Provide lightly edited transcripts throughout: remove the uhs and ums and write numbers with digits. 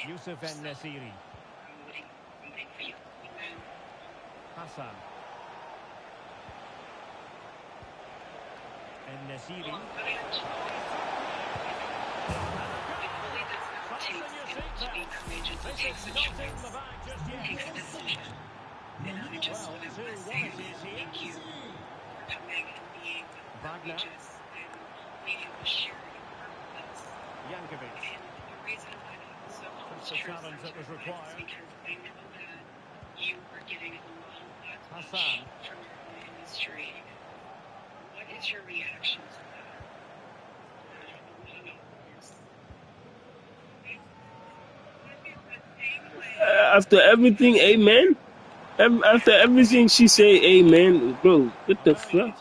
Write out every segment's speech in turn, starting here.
Yusuf En-Nesyri. Hassan. En-Nesyri. Takes a choice, takes a decision. And I just want to say thank you for coming and being courageous and being able to share your work with us. Yankovic. And the reason why I'm so close to challenge that was required. is because I know that you are getting a lot of Hassan. from your own industry. What is your reaction to that? After everything, amen. After everything she say, amen, bro. What the fuck?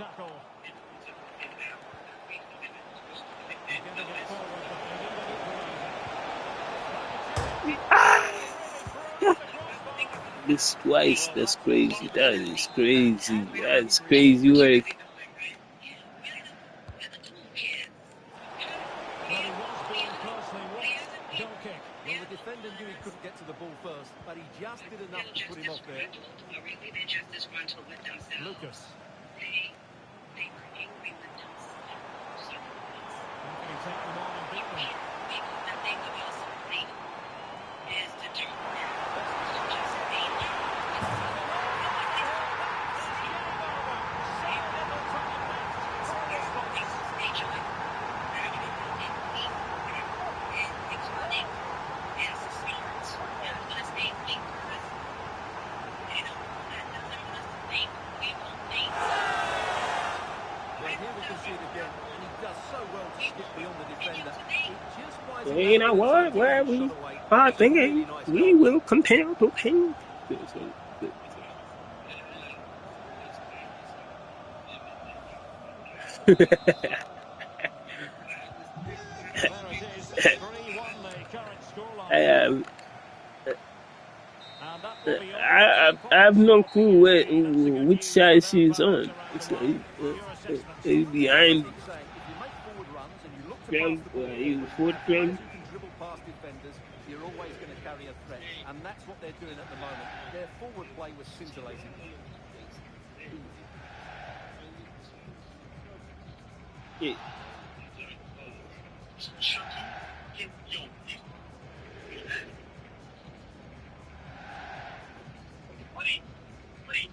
This twice. That's crazy. That is crazy. That's crazy work. Well, the defender knew he couldn't get to the ball first, but he just did enough to put him off there. Really, they're just disgruntled with themselves. Lucas. They were angry with themselves. How can he take them on and beat them? Because the thing about something is determined to just beat them. You know what? Where we are thinking, we will continue to ping. I have no clue which side she's on. It's like behind. You fourth friend. You're always going to carry a threat, and that's what they're doing at the moment. Their forward play was scintillating. Yeah. Wait,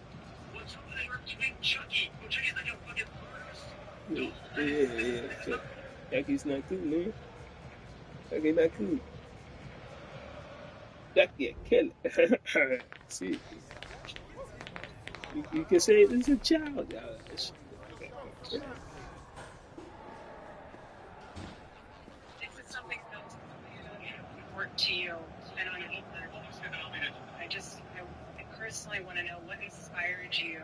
what's over there between Chucky? Chucky's like a fucking Yeah. Chucky's not cool, man. Chucky not cool. Chucky a killer. See, you can say this is a child. This is something that's important to you, and I personally want to know what inspired you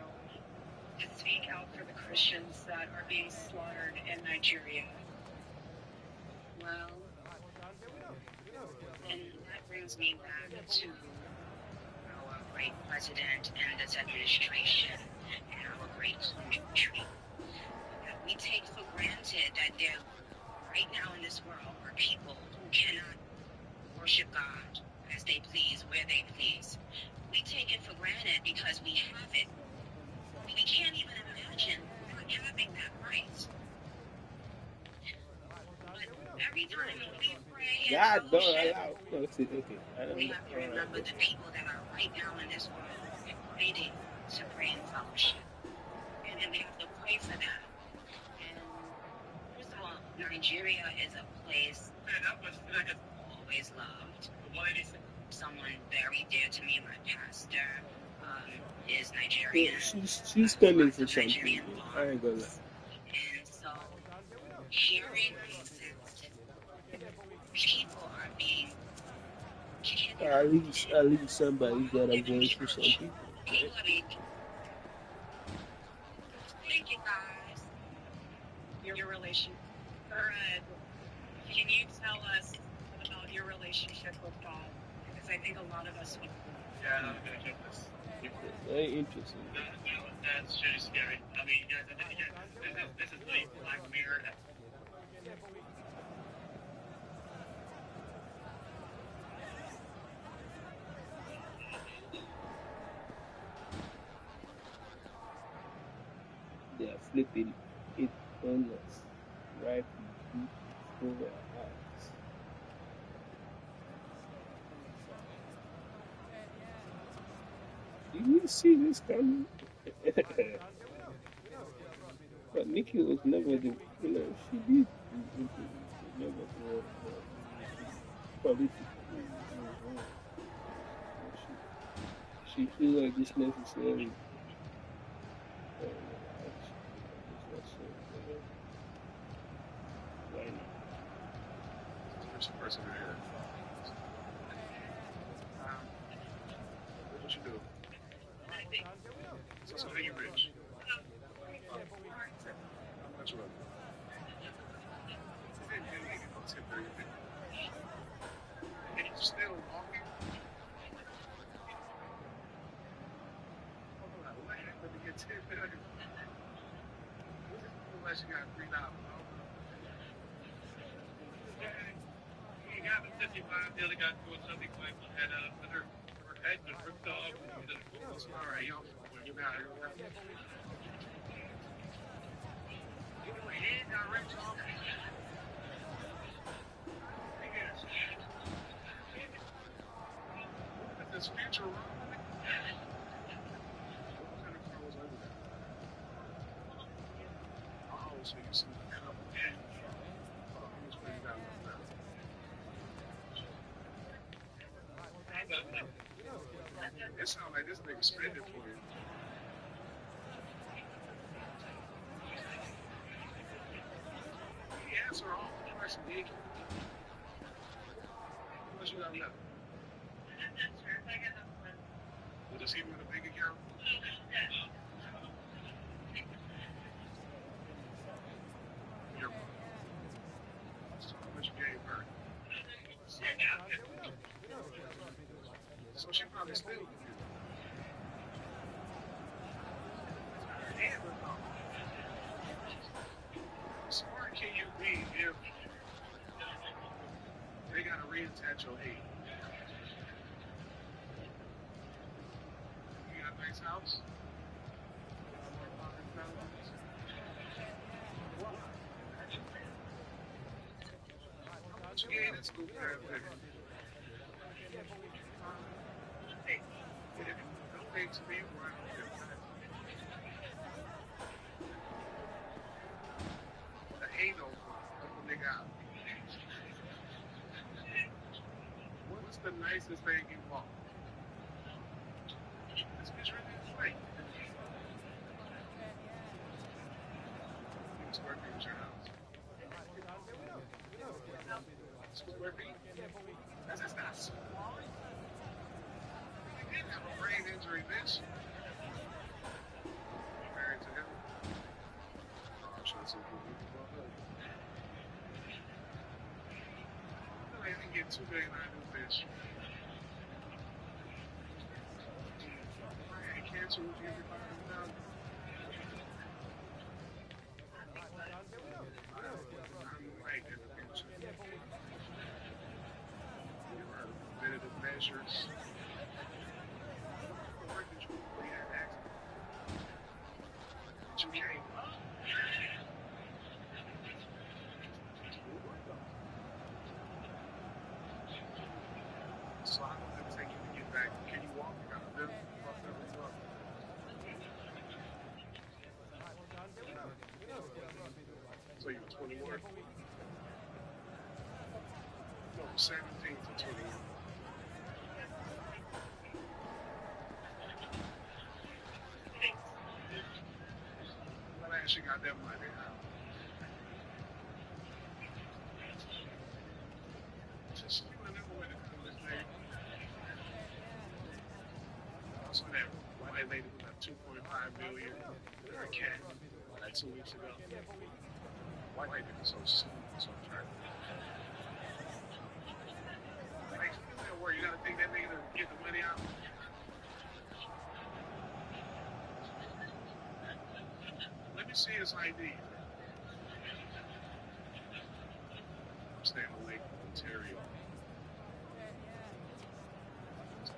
to speak out for the Christians that are being slaughtered in Nigeria. Well, and that brings me back to our great president and his administration and our great country. We take for granted that there, right now in this world, are people who cannot worship God as they please, where they please. We take it for granted because we have it. We can't even imagine not having that right. But every time we pray and we have to remember the people that are right now in this world fighting to pray in fellowship. And then we have to pray for them. And first of all, Nigeria is a place I've always loved. Someone very dear to me, my pastor, is Nigerian. She's spending for something. I ain't gonna lie. And so, hearing that people are being kidnapped. At least somebody got a voice for some people. Right? Thank you, guys. Your relationship. Can you tell us about your relationship with God? Because I think a lot of us would. Yeah, I'm going to check this. Very interesting. That's really scary. I mean, this is the Black Mirror. flipping it on us right before our eyes. Did you see this coming? But Nikki was never the, she did never the political. She feel like it's necessary. Right now. There's a person in here. What you do? So how you rich? That's right. And you still walking? What happened to get 10 million? Unless you got $3. He got the 55, the other guy doing something like had her head been ripped off. All right, y'all. You're not here. Your head got ripped off. This future room. What kind of car was under that? Oh, so you see the cup. Oh, he was putting down the ground. It sounds like this nigga spent it for you. He answered all the questions he can. How much you got left? Well, does he want a big account? Your mom. So how much you gave her? So she probably still with you. Damn, how smart can you be if they gotta reattach your head? You got a nice house? How much you gave this school for that? Hey, don't pay to me right here. The ain't no nigga out. What's the nicest thing you bought? This bitch really is fake. Square feet is your house. Square feet? That's just not small. You didn't have a brain injury, bitch. You married to him? Oh, I'm sure it's a good one. I didn't get $2 million out of this bitch. I had cancer with you every $500,000. I'm like in the future. You heard of preventative measures. Where did you had an accident? But you came up. So how long did it take you to get back? Can you walk? You got a lift? So you were 21? No, 17 to 21. Well, I actually got that money out. Just you remember when it comes to this thing. Also, that white lady who got 2.5 million with her cat like 2 weeks ago. White lady was so smooth, so attractive. Like, that word, you gotta think that nigga to get the money out. Let me see his ID. I'm staying awake from Ontario.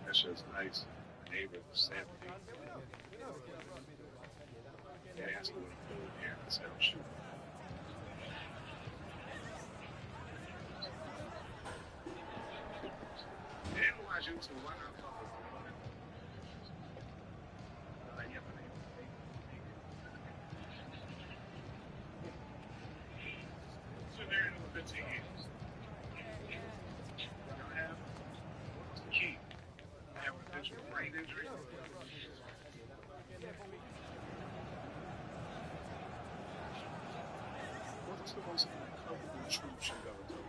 That shit's nice. My neighbor was 70. Yeah, that's a little cold. Yeah, I said, oh, shoot. Yeah, watch YouTube. Why not fuck with them? Like, yeah, but they been married over 15 years. Y'all have? What's the key? Having a picture of brain injury? What's the most uncomfortable truth she's ever told you?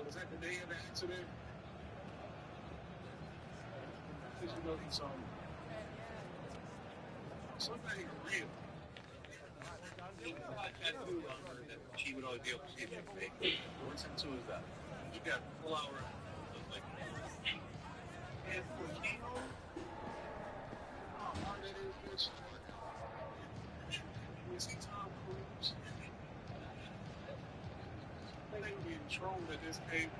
Was that the day of the accident? Because you know he's somebody real. She would always be able to see that thing. What's into is that? You got a full hour of like and for chemo? How hard that is, bitch. You see Tom Cruise? They would be enthroned at this table.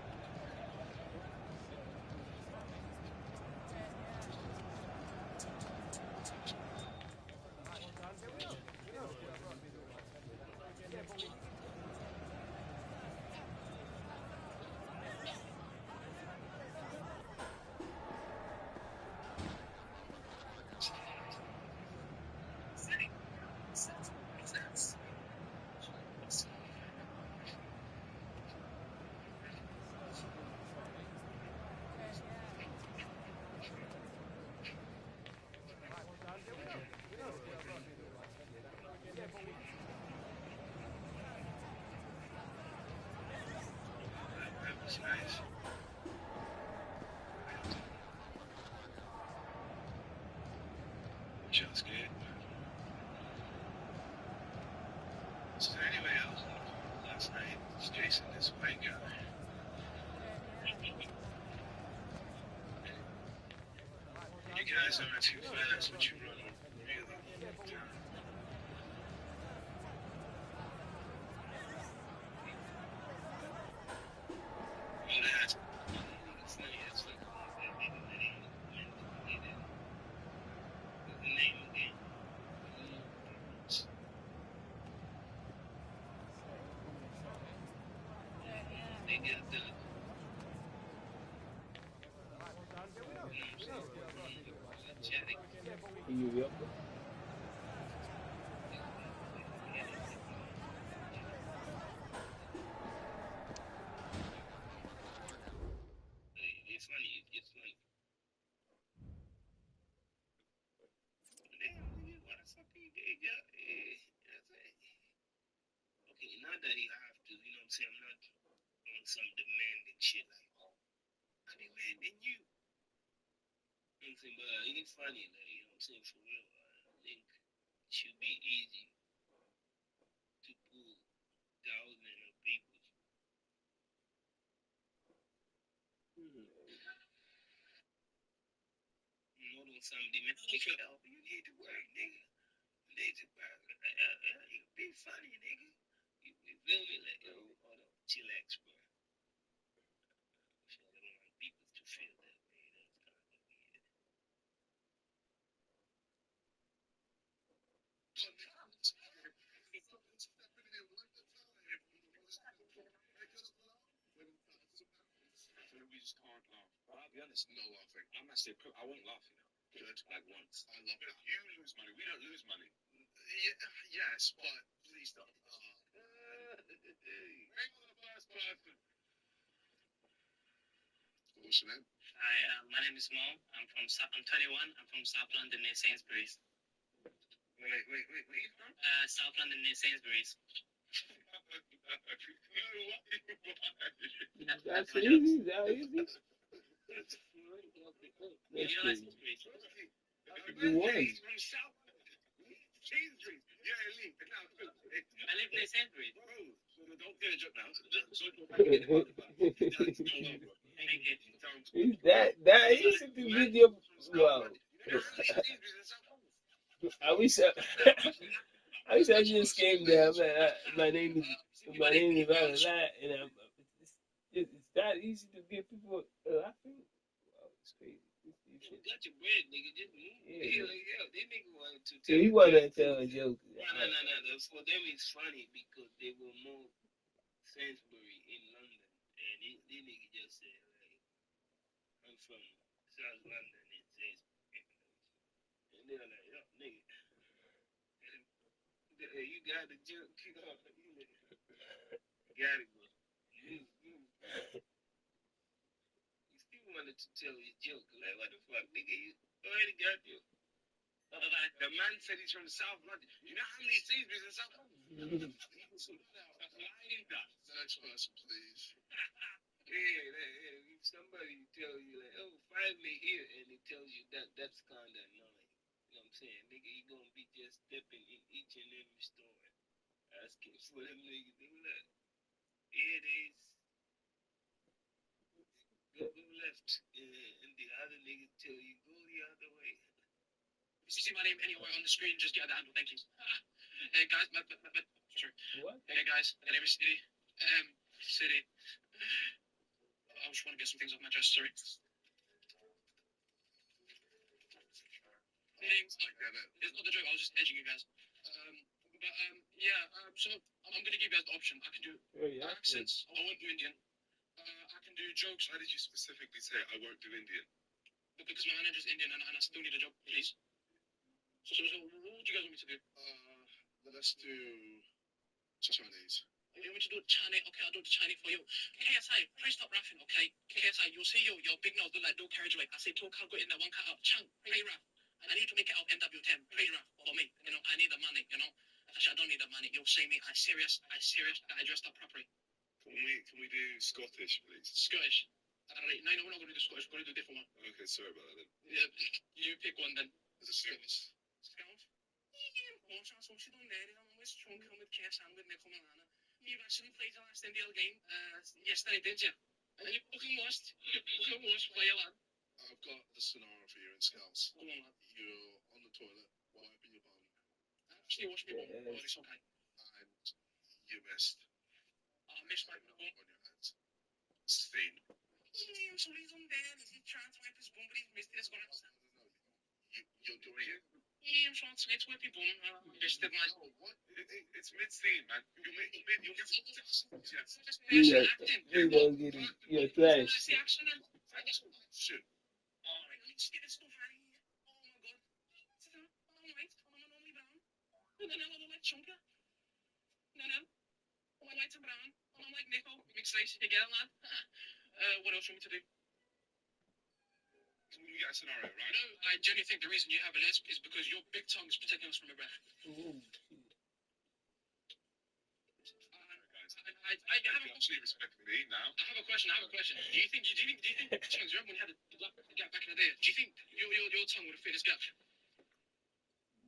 That's nice. Just good. So anyway, I was on the phone last night. It's Jason, this white guy. You guys aren't too fast, but you run a really long time. Oh, that's funny. It's like the name again. They get the. You up? It's funny. It's funny. Damn, nigga, why the fuck you got? Okay, not that he have to. You know what I'm saying? I'm not on some demanding shit like, oh, I demanding you. You know what I'm saying? But it's funny, like, you know what I'm saying? For real, I think it should be easy to pull thousands of people. Not on some demanding shit. Oh, you need to work, nigga. You need to work. You be funny, nigga. You feel me? Like, yo, hold on, chillax, bro. I don't want people to feel that way, you know, it's kind of weird. We just can't laugh. But I'll be honest, no laughing. I'm actually, I won't laugh, you know. Good. Like once. I love it. You lose money. We don't lose money. Yeah, yes, but please don't. Hang on the first person. What's your name? Hi, my name is Mo. I'm 21. I'm from South London near Sainsbury's. Wait. Where you from? South London near Sainsbury's. That's easy. That easy. You know Sainsbury's? You won. He's from South Sainsbury's. Yeah, Lee. I live near Sainsbury's. Bro, so don't get a job now. Is that easy to video? Wow. I wish I just came there, man. My name is blah, blah, blah, and it's that easy to get people laughing. Wow, it's crazy. This shit. Got your bread, nigga. Just move. Yeah, Yeah, man. like, yeah, they nigga wanted to So tell he a wanted to joke. tell a joke. No. For them, it's funny because they were more Sainsbury in London, and they nigga just said like, "I'm from South London," and Sainsbury, and they're like, "Yo, nigga, you got the joke, you got it, bro. You still wanted to tell his joke, like what the fuck, nigga? You already got you." The man said he's from South London. You know how many Sainsbury's in South London? Next person, please. If somebody tell you like, "Oh, find me here," and he tells you that's kind of annoying. You know what I'm saying, nigga? You gonna be just stepping in each and every store asking for them niggas. They be like, "Here it is. Go left," and the other nigga tell you go the other way. If you see my name anywhere on the screen, just get the handle. Thank you. Hey guys, sorry. What? Hey guys, my name is City. City. I just want to get some things off my chest. Sorry. Things like that. It's not the joke. I was just edging you guys. So I'm gonna give you guys the option. I can do accents. I won't do Indian. I can do jokes. Why did you specifically say I won't do Indian? Because my manager's Indian and I still need a job, please. So what would you guys want me to do? Let's do Chinese. You want me to do Chinese? Okay, I'll do the Chinese for you. KSI, please stop laughing, okay? KSI, you'll see your big nose look like Dual Carriageway. I say, talk out, go in there, one cut out. Chang, play rap. I need to make it out NW10. Play rap for me. You know, I need the money, you know? Actually, I don't need the money. You'll see me. I serious. I dressed up properly. Can we do Scottish, please? Scottish. Alright, no, we're not going to do Scottish. We're going to do a different one. Okay, sorry about that then. Yeah, you pick one then. Is it Scouse? Scout? You've actually played the last NDL game yesterday, did you? You fucking lost. You fucking lost, play a lad. I've got the scenario for you in Scouse. Go on, lad. You're on the toilet, wiping your bum. I actually washed my bum, but it's okay. And you missed. I missed my bum. On your hands. Stain. So he's on there, he's trying to wipe his bum, but he's missed it. It's gonna happen. You're doing it. Yeah, I'm trying to wipe my bum. I missed it, man. What? It's mid-scene, man. You'll get Just Yeah, acting. you gonna get it. You're trash. Let's see action then. shit. Alright, let me just get this stuff out of here. Oh my god. All right, I'm normally brown. And then I'm like chunker. No. I'm white and brown. I'm like Nico. Mixed race. You get it, lad? What else you want me to do? We got a scenario, right? No, I genuinely think the reason you have a lisp is because your big tongue is protecting us from a breath. Ooh, I have a Actually respecting me now. I have a question. Do you think tongues, remember when you had the gap back in the day? Do you think your tongue would have fit this gap?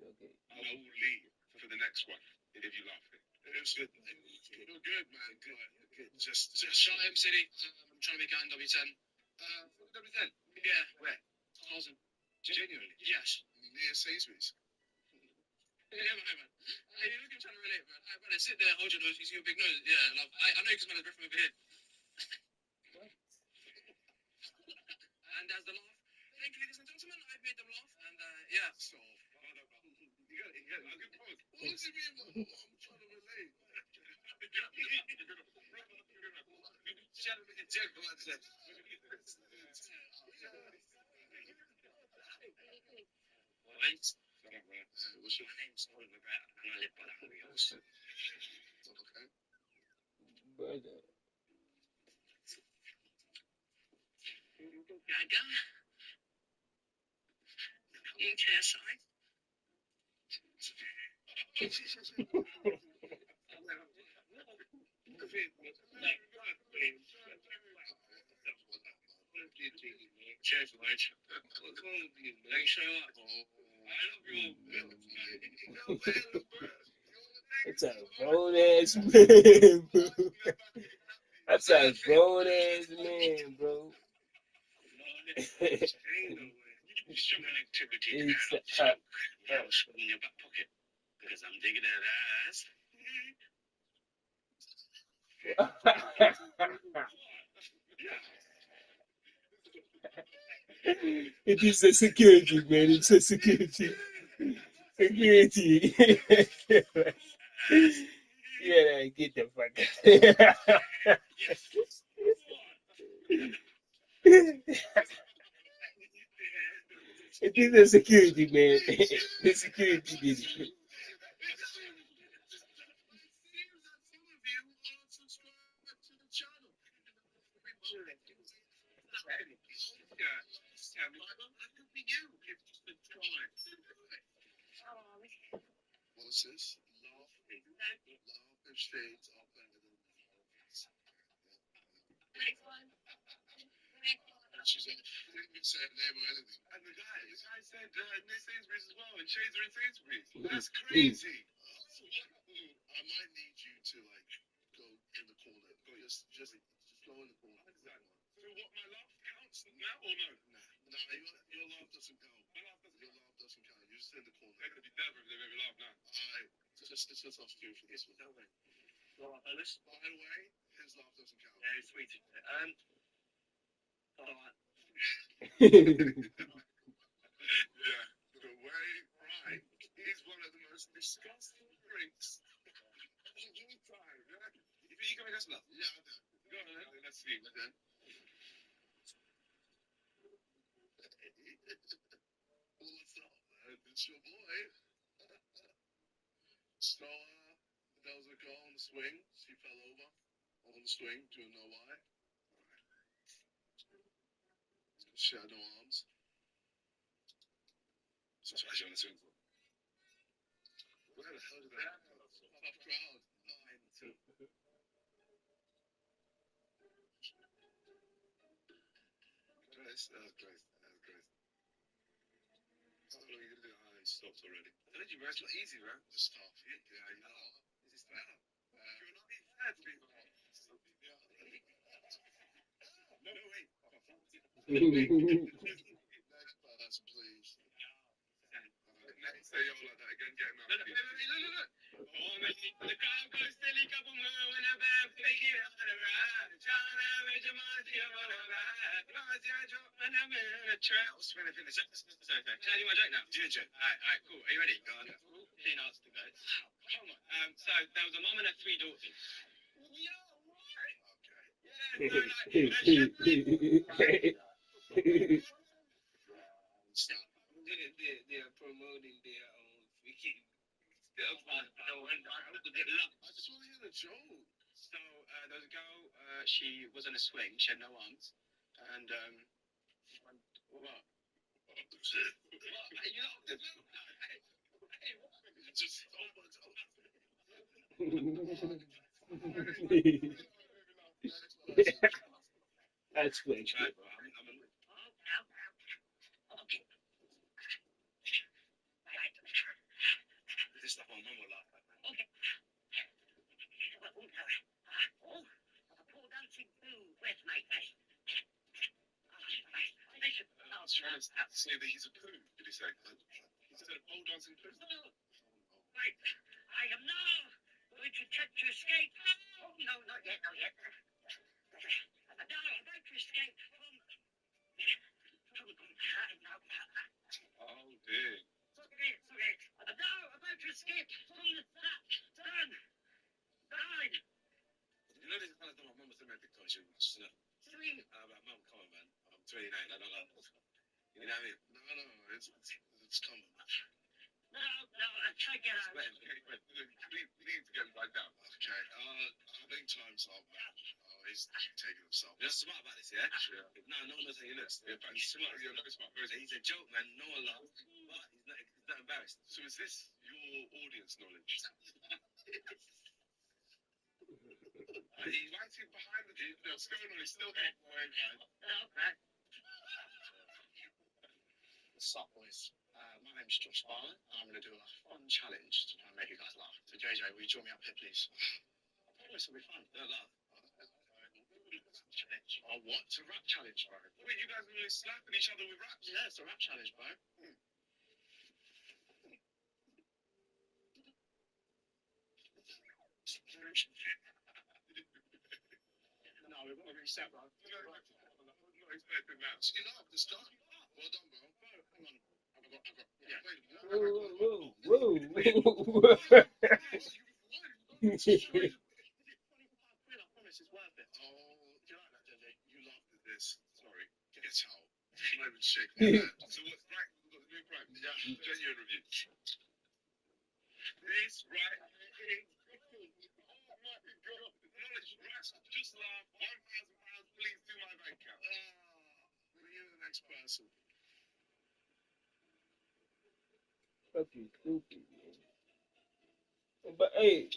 okay. I will leave for the next one if you laugh. It's good. You're good, man. Good. Just Shout out City. I'm trying to make out in W10. W10. Yeah. Where? 1,000. Genuinely. Yes. Near Sainsbury's. Yeah, man. Hey, look, I'm trying to relate, man. Man, I sit there, hold your nose, you see your big nose. Yeah, love. I know you can smell his breath from over here. And as the laugh, thank you, ladies and gentlemen, I've made them laugh, and yeah. So, you got a good point. What do you mean, man? I'm trying to relate. Shut up and check what I said. Right. What's your My name's Paul McGrath, and I live by the Hungry Horse. okay? Brother. Gaga. KSI. Cheers, mate. Thanks so much. I love you. That's a grown ass man, bro. That's a grown ass man, bro. Some activity to It's add up the smoke. Yeah, in your back pocket. Because I'm digging that ass. It is a security, man. It's a security. Security. Yeah, get the fuck out. It is a security, man. The security did it. What's this? Love and shades are better than always. She's like, didn't even say her name or anything. And the guy said Miss Sainsbury's as well, and shades are in Sainsbury's. That's crazy. I might need you to like go in the corner. Just go in the corner. So what? My laugh counts now or no? Nah, your laugh doesn't count. Your laugh doesn't count. You're just in the corner. They're gonna be dead if they make me laugh now. Alright, just off to for this one. By the way, his laugh doesn't count. Yeah, it's sweet. Yeah, the way right is one of the most disgusting drinks of all time. Yeah? You think you can make us laugh? Yeah, I know. Go on, then. Let's see. Then. What's up, man? It's your boy. So, there was a girl on the swing. She fell over on the swing. Do you know why? She had no arms. So that's why she on the swing for. Where the hell did that happen? Tough crowd. Christ, that was Christ. How long are you gonna do? It stopped already. I told you, bro. It's not easy, bro. It's tough. Yeah, you know. Is this tough? You're not being fair to people. No, wait. Next person, please. Next say y'all like that again, get him out. Look. The crowd goes silly, couple more when a band fake it on the ride. Trying to reach a man, see him on the ride. Cause I drop when I'm in a trail. Spin it, finish. Can I do my joke now? Do your joke. Alright, cool. Are you ready? Go on. Clean answer to go. Come on. So there was a mum and her 3 daughters. Yo, they're promoting their own freaking stuff. I just want to hear the joke. So there was a girl. She was on a swing. She had no arms, and what? You know this. Just That's way. Right, bro. I'm a This stuff my mum will laugh at, man. Okay. Pole dancing poo. Where's my face? I was trying to say that he's a poo. Did he say? He said a pole dancing poo. Right. I am now going to attempt to escape. Oh, no, not yet. Now I'm about to escape from. Oh, dear. Forget it. I'm now about to escape from the trap. Done. Died. You know, this kind of thing my mum was doing my TikTok. She was just, sweet. But mum, come on, man. I'm 29. I don't like this. You know what I mean? No. It's common. No, I can't get out. Wait. We need to get him back down. Okay. I think time's up, man. He's taking himself. You're smart about this, yeah? No one knows how you look. Yeah, but he's smart. You're very smart. He's a joke, man. No one laughs. But he's not embarrassed. So is this your audience knowledge? He's writing behind the dude. What's going on? He's still here. Man. What's up, boys? My name's Josh Barlow, and I'm going to do a fun challenge to try and make you guys laugh. So, JJ, will you join me up here, please? I promise it'll be fun. Don't laugh. Challenge. Oh, what? It's a rap challenge, bro. Wait, you guys are really slapping each other with raps? Yeah, it's a rap challenge, bro. No, we've got to reset, bro. Not expecting that. She laughed the start. Well done, bro. Hang on. I got. Yeah. Wait, what? Whoa. £24, I promise it's worth it. Oh, Do you like that, JJ? you laughed at this. Sorry. Get out. I'm not even shaking your hand. So what's right? We've got the new prime. Yeah. Genuine review. This right here. Oh my God. Knowledge rest. Just laugh. £1,000, please, to my bank account. We'll hear the next person. Fucking stupid, man. But hey,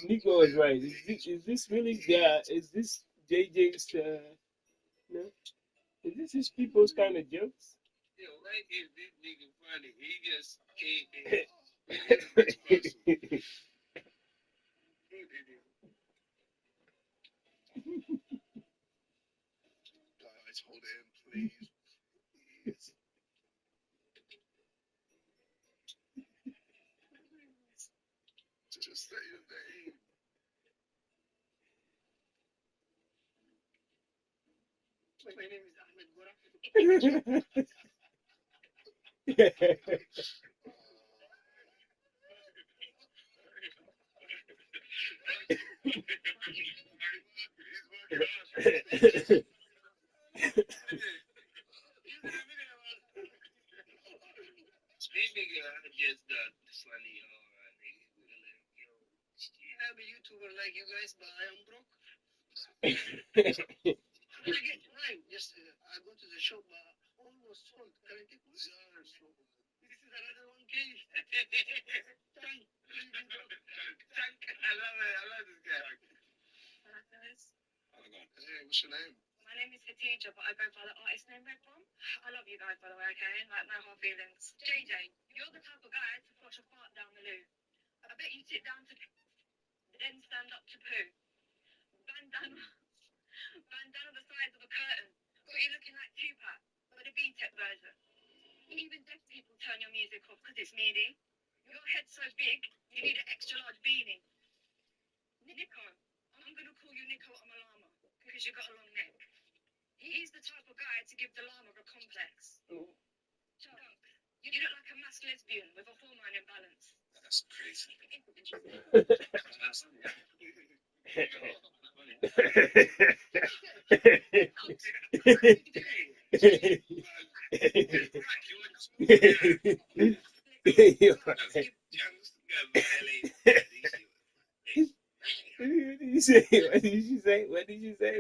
Nico was right. Is this really is this JJ's no? Is this his people's kind of jokes? Yo, right here, this nigga funny. He just came in. We'll hear the next person. Guys, hold it in, please. Please. Just say your name. My name is Ahmed Gora. This nigga just got funny, alright, nigga. I'm a YouTuber like you guys, but I am broke. I get right. Just I go to the shop, but almost sold. Can I take one? Yeah, so This is another 1K. Thank I love this guy. Hello, guys. Hey, what's your name? My name is Hatija, but I go by the artist name Red Bomb. I love you guys, by the way, okay? Like, no hard feelings. JJ, you're the type of guy to flush a fart down the loo. I bet you sit down to then stand up to poo. Bandana the size of a curtain. Got you looking like Tupac, but the B-Tech version. Even deaf people turn your music off because it's meaty. Your head's so big, you need an extra large beanie. Nico, I'm going to call you Nico Amalama because you got a long neck. He's the type of guy to give the llama a complex. Chunk, you look like a masked lesbian with a hormone imbalance. That's crazy. What did you say? What did you say? What did you say? I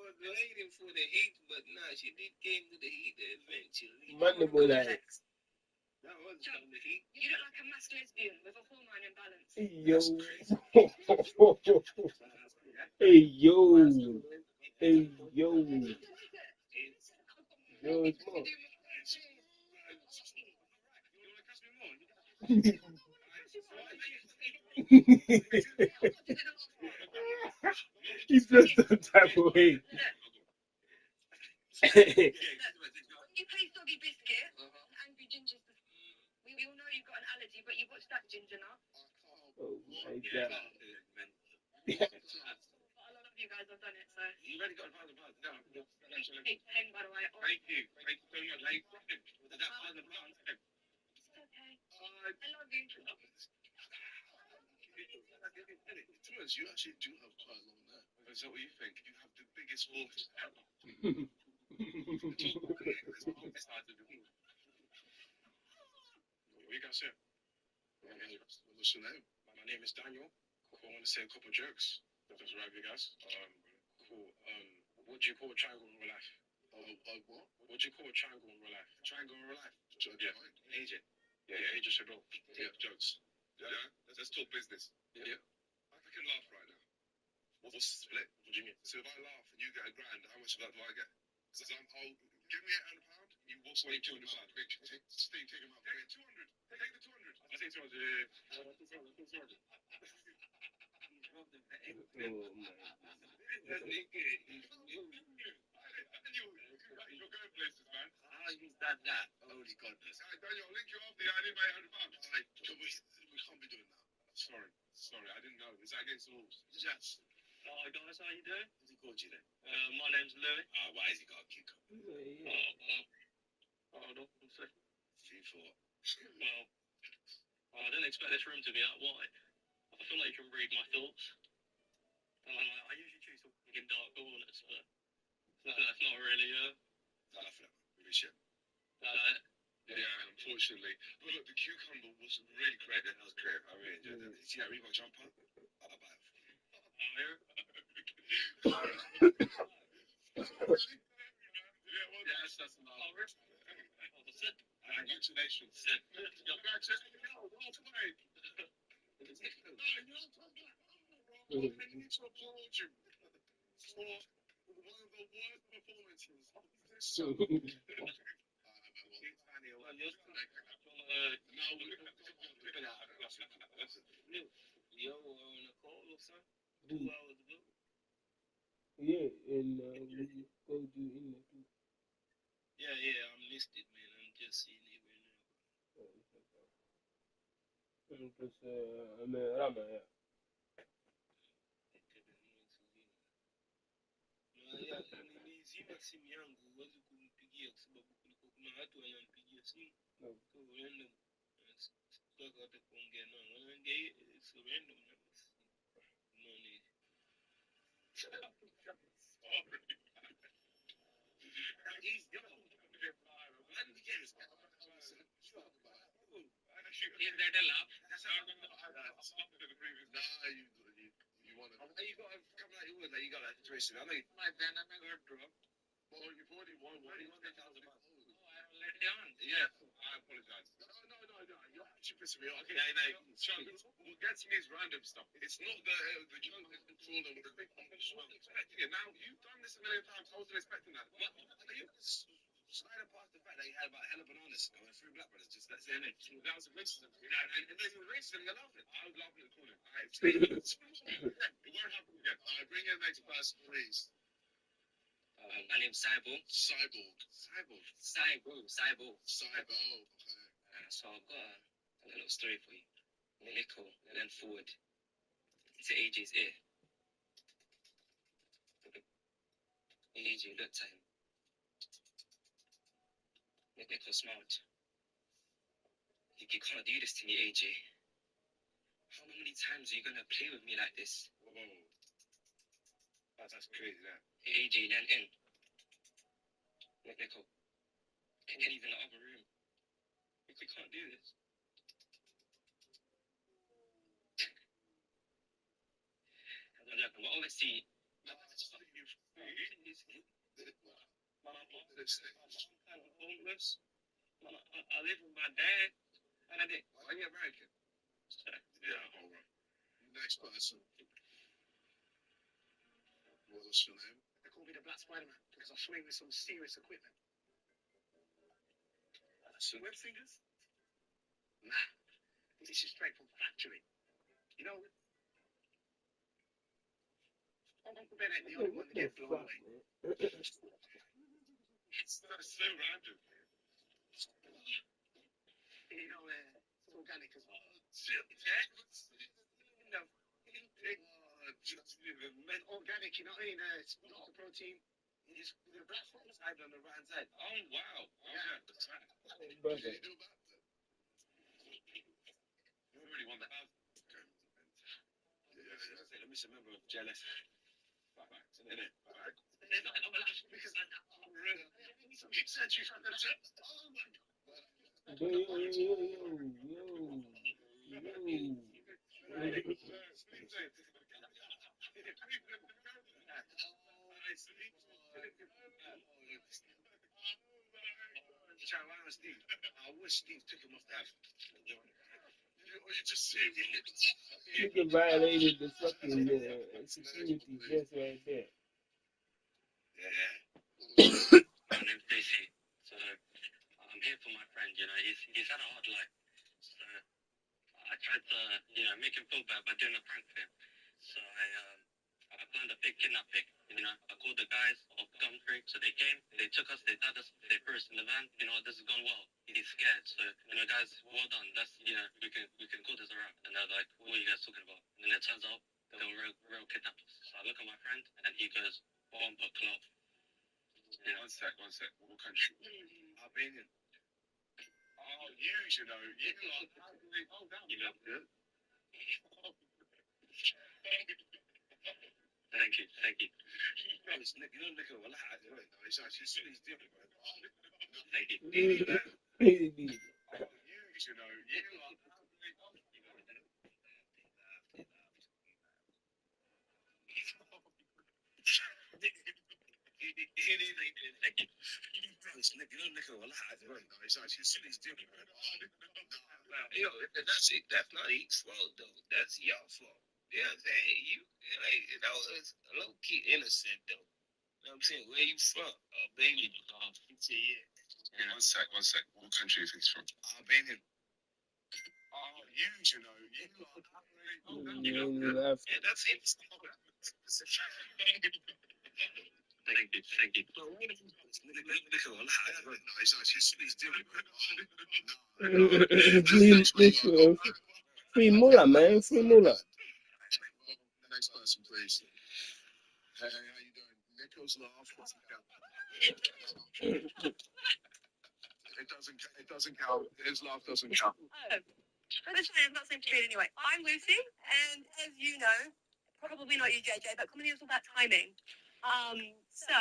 was waiting for the heat, but nah, she did came to the heat eventually. Mandible like. That was from the heat. You look like a masked lesbian with a hormone imbalance. Yo. Hey yo. Hey yo. Yo, it's more. He feels some type of way. You play Soggy Biscuit, Angry Ginger. We all know you've got an allergy, but you watched that Ginger Nut. Oh my god. A lot of you guys have done it, so. You already got £1,000. No. Big pen, by the way. Oh, Thank you. Thank you so much. Like, was that £1,000? it's okay. I love you. You actually do have quite a long neck. Is that what you think? You have the biggest voice ever. What you guys say? What's your name? My name is Daniel. Cool. I want to say a couple of jokes. If that's right with you guys. Cool. What do you call a triangle in real life? What? What do you call a triangle in real life? Triangle in real life? Yeah. AJ. Yeah, AJ should know. Yeah, jokes. Yeah? Let's talk business. Yeah. I can laugh right now. What's the split? What do you mean? So if I laugh and you get £1,000, how much of that do I get? Because give me £800, you walk away with £200. Steve, take him out. Take 200. Take the 200. I say 200. Yeah. You're going places, man. How you've done that? Holy goodness. Daniel, I'll link you off there. I need my £800. We can't be doing that. Sorry, I didn't know. Is that against the rules? Yes. Oh, guys, how you doing? called you then? My name's Louis. Why has he got a kick? Hold on one second. 3-4. Well, I didn't expect this room to be that wide. I feel like you can read my thoughts. I usually choose to walk in dark corners, so that's not really I love that. Appreciate it. Yeah, unfortunately. But look, the cucumber was really great. That was great. I really enjoyed that. See that Reebok jumper? I'll buy it. Yes, that's enough. Congratulations. I need to applaud you for one of the worst performances of this show. Yo, on a call or something? 2 hours ago. Yeah, and we called you in there too. Yeah, I'm listed, man. I'm just seeing it right now. Because I'm a Rama, yeah. Nimezima simu yangu, huwezi kumpigia kwa sababu kulikuwa kuna watu wanampigia simu. No. So random. Sitaki hata kuongea nao. Wanaongea it's random. No need. Sorry. He's young. Why did he get his Is that a laugh? That's how the previous. Nah, you want to. You got to come out your wood, like you got that situation. I know you. My dynamic or bro. Well, you've already won. You won £10,000. Oh, I haven't let down. Yeah, I apologize. No. You're actually pissing me off. Okay, what gets me is random stuff. It's not the young controller with the big. I wasn't expecting it. Now you've done this a million times. I wasn't expecting that. You sliding past the fact that he had about hella bananas going through Black Brothers. Just that's it. That was racism. And then you're racist and you're laughing. I was laughing at the corner. All right, it won't happen again. All right, bring in the next person, please. My name's Cyborg. Cyborg. So I've got a little story for you. Nickel, and then forward to AJ's ear. AJ looked at him. Nickel smiled. You can't do this to me, AJ. How many times are you gonna play with me like this? Whoa. That's crazy, that. AJ leaned in. Nickel. And he's in the other room. You can't do this. But obviously, my mom kind of homeless. I live with my dad, and I did. Are you American? Yeah, all right. Next person. What's your name? They call me the Black Spider-Man because I swing with some serious equipment. Web fingers? Nah. This is straight from factory. You know, Uncle Ben ain't the only one to get blown away. That's so random. You know, it's organic as well. Organic, you know what I mean? It's not the protein. It's the black side on the right hand side. Oh, wow. Yeah. Brother. Can you do that? You already won the house. Yeah. Let me see a member of JLS. Back. Innit? Back. Because I said you found the tip. Oh my God. I wish Steve took him off that. You just see Nigga violated the fucking security just right there. Yeah. My name's DC. So I'm here for my friend, you know, he's had a hard life. So I tried to, make him feel bad by doing a prank for him. So I planned a big kidnapping. I called the guys of Gumtree, so they came, they took us, they tied us, they put us in the van. This has gone well. He's scared, so guys, well done. That's we can call this a wrap. And they're like, what are you guys talking about? And then it turns out they were real kidnappers. So I look at my friend, and he goes, Albanian. Oh, you know, you lot. You know, good. Thank you, thank you. Oh, it's Nick, you know, Nick, well, it's actually silly, different, man. Thank you. Really? Oh, you know, you lot. Thank you. It's Nick, you know, Nick, well, it's actually silly, different, man. Yo, that's it. That's not his fault, though. That's your fault. You know what I'm saying? You know, it's low key innocent, though. You know what I'm saying? Where you from? Albania. Yeah. One sec. What country do you think he's from? Albanian. Oh, you know, you lot. You know, yeah, that's it. Thank you, thank you. No, it's actually silly, different, man. Free Muller, man. Free Muller. Next person, please. Hey, how you doing? Nico's laugh. It doesn't count. His laugh doesn't count. Oh, that's fine. I'm not saying to it anyway. I'm Lucy, and as you know, probably not you, JJ, but comedy is all about timing. So,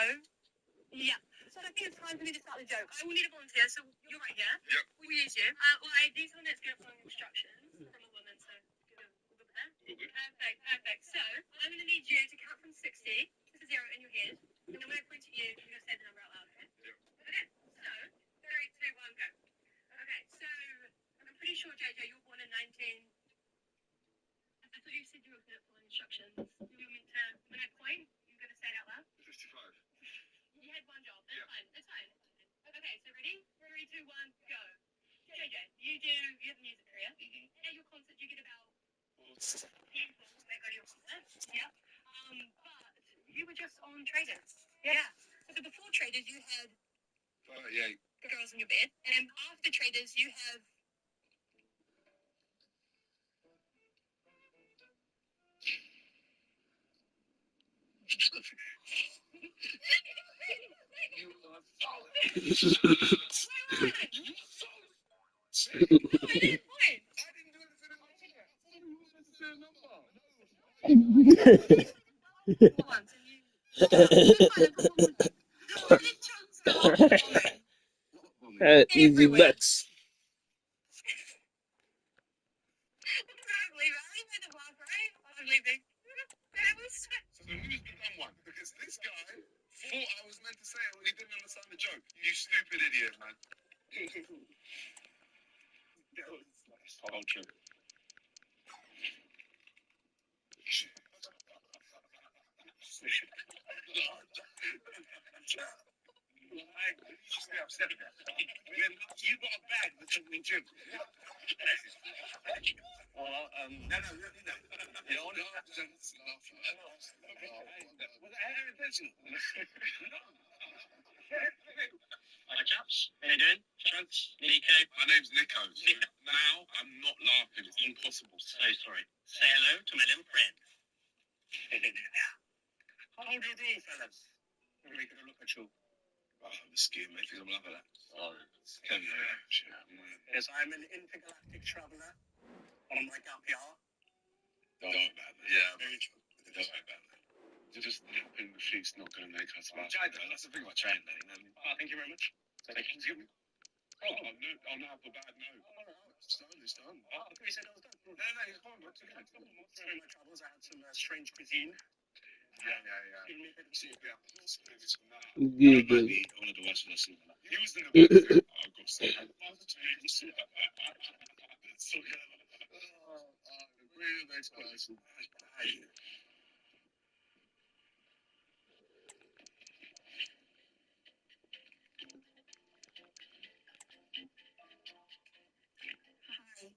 yeah. So I think it's time for me to start the joke. I will need a volunteer, so you're right here. Yep. We'll use you. Well, I need someone that's going to follow instructions from a woman, so we'll go there. Perfect. So, I'm going to need you to count from 60 to 0 in your head, and then when I point at you, you're going to say the number out loud, okay? Yep. Okay, so, 3, 2, 1, go. Okay, so, I'm pretty sure, JJ, you were born in 19... I thought you said you were going to follow instructions. You were meant to, when I point, you're going to say it out loud? 55. You had one job. That's fine. Okay, so ready? 3, 2, 1, go. JJ, you have a music career. At your concert, you get about 10 calls that go to your concert. Yeah. But you were just on Traders. Yeah. So before Traders, you had 38. girls in your bed, and after Traders, you have. You are solid. Wait. No, I didn't point. I didn't do anything at all. I thought we wanted to say a number. Once, and you. Why did Chuck start bombing? Easy Everywhere. bucks. I can't believe it. I only made the laugh, right? I'm leaving. That was so... So who's become one? Because this guy thought I was meant to say it when he didn't understand the joke. You stupid idiot, man. That was ultra. You got a bag that's in the gym. No. You don't know. Was I having intention? Hi, chaps. How you doing? Chunks, Nico. My name's Nico. Now I'm not laughing. It's impossible. So sorry. Say hello to my little friend. How do you do, fellas? Really good to look at you. Oh, I'm scared, mate. I'm laughing at that. Sorry. Yes, I'm an intergalactic traveller on my gap year. Don't worry about that. Yeah, very true. Don't worry about that. Just hoping the sheep's not going to make us laugh. That's the thing about trying that. Thank you very much. Thank you. Oh, no, but bad no. It's done. Oh, I thought you said I was done. No, it's fine. It's okay. During my travels, I had some strange cuisine. Yeah. See, yeah. Good. One of the worst lessons. He was in the back. I've got some. So, really next person. Hi,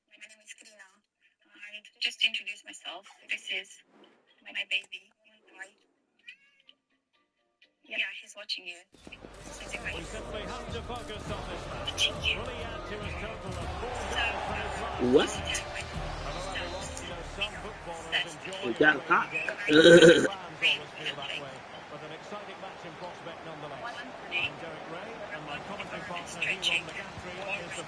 my name is Karina. And just to introduce myself, this is my baby. Yeah, he's watching you. He's a great. We simply have to focus on this match. Will he add to his total of 4 goals for his club? What? Some footballers enjoy We got hot. fans always feel that way. But an exciting match in prospect nonetheless. I'm Derek Ray, and my commentary partner here on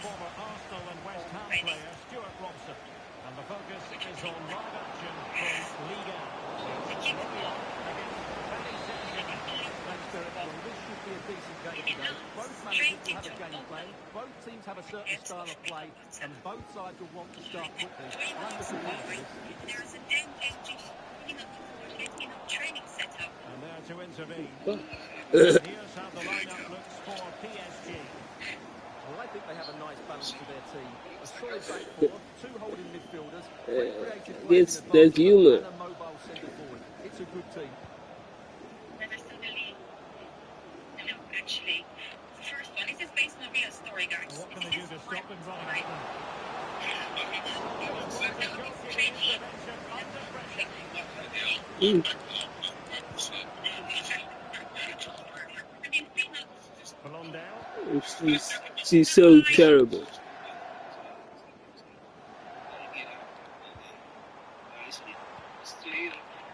former Arsenal and West Ham player Stuart Robson. And the focus is on live action from Liga. Lorient against Paris Saint-Germain. Thanks, Derek. Well, this should be a decent game today. Both managers will have a game plan. Both teams have a certain style of play, and both sides will want to start quickly. I'm looking forward to this. There is a training setup. And there to intervene. Here's how the lineup looks for PSG. Well, I think they have a nice balance to their team. A solid back four, two holding midfielders, three creative players in There's advance, humor. and a mobile centre forward. It's a good team. No, actually, the first one, this is based on a real story, guys. What can they do to stop them running at them? She's so terrible.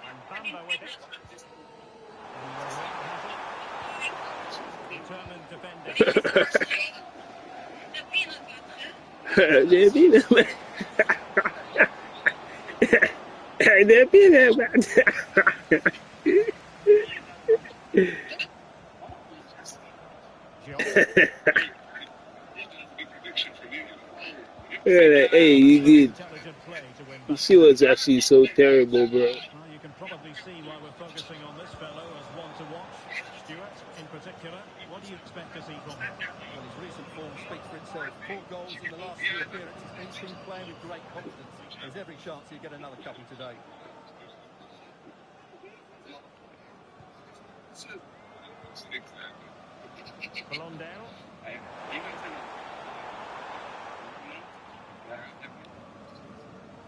And Bamba with it. Determined defender. They're peanut butter. They're peanut butter. Hey, you did. She was actually so terrible, bro. Well, you can probably see why we're focusing on this fellow as one to watch. Stuart, in particular, what do you expect to see from him? Well, his recent form speaks for itself. 4 goals in the last 3 appearances. He's been playing with great confidence. There's every chance he'll get another couple today. Blondell.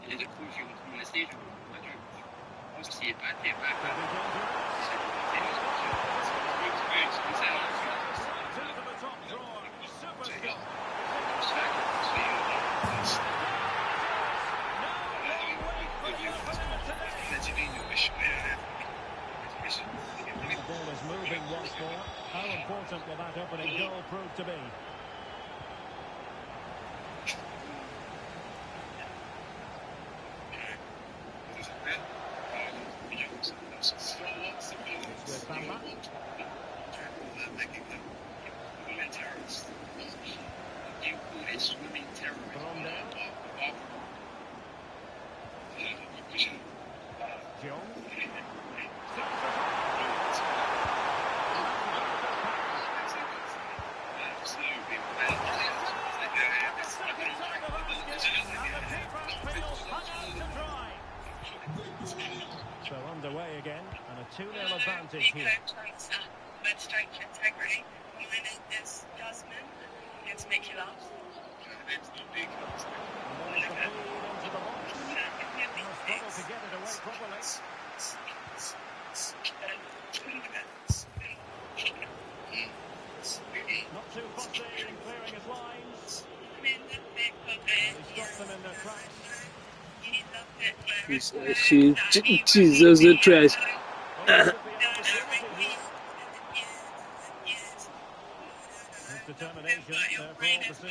The ball is moving once more. How important will that opening goal prove to be? With Bamba. So underway again, and a 2-0 advantage here. Bad strike integrity. My name is Jasmine. I'm here to make you laugh. Struggle to get it away properly. Not too fussy in clearing his lines. He stops them in their tracks. Jesus, the trash. His determination there for all to see.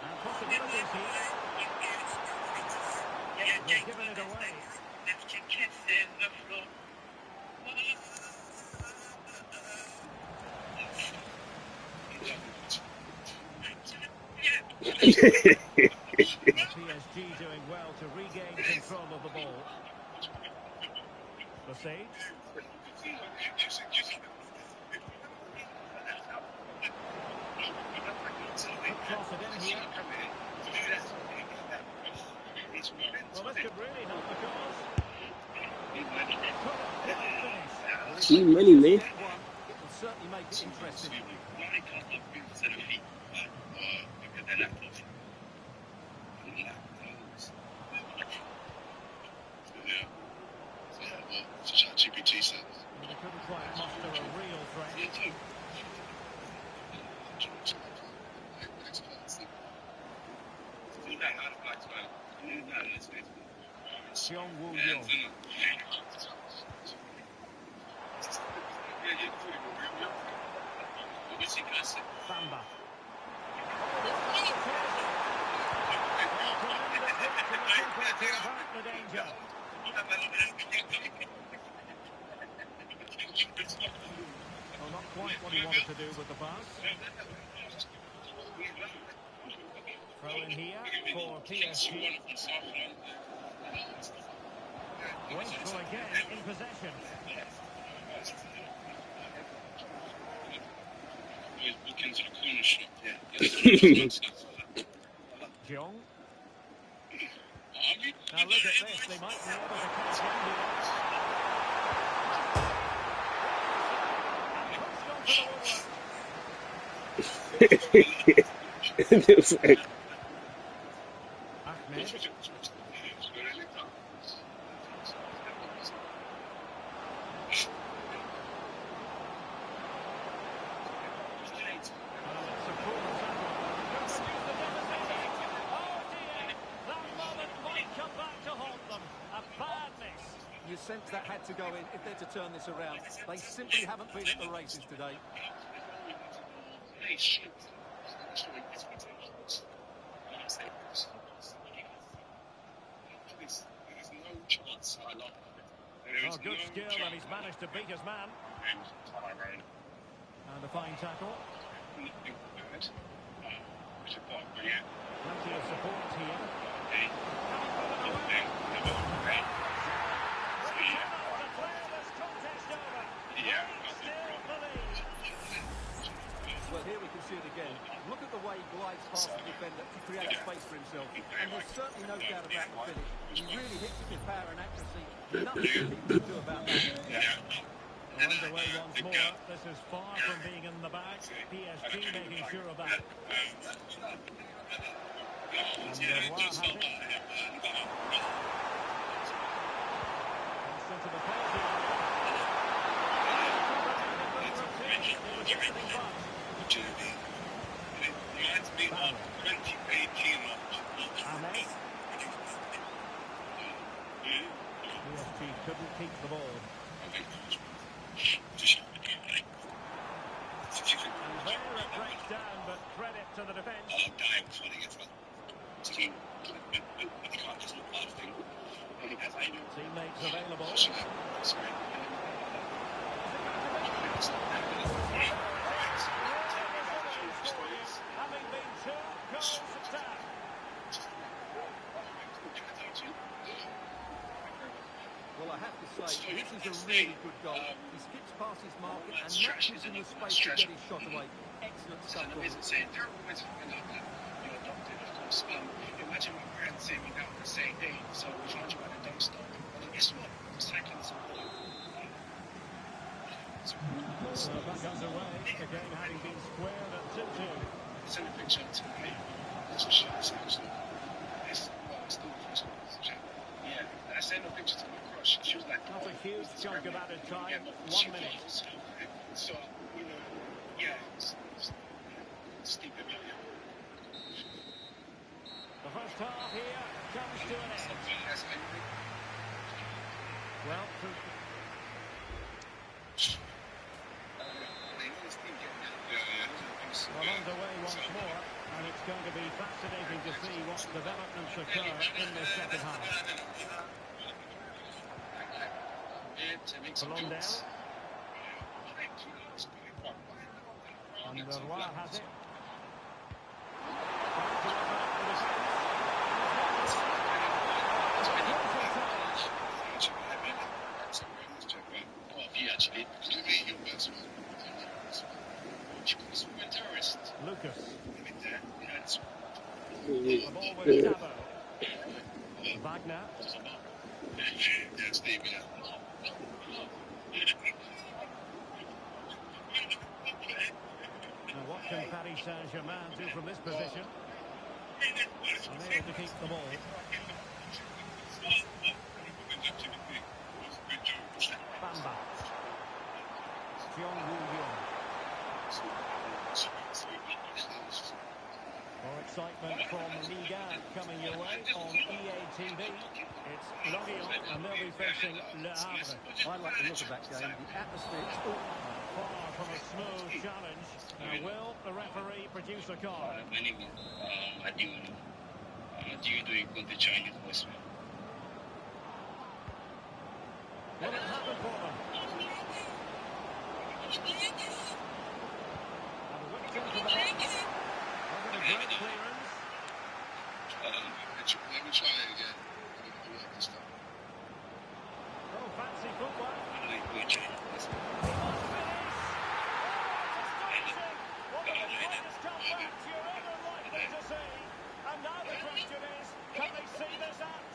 And possibilities here. They've given it away. PSG doing well to regain control of the ball. Lasage. Cross it in here. Well, this could really help the cause. Gee, money, man. It will certainly make it interesting. GPT said. They couldn't quite muster a real threat. Xiong Woo-Yong. Bamba. to avert the danger. Well, not quite what he wanted to do with the pass. Throw in here for PSG. Wasteful again in possession. Jong. Now look at this, they might be able to catch him here. Ahmed. You sense that had to go in if they're to turn this around. They simply haven't been at the races today. Oh, good skill, and he's managed to beat his man. And a fine tackle. Plenty of support here. Well, here we can see it again. Look at the way he glides past the defender to create space for himself. And there's certainly no doubt about the finish. He really hits it with power and accuracy. Nothing he can do about that. Well, underway once more. This is far from being in the bag. PSG making sure of that. And Leroy has it. Into the penalty area. PSG couldn't keep the ball. And there it breaks down, but credit to the defence. Teammates available. Having been 2 goals down. Well, I have to say, this is a really good goal. He skips past his marker and not using the space to get his shot away. Excellent stuff. Imagine my parents saying me now and saying, hey, so we found you at a dumpster. Well, guess what? Recycling is important. So back underway, the game having been squared at 2-2. Send a picture to me. That's what she was actually. It's still the first one. Yeah, I sent a picture to my crush. She was like, not a huge chunk of added time, 1 minute. So, you know, yeah, it's steep in there. The first half here comes to an end. Well, underway once more, and it's going to be fascinating to see what developments occur in this second half. Blondell. And Leroy has it. Lucas. The ball with Sabo. Wagner. Now what can Paris Saint-Germain do from this position? Unable to keep the ball. Bamba. More excitement from Liga coming your way on EA TV. It's Lorient and they'll be facing Le Havre. I like the look of that game. The atmosphere is all far from a smooth challenge. Now will the referee produce a card? My name is Adiun. Do you do a Chinese voice? Will it happen for them? And whipped into the box. Over the great clearance. Let me try it again. Oh, fancy footwork. He must finish. Oh, it's astonishing. One of the greatest comebacks you're ever likely to see. And now the question is, can they see this out?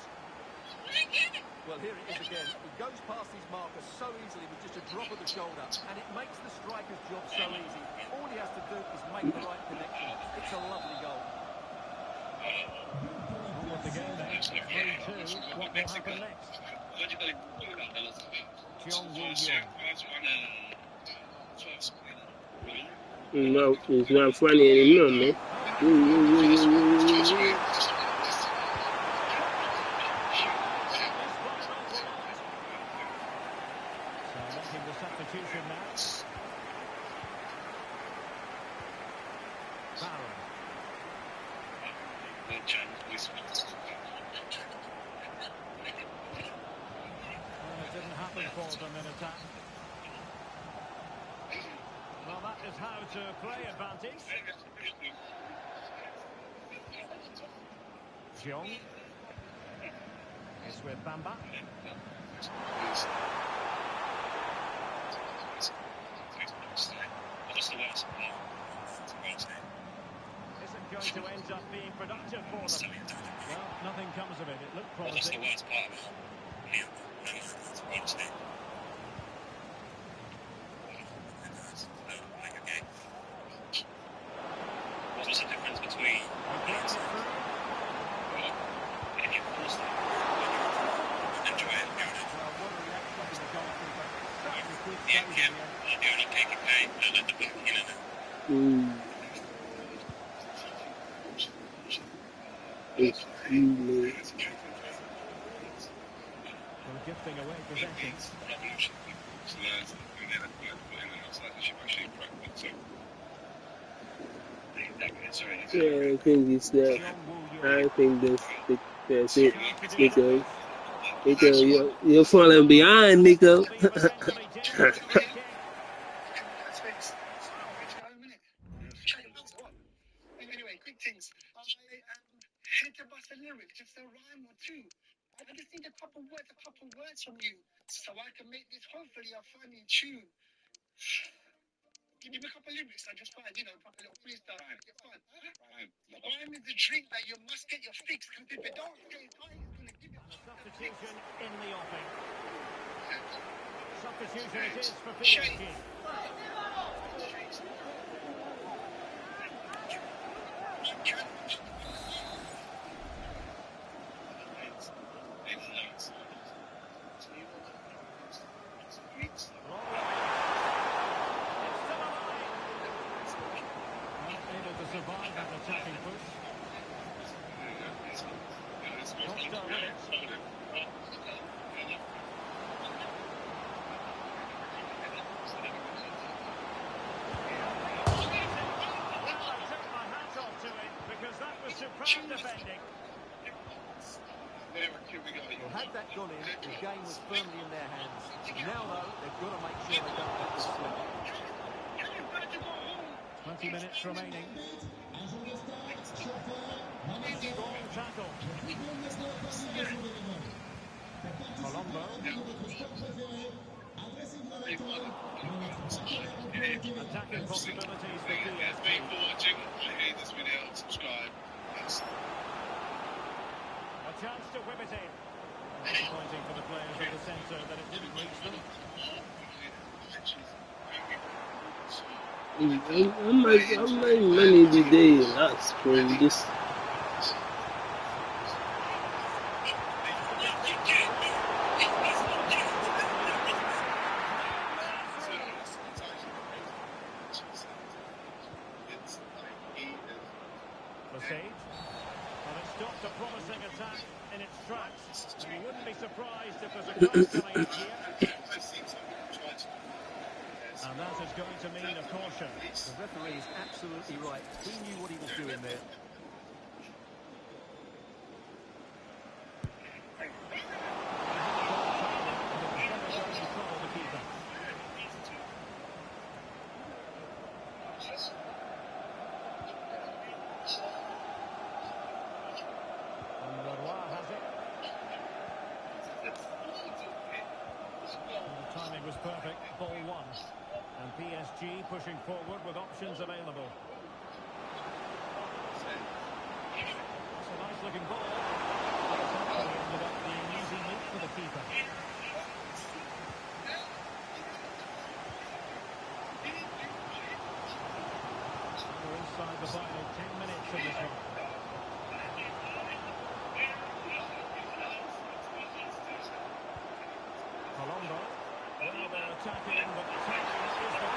Well, here it is again. He goes past his marker so easily with just a drop of the shoulder, and it makes the striker's job so easy. All he has to do is make the right connection. It's a lovely goal. Onward again then, 3-2. What will happen next? Cheong Woo-Young. No, it's not funny anymore, man. So making the substitution now. Barron. Well, it didn't happen for them in attack. Well, that is how to play advantage. Jeong. It's with Bamba. Isn't going to end up being productive for them. Well, nothing comes of it. It looked promising. What's the difference between We're gifting away possession. Yeah, I think it's that. I think that's it, Nico. Nico, you're falling behind, Nico. Anyway, quick things. I hit about a lyric, just a rhyme or two. I just need a couple words from you, so I can make this hopefully a funny tune. Give me a couple lyrics, I just find, a couple little freestyle. Make it fun. Rhyme is the drink that you must get your fix, because if you don't stay tight, it's going to give you A substitution in the offing. Substitution it is for PSG. Able to survive that attacking push. Costa with it. Because that was superb defending. Well, had that gone in, the game was firmly in their hands. Now, though, they've got to make sure they don't let this slip. 20 minutes remaining. Strong tackle. Colombo. Attacking possibilities for PSG. Thanks for watching. I hate this video. Subscribe. Thanks. A chance to whip it in. Disappointing for the players of the centre that it didn't reach them. How much money did they lost from this? Well, it stopped a promising attack in its tracks. And you wouldn't be surprised if there's a goal coming up here. And that is going to mean a caution. The referee is absolutely right. He knew what he was doing there. perfect. Ball one. And PSG pushing forward with options available. That's a nice looking ball. It's actually ended up being easy meat for the keeper. We're inside the final 10 minutes of this one. Colombo. Well, they're attacking, but attacking is the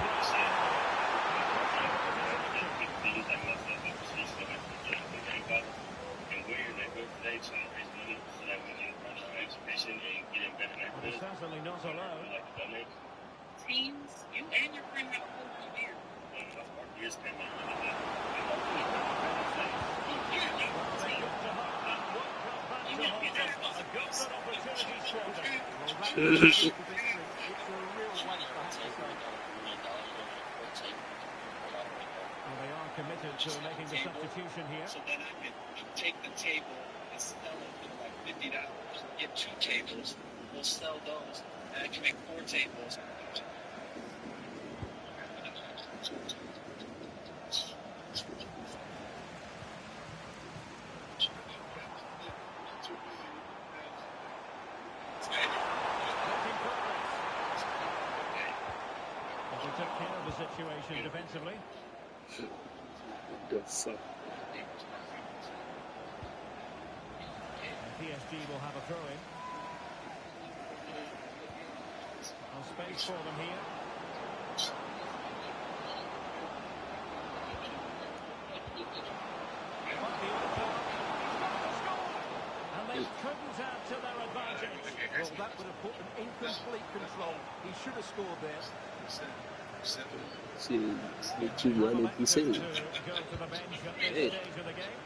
But he's certainly not alone. Teams, you and your friend have a whole new beer. Well, they are committed to making the substitution here. So then I could take the table and sell it for like $50. Get 2 tables, we'll sell those, and I can make 4 tables. They took care of the situation defensively. That's PSG will have a throw-in. No space for them here. And they couldn't add to their advantage. Well, that would have put them in complete control. He should have scored there. see the 200%. To go to the bench at this Hey. stage of the game.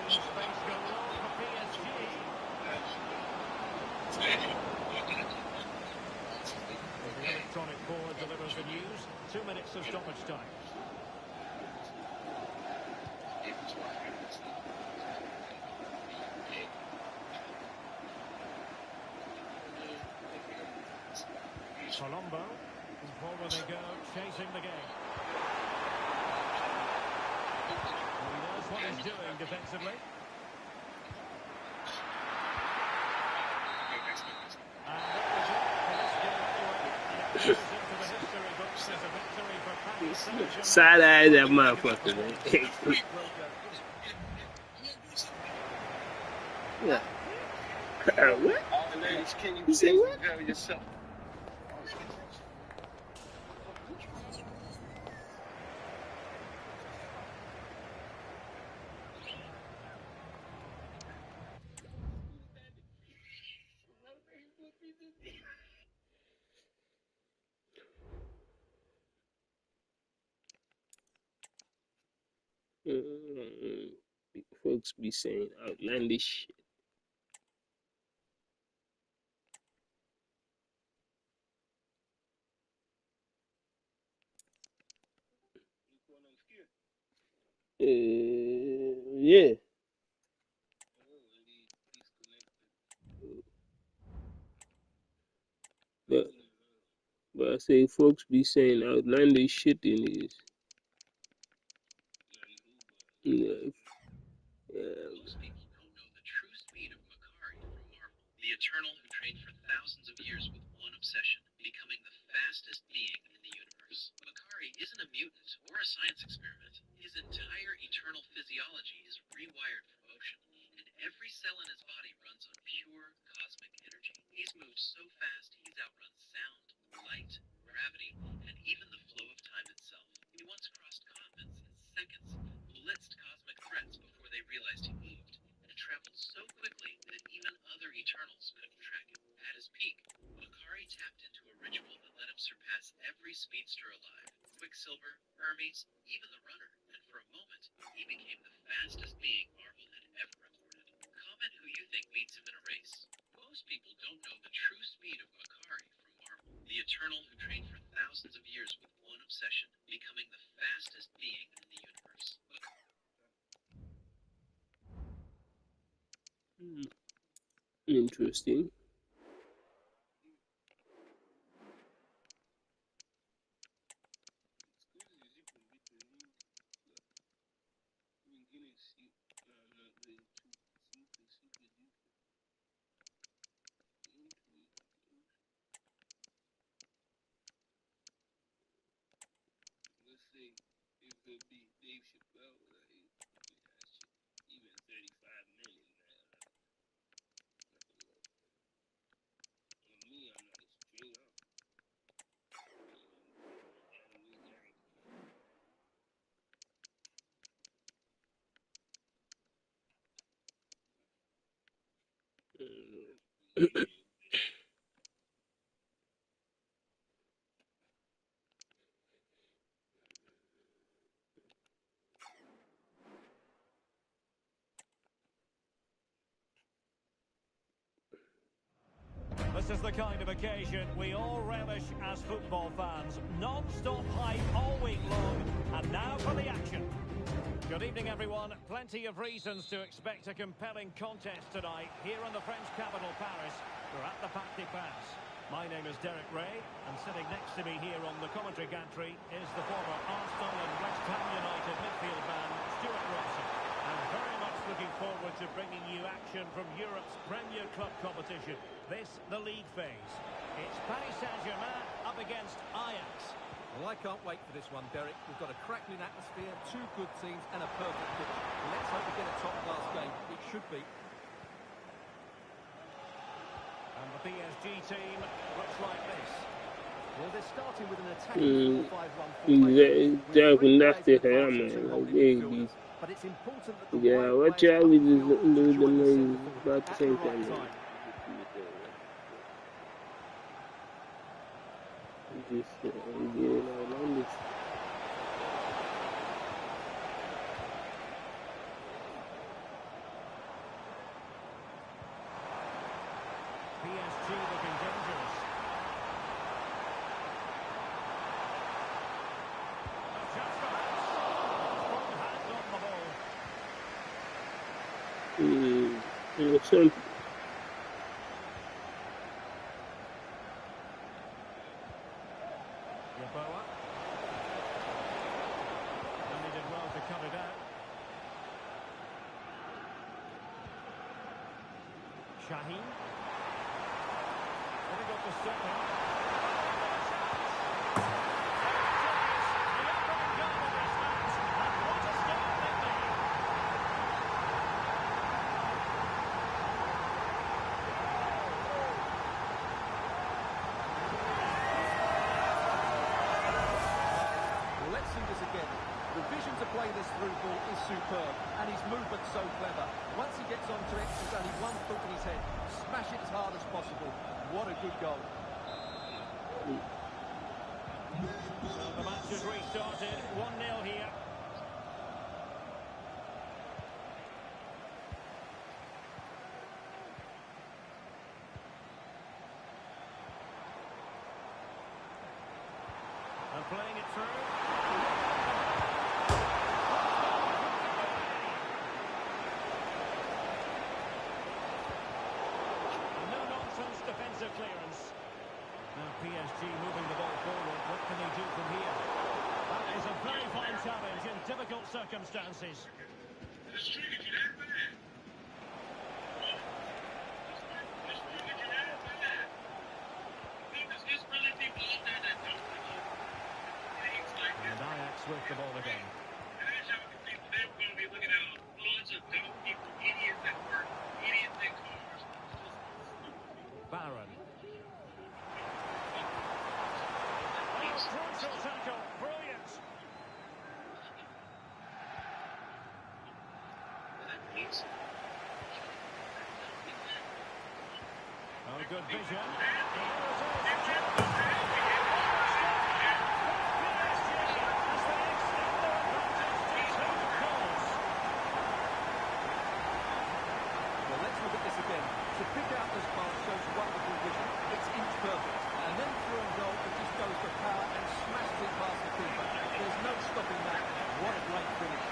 Space go long for PSG. The electronic board delivers the news. 2 minutes of stoppage time. Colombo. And forward they go, chasing the game. Well, he knows what he's doing defensively. And that was it for this game anyway. It goes into the history books as a victory for Paris Saint-Germain. Side eye that motherfucker, man. Yeah. What? All the ladies, can you You say please what? prepare yourself? Folks be saying outlandish shit. Yeah. But I say folks be saying outlandish shit in these. Yeah. Most people don't know the true speed of Makari from Marvel, the Eternal who trained for thousands of years with one obsession, becoming the fastest being in the universe. Makari isn't a mutant or a science experiment. His entire eternal physiology is rewired for motion, and every cell in his body runs on pure cosmic energy. He's moved so fast he's outrun sound, light, gravity, and even the flow of time itself. He once crossed continents in seconds, blitzed cosmic threats before they realized he moved, and traveled so quickly that even other Eternals couldn't track him. At his peak, Makari tapped into a ritual that let him surpass every speedster alive, Quicksilver, Hermes, even the Runner, and for a moment, he became the fastest being Marvel had ever recorded. Comment who you think beats him in a race. Most people don't know the true speed of Makari from Marvel, the Eternal who trained for thousands of years with one obsession, becoming the fastest being in the universe. Interesting. Let's say it could be Dave Chappelle, like, even 35 million now. Me, I'm not straight up. This is the kind of occasion we all relish as football fans. Non-stop hype all week long, and now for the action. Good evening, everyone. Plenty of reasons to expect a compelling contest tonight here in the French capital, Paris. We're at the Parc des Princes. My name is Derek Ray, and sitting next to me here on the commentary gantry is the former Arsenal and West Ham United midfield man, Stuart Robson. And very much looking forward to bringing you action from Europe's Premier Club competition. This, the league phase. It's Paris Saint-Germain up against Ajax. Well, I can't wait for this one, Derek. We've got a crackling atmosphere, two good teams and a perfect pitch. Let's hope we get a top-class game. It should be. And the PSG team looks like this. Well, they're starting with an attacking 4-5-1 Exactly. formation. That's the hair, man. But it's important that the Yeah, right watch players out with come forward to the join the noise centre forward about the at same the right time. time. Just get out on this. PSG looking dangerous. A chance perhaps. Strong hands on the ball. Some Yeboah. And he did well to cut it out. Shaheen. Difficult to stop him. Let's see this again. The vision to play this through ball is superb, and his movement's so clever. Once he gets onto it, there's only one thought in his head. Smash it as hard as possible. What a good goal. So the match has restarted. 1-0 here. And playing it through. No-nonsense defensive clearance. Now PSG moving the ball forward. What can they do from here? That is a very fine challenge in difficult circumstances. And Ajax with the ball again. Baron. Crucial tackle. Brilliant. Oh, good vision. Well, let's look at this again. To pick out this pass shows wonderful vision. It's inch perfect. And then through and goal, it just goes for power and smashes it past the keeper. There's no stopping that. What a great finish.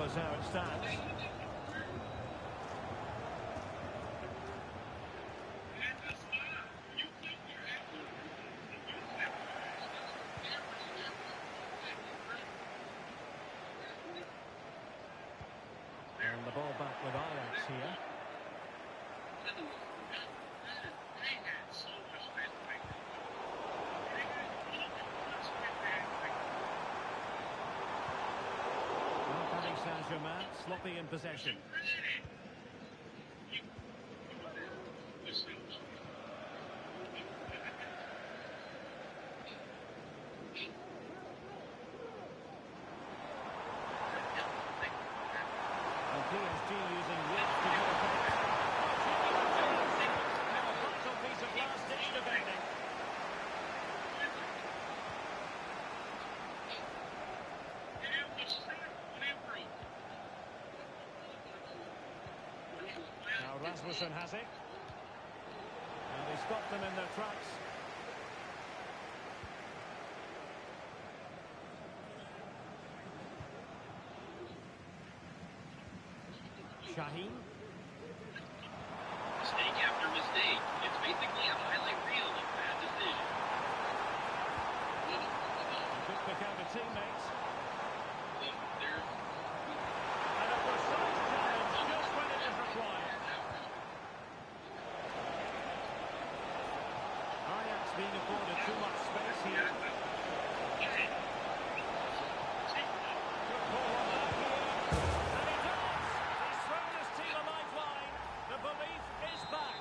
is how it stands. And the ball back with Ajax here. Paris Saint-Germain sloppy in possession. And PSG using width to get a pace. And a vital piece of last-ditch defending. Now Rasmussen has it. And they stopped them in their tracks. Shaheen. Mistake after mistake. It's basically a highlight reel of bad decision. Quick pick out of teammates. There's And a precise challenge just when it is required. Ajax being afforded too much space here. Good ball on that here. And he does! He's thrown his team a lifeline. The belief is back.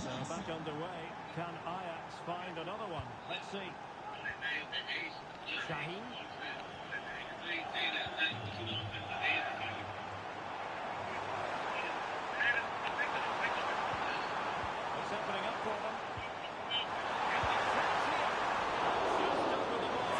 Now back underway. Can Ajax find another one? Let's see. Shaheen. It's opening up for them. Chance here. Just over the ball.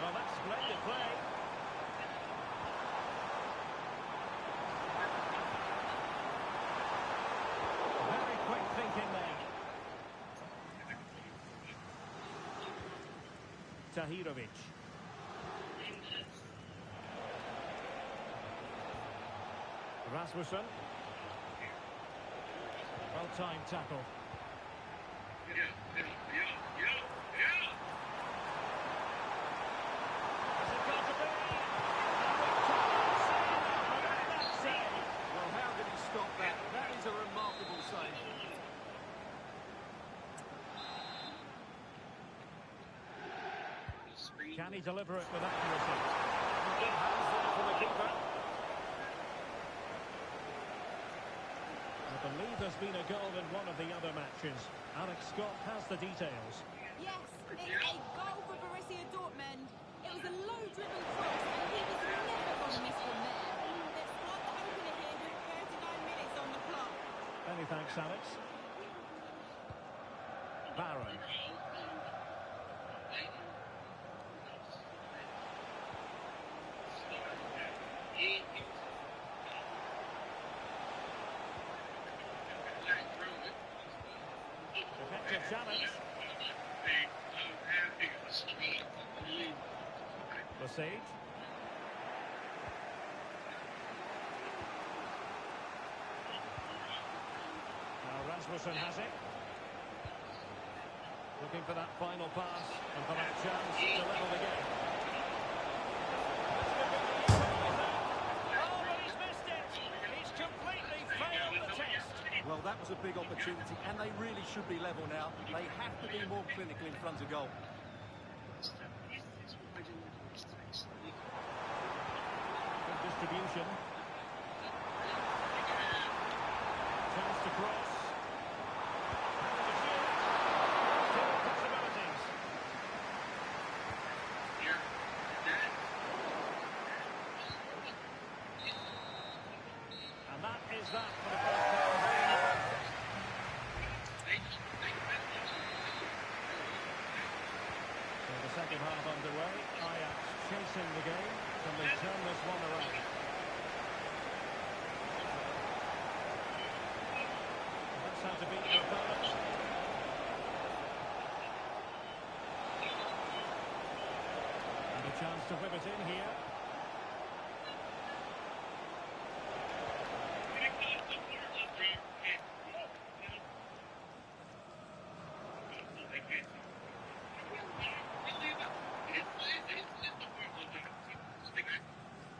Well, that's splendid play. Very quick thinking there. Tahirovic. Rasmussen. Well-timed tackle. Has it got to be? Well, how did he stop that? That is a remarkable save. Can he deliver it with accuracy? Good hands there for the keeper. I believe there's been a goal in one of the other matches. Alex Scott has the details. Yes, it's a goal for Borussia Dortmund. It was a low-driven cross, and he was never going to miss from there. Let's start the opener here with 39 minutes on the clock. Many thanks, Alex. Barron. Effective challenge. Lesage. Now Rasmussen has it. Looking for that final pass and for that chance to level the game. Oh, but he's missed it. He's completely failed the test. Well, that was a big opportunity, and they really should be level now. They have to be more clinical in front of goal. Good distribution. Chance to cross. Having to shoot. Still possibilities. And that second half underway. Ajax chasing the game. Can they turn this one around? That's how to beat your opponent. And a chance to whip it in here.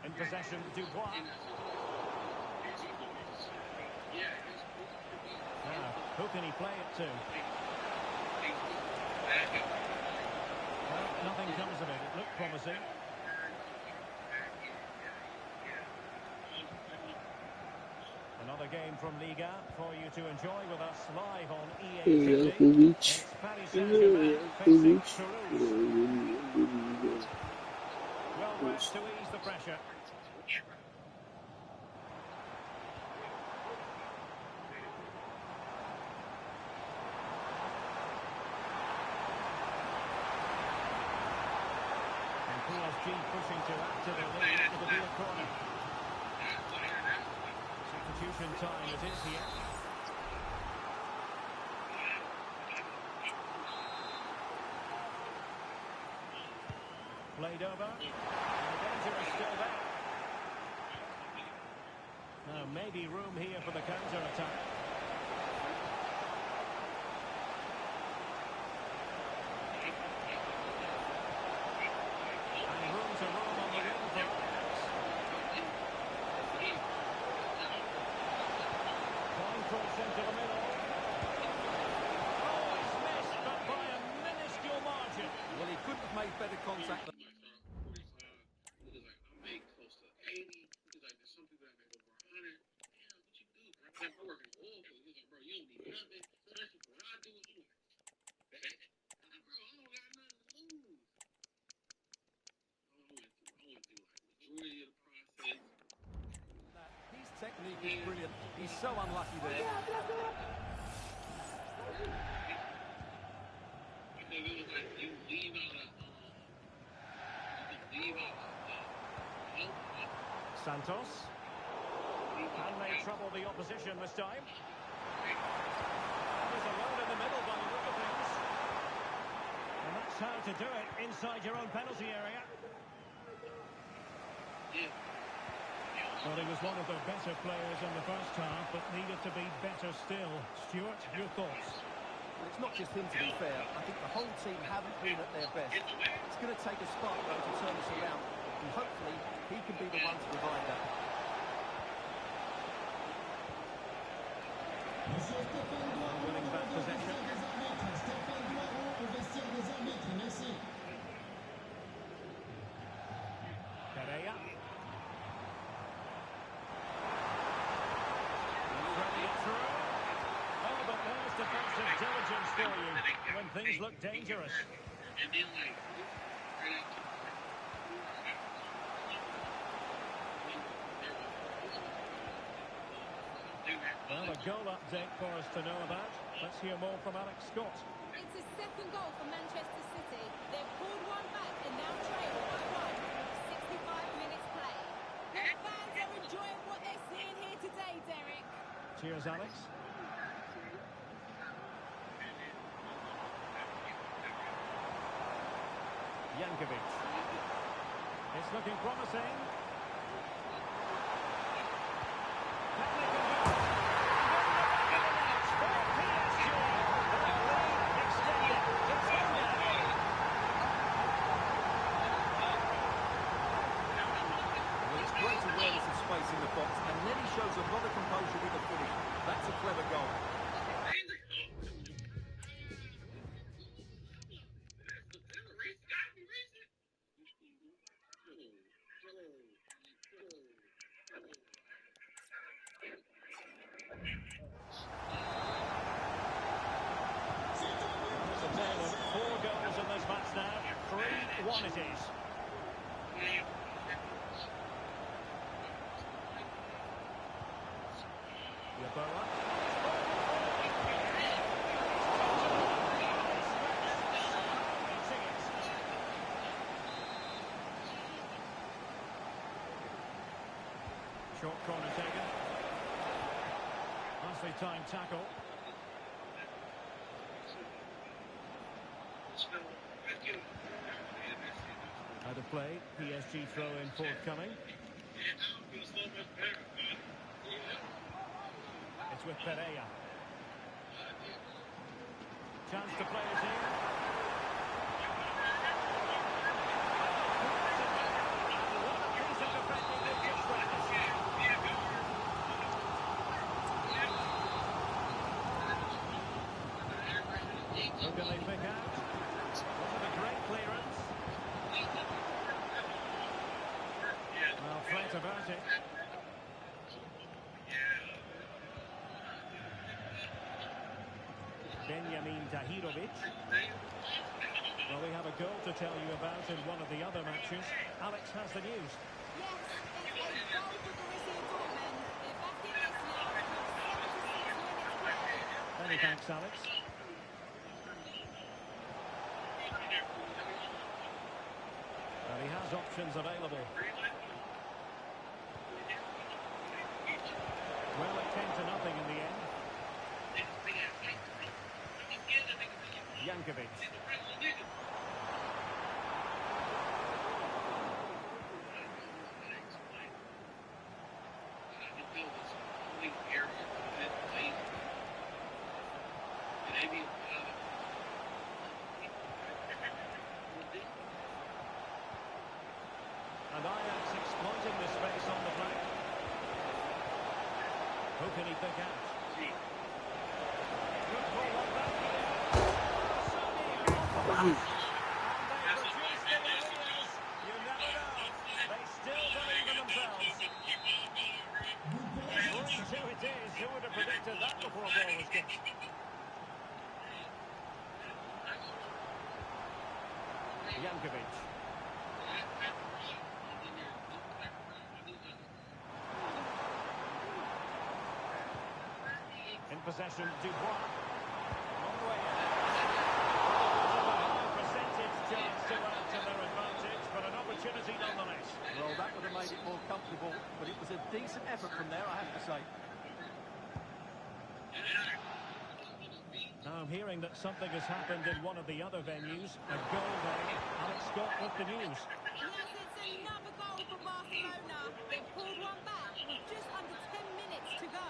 In possession, Dubois. Now, who can he play it to? Well, nothing comes of it. It looked promising. Another game from Liga for you to enjoy with us live on EA TV. It's Paris Saint-Germain facing Toulouse. Well rest to ease the pressure. And PSG pushing to add to the lead. It'll be a corner. Substitution time it is here. Played over. And the danger is still there. Now maybe room here for the counter-attack. And room to roam on the wing for Ajax. Fine cross into the middle. Oh, it's missed, but by a minuscule margin. Well, he couldn't have made better contact. His technique is brilliant. He's so unlucky there. Santos. Can they trouble the opposition this time? There's a load in the middle by the look of things. And that's how to do it inside your own penalty area. Well, he was one of their better players in the first half, but needed to be better still. Stuart, your thoughts? Well, it's not just him, to be fair. I think the whole team haven't been at their best. It's going to take a spark, though, to turn this around. And hopefully, he can be the one to provide that. Winning back possession. Pereira. Threading it through. Oh, but there's defensive diligence for you when things look dangerous. Well, a goal update for us to know about. Let's hear more from Alex Scott. It's a second goal for Manchester City. They've pulled one back and now trail by one with 65 minutes play. The fans are enjoying what they're seeing here today, Derek. Cheers, Alex. Jankovic. It's looking promising. In the box, and then he shows a lot of composure with the finish. That's a clever goal. It's a tale of 4 goals in this match now. 3-1 it is. Short corner taken. Nicely timed tackle. Out of play. PSG throw in forthcoming. It's with Pereira. Chance to play it in. Who can they pick out? Wasn't a great clearance. Well, threat about it. Benjamin Tahirovic. Well, we have a goal to tell you about in one of the other matches. Alex has the news. Yes, it's a goal for Borussia Dortmund. They're back in this league with 76 minutes played. Many thanks, Alex. Well, he has options available. Well, it came to nothing in the end. Jankovic. And Ajax exploiting the space on the flank. Who can he pick out? Good ball on that. And they produce the areas. You never know. They still believe in themselves. 3-2 it is. Who would have predicted that before a ball was kicked? Jankovic. In possession, Dubois. Long way in. A high percentage chance to add to their advantage, but an opportunity nonetheless. Well, that would have made it more comfortable, but it was a decent effort from there, I have to say. Now I'm hearing that something has happened in one of the other venues. A goal there. Alex Scott with the news. Yes, it's another goal for Barcelona. They've pulled one back with just under 10 minutes to go.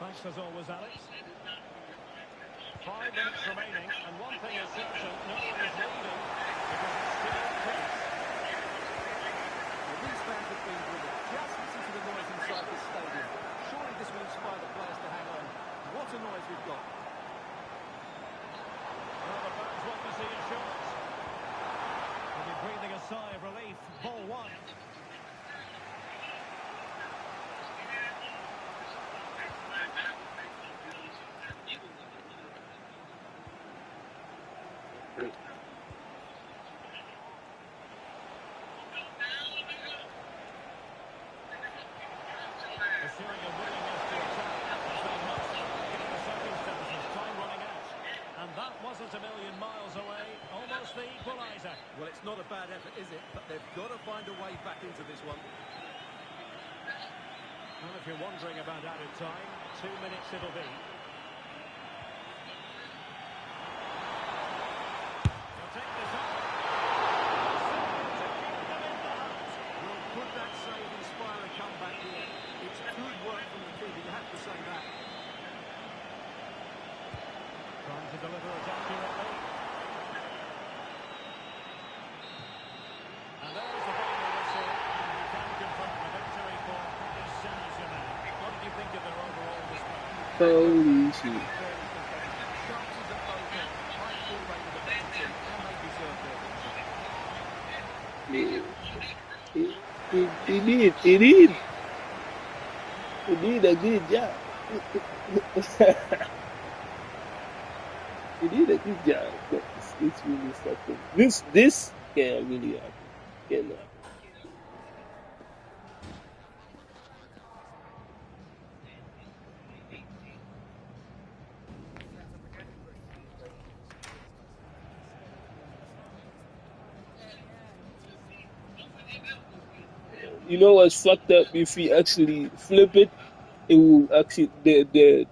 Thanks as always, Alex. 5 minutes remaining, and one thing is certain, no one is leaving because it's still in pace. Well, these fans have been brilliant. Just listen to the noise inside this stadium. Surely this will inspire the players to hang on. What a noise we've got. Well, the fans want to see a shot. They'll be breathing a sigh of relief. Ball one. Showing a willingness to attack as they must, given the circumstances, time running out. And that wasn't a million miles away, almost the equaliser. Well, it's not a bad effort, is it? But they've got to find a way back into this one. Well, if you're wondering about added time, 2 minutes it'll be. They'll take this on. Well, could that save inspire a comeback here? It's good work from the keeper, you have to say that. Trying to deliver it accurately. And there's the final whistle, and we can confirm a victory for Paris Saint-Germain. What did you think of their overall display? Holy shit. Chances at both ends. I feel they were the better team, and they deserve their victory. He did. He did a good job. He did a good job. But it's really something. This can really happen. Can happen. You know what's fucked up? If we actually flip it, it will actually the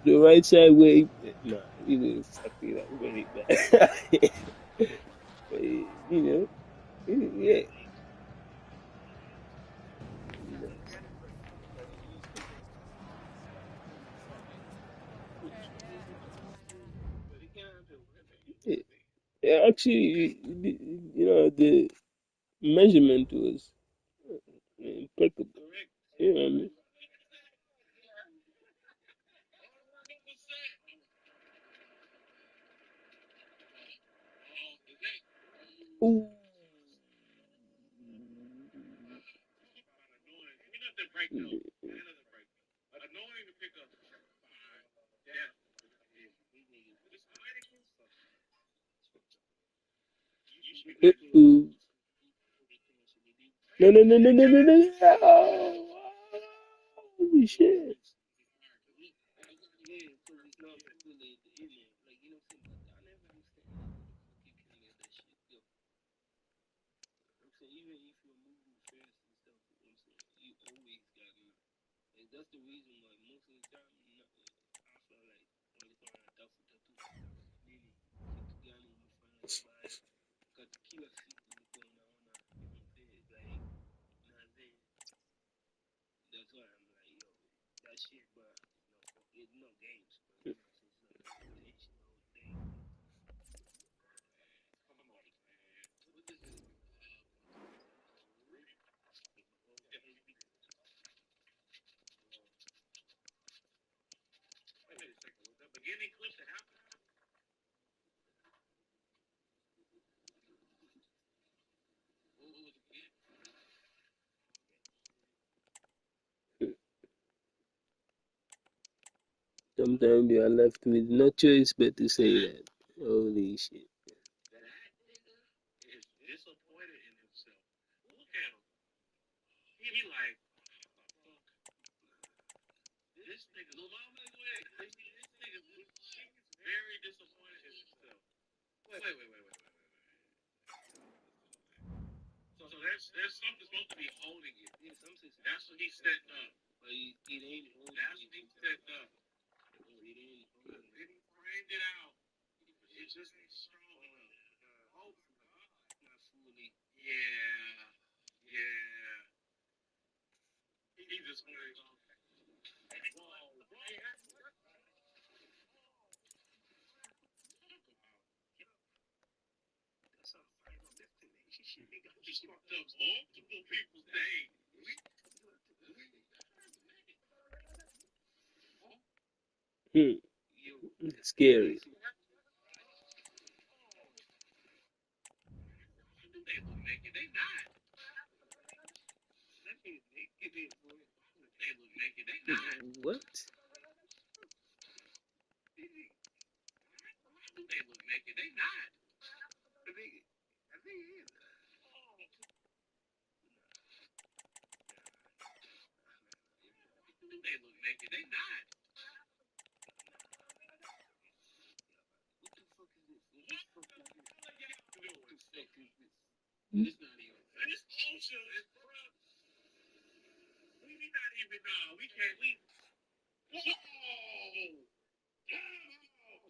right side way. Nah, you will fuck it up very bad. But, yeah. Yeah, actually, the measurement was impeccable. You know what I mean? Ooh. Ooh. No, no, no, no, no, no, no, no. Oh, holy shit. Sometimes you are left with no choice but to say that. Holy shit. Scary. What?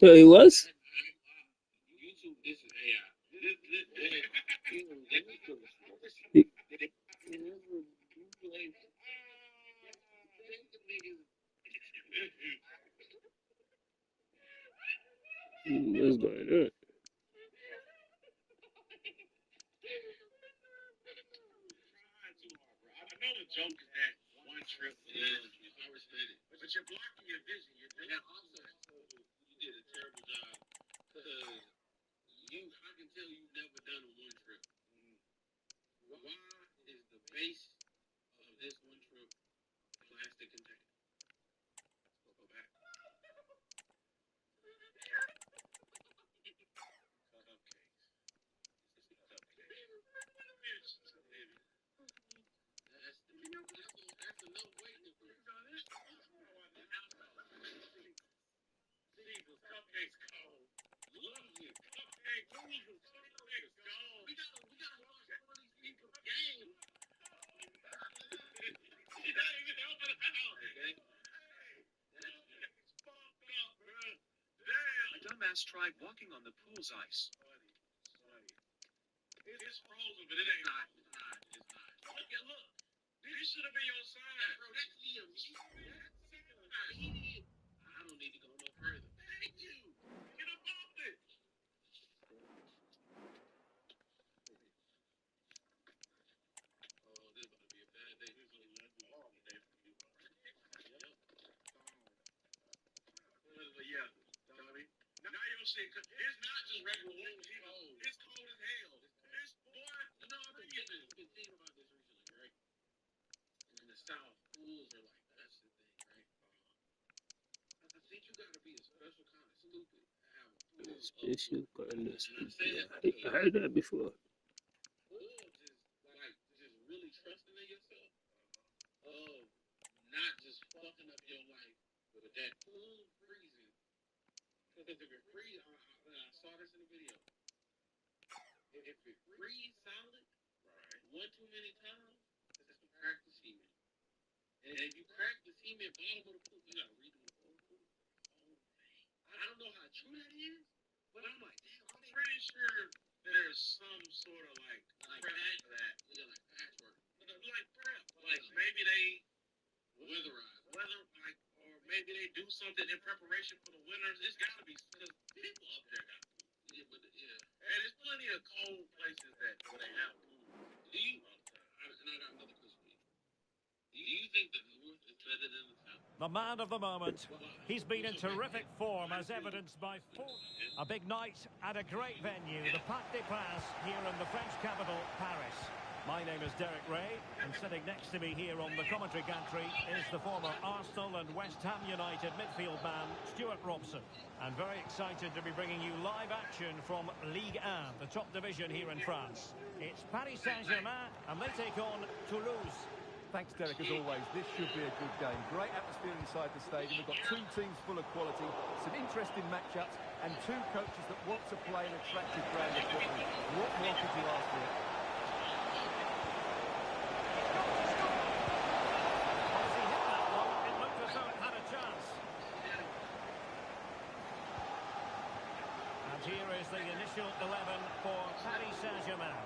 So it was? What's going on? dumbass tried walking on the pool's ice. It's frozen, but it ain't not. It's not. Look, this should have been your sign, bro. That's Liam. I don't need to go no further. Thank you. Get up off it. Oh, this is about to be a bad day. This is going to be a horrible day for you. Yep. Yeah, Tommy. Now you're sick. It's not just regular wounds. It's cold as hell. It's, boy, no, I've been thinking about this recently, right? In the South, pools are like, that's the thing, right? I think you gotta be a special kind of stupid to have a pool. Special kind of And I say that I think I heard that before. pool just really trusting in yourself. Of not just fucking up your life, but that pool freezing. Because if it freeze, I saw this in the video. If it freeze solid, one too many times, it's gonna crack the cement. And if you crack the cement bottom of the pool, you gotta redo the whole pool. I don't know how true that is, but I'm like, damn, I'm pretty sure there's some sort of like crack that, like patchwork, like prep, like maybe they weatherize, or maybe they do something in preparation for the winters. It's gotta be because people up there got pools. And there's plenty of cold places where they have pools. Do you? And I got another question for you. Do you think the North is better than the South? The man of the moment. He's been in terrific form, as evidenced by a big night at a great venue, the Parc des Princes, here in the French capital, Paris. My name is Derek Ray, and sitting next to me here on the commentary gantry is the former Arsenal and West Ham United midfield man, Stuart Robson. And very excited to be bringing you live action from Ligue 1, the top division here in France. It's Paris Saint-Germain, and they take on Toulouse. Thanks, Derek, as always. This should be a good game. Great atmosphere inside the stadium. We've got two teams full of quality, some interesting matchups, and two coaches that want to play an attractive brand of football. What more could you ask for? As he hit that one, it looked as though it had a chance. And here is the initial 11 for Paris Saint-Germain.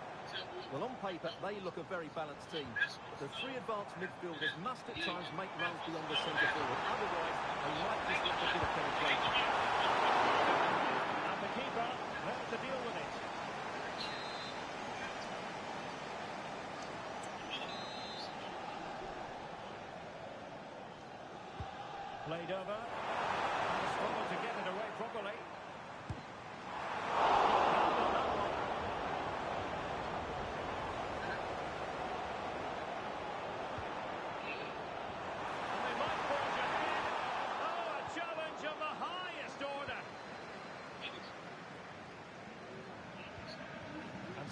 Well, on paper, they look a very balanced team. But the three advanced midfielders must at times make runs beyond the centre forward. Otherwise, they might just lack a bit of penetration. And the keeper there to deal with it. Played over. And struggled to get it away properly.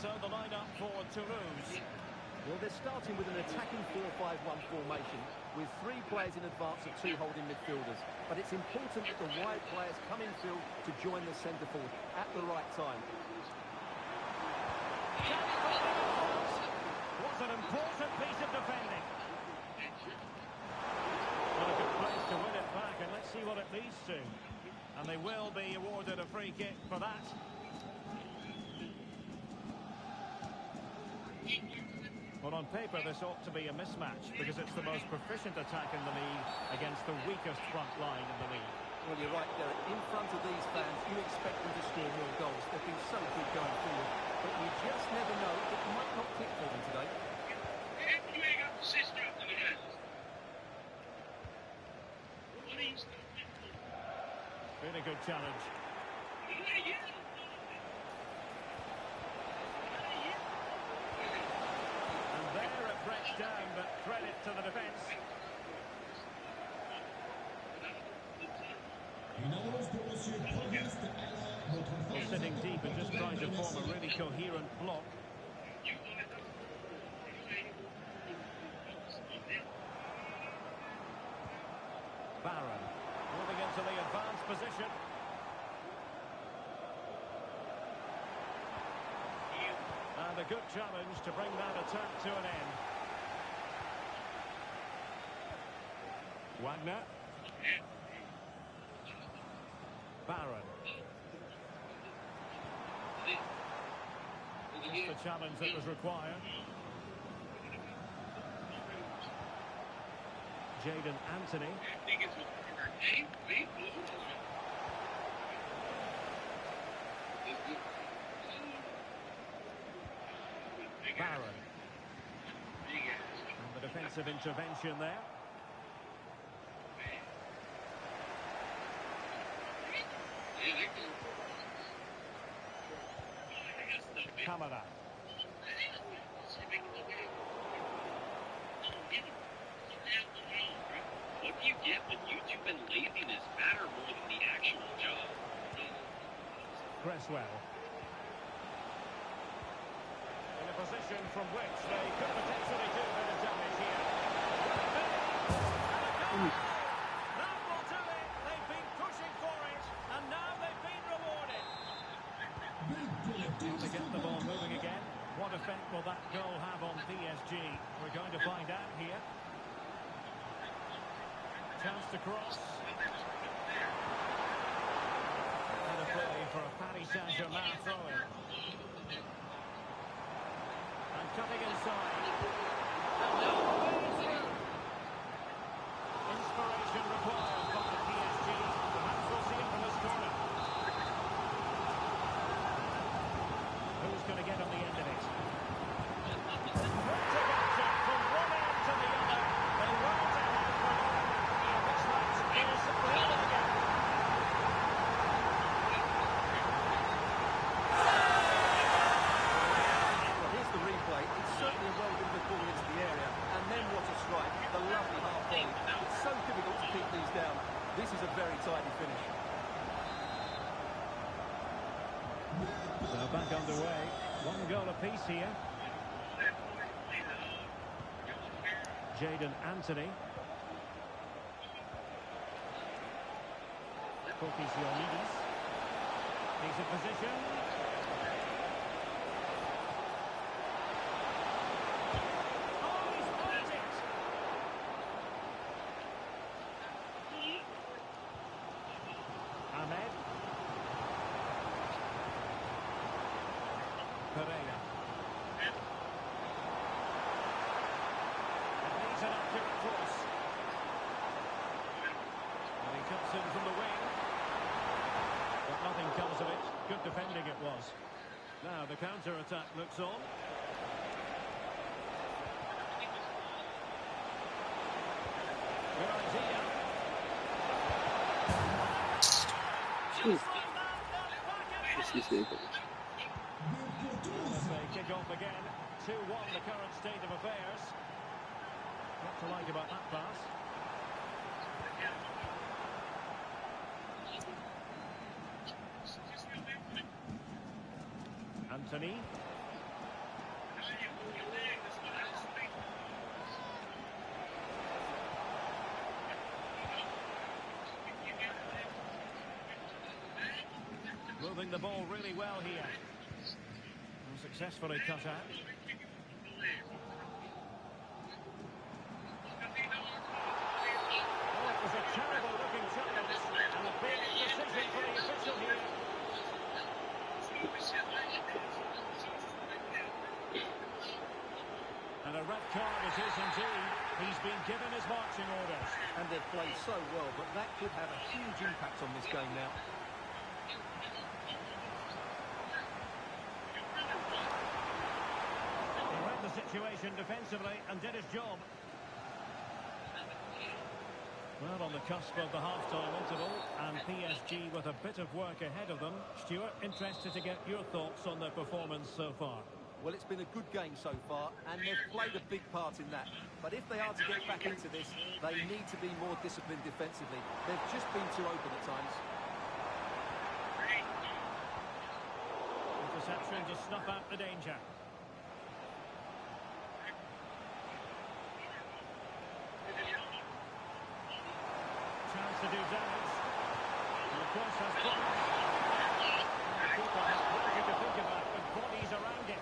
So the lineup for Toulouse. Well, they're starting with an attacking 4-5-1 formation with three players in advance of two holding midfielders. But it's important that the wide players come in field to join the centre forward at the right time. Was an important piece of defending. Well, a good place to win it back, and let's see what it leads to. And they will be awarded a free kick for that. Well, on paper, this ought to be a mismatch because it's the most proficient attack in the league against the weakest front line in the league. Well, you're right, Derek. In front of these fans, you expect them to score more goals. They've been so good going forward. But you just never know. It might not click for them today. You ain't got the sister up to the guys. What are you still doing? Been a good challenge. Breaks down, but credit to the defence. Well, sitting deep and just trying to form a really coherent block. Barron moving into the advanced position. And a good challenge to bring that attack to an end. Wagner. Barron. just the challenge that was required. Jadon Anthony. Barron. And the defensive intervention there. Camara. What do you get when YouTube and laziness matter more than the actual job? Cresswell. In a position from which they could potentially do a bit of damage here. That will do it. They've been pushing for it, and now they've been rewarded. Well, they get the ball moving again. What effect will that goal have on PSG? We're going to find out here. Chance to cross. And a play for a Paris Saint-Germain throw-in. And cutting inside. And now the way through. Inspiration required by PSG. Perhaps we'll see it from this corner. Who's going to get on the end of it? Great action from one end to the other. They right ahead for goal. And this match is level again. Well, here's the replay. It's certainly a well-given ball into the area. And then what a strike. The lovely half volley. It's so difficult to keep these down. This is a very tidy finish. So back underway. One goal apiece here. Jadon Anthony. Kokis. He's in position. Oh, he's blocked it. Ahmed. Pereira. It needs an accurate cross. And he cuts in from the wing. But nothing comes of it. Good defending it was. Now the counter-attack looks on. Good idea. As they kick off again, 2-1 the current state of affairs. What to like about that pass? Anthony. Moving the ball really well here. And successfully cut out. Oh, it was a terrible looking challenge. And a big decision for the official here. And a red card it is indeed. He's been given his marching orders. And they've played so well, but that could have a huge impact on this game now. He read the situation defensively and did his job. Well, on the cusp of the half-time interval, and PSG with a bit of work ahead of them. Stuart, interested to get your thoughts on their performance so far. Well, it's been a good game so far, and they've played a big part in that. But if they are to get back into this, they need to be more disciplined defensively. They've just been too open at times. Interception to snuff out the danger. Chance to do damage. And the cross has crossed. The keeper has plenty to think about with bodies around it.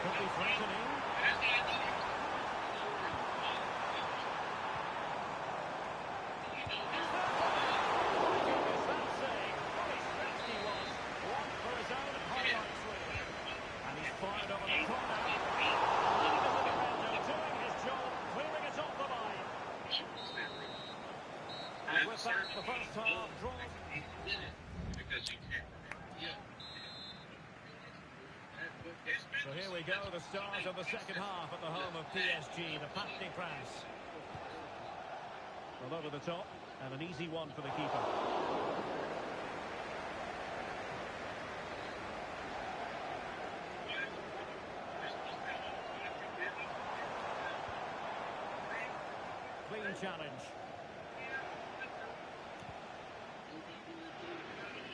Could be threatening. Is that with that, the first half draws. Because you can't. Yeah. So here we go, the start of the second half at the home of PSG, the Parc des Princes. Well, over the top, and an easy one for the keeper. Clean challenge.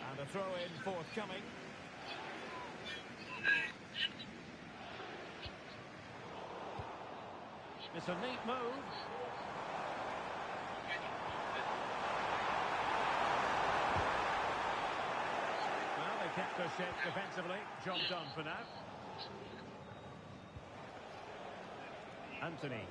And a throw-in forthcoming. It's a neat move. Well, they kept their shape defensively. Job done for now. Anthony.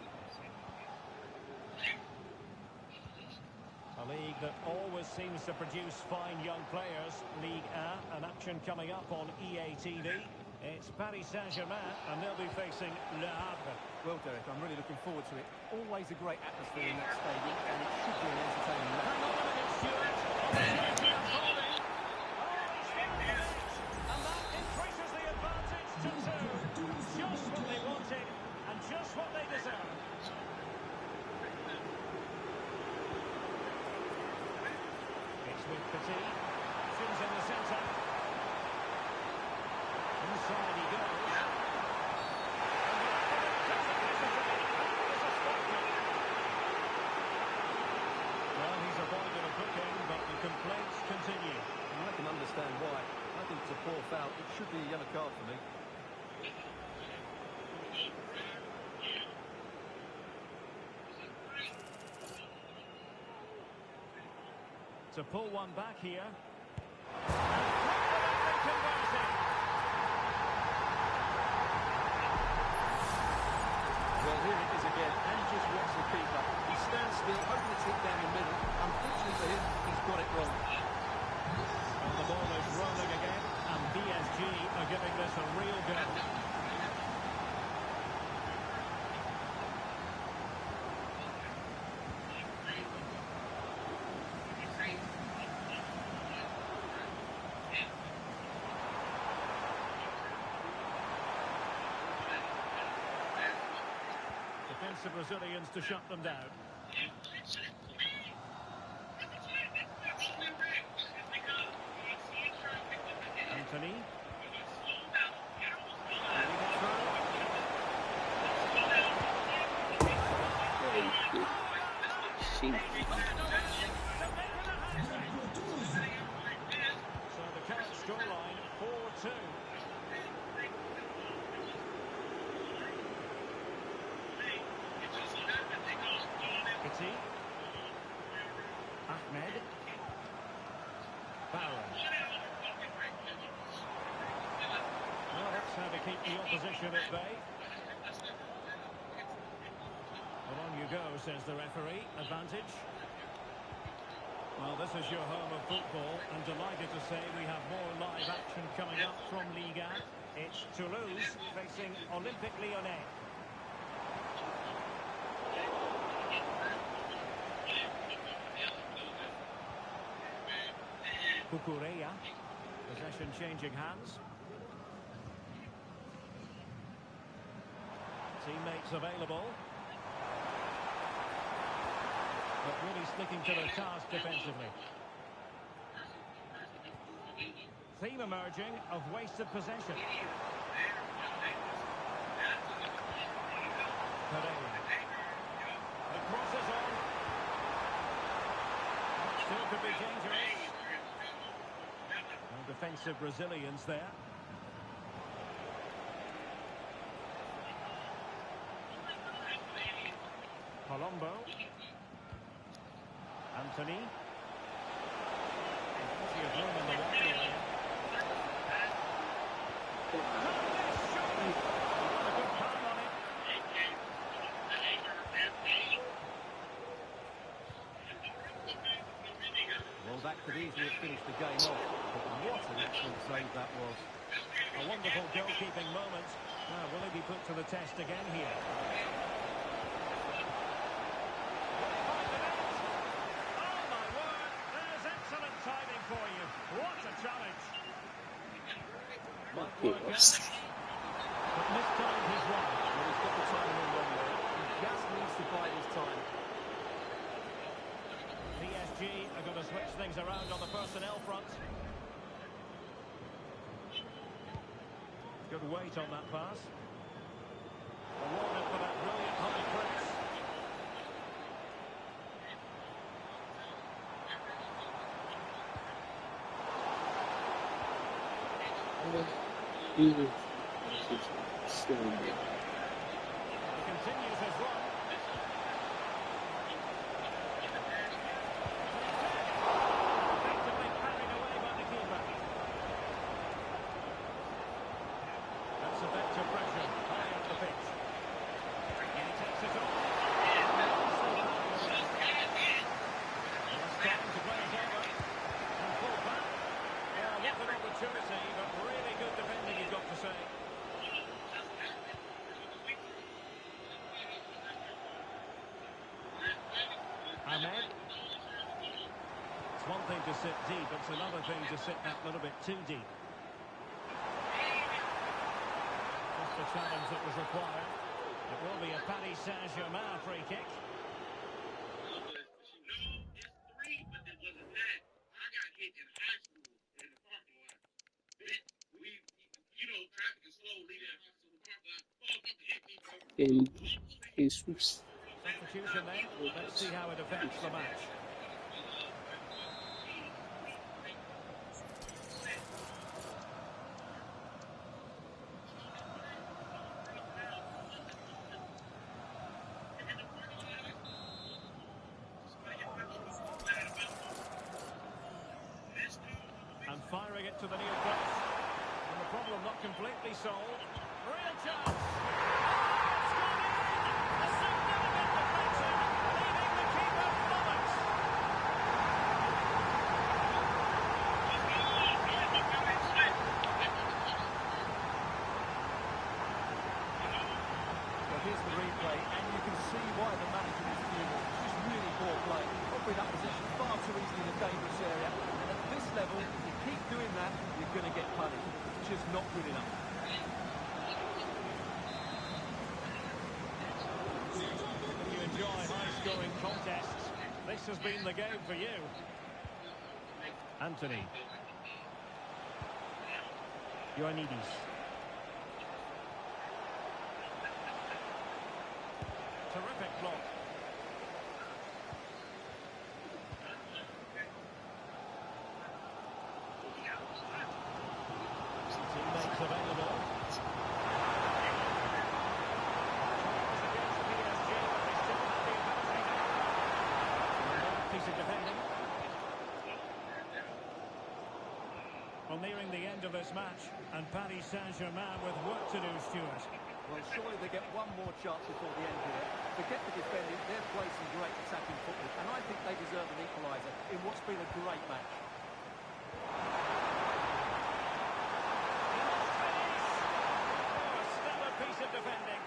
A league that always seems to produce fine young players. Ligue 1, an action coming up on EA TV. It's Paris Saint-Germain, and they'll be facing Le Havre. Well, Derek, I'm really looking forward to it. Always a great atmosphere in that stadium, and it should be an entertaining match. Hang on a minute, Stuart. Opportunity unfolding. Oh, he's hit the edge, and that increases the advantage to 2. Just what they wanted, and just what they deserve. It's with Petit. Options in the centre. Inside he goes. Well, he's avoided a booking, but the complaints continue. And I can understand why. I think it's a poor foul. It should be a yellow card for me. To pull one back here. And converted. Well, here it is again, and just watch the keeper. He stands still, hoping it's hit down the middle. Unfortunately for him, he's got it wrong. And the ball is rolling again, and PSG are giving this a real go. Defensive Brazilians to shut them down. Anthony. So the current scoreline 4-2. Petit. Ahmed. Barron. Well, that's how to keep the opposition at bay. Well, on you go, says the referee. Advantage. Well, this is your home of football, and delighted to say we have more live action coming up from Ligue 1. It's Toulouse facing Olympique Lyonnais. Cucurella. Possession changing hands. Teammates available. But really sticking to their task defensively. Theme emerging of wasted possession. Pereira. The cross is on. Still could be dangerous. No defensive resilience there. Colombo. Anthony. Plenty of room in the wide area. A good palm on it. Well, that could easily have finished the game off, but what an excellent save that was. A wonderful goalkeeping moment. Now, will he be put to the test again here? Oh, my work out. But mistimed his run. Well, he's got the timing wrong there. He just needs to bide his time. PSG are going to switch things around on the personnel front. Good weight on that pass. Rewarded for that brilliant high press. He continues his run. Effectively carried away by the keeper. That's effective pressure high up the pitch. And he takes it on. It's time to play it over. And full back. Well, what an opportunity, but really good defending, you've got to say. Ahmed. It's one thing to sit deep, it's another thing to sit that little bit too deep. Just the challenge that was required. It will be a Paris Saint-Germain free kick. And he swoops. Substitution then. Let's see how it affects the match. And firing it to the near post. And the problem not completely solved. Real chance. It's gone in. A significant deflection, leaving the keeper flummoxed. Well, here's the replay, and you can see why the manager is fuming. It's just really poor play. Offering that position far too easily in a dangerous area. And at this level, if you keep doing that, you're going to get punished. It's just not good enough. If you enjoy high-scoring contests, this has been the game for you. Anthony. Ioannidis. Terrific block. Teammates available. Piece of defending. Well, nearing the end of this match, and Paris Saint-Germain with work to do, Stuart. Well, surely they get one more chance before the end here. Forget the defending, they're playing some great attacking football, and I think they deserve an equaliser in what's been a great match. A stellar piece of defending.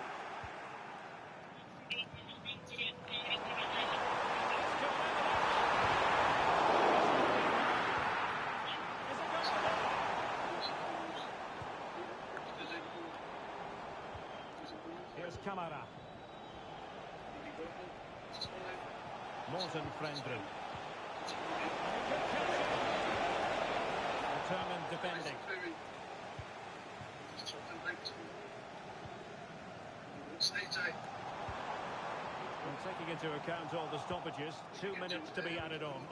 Here's Camara. Morten Friendly. Determined defending. And taking into account all the stoppages, 2 minutes to be added on.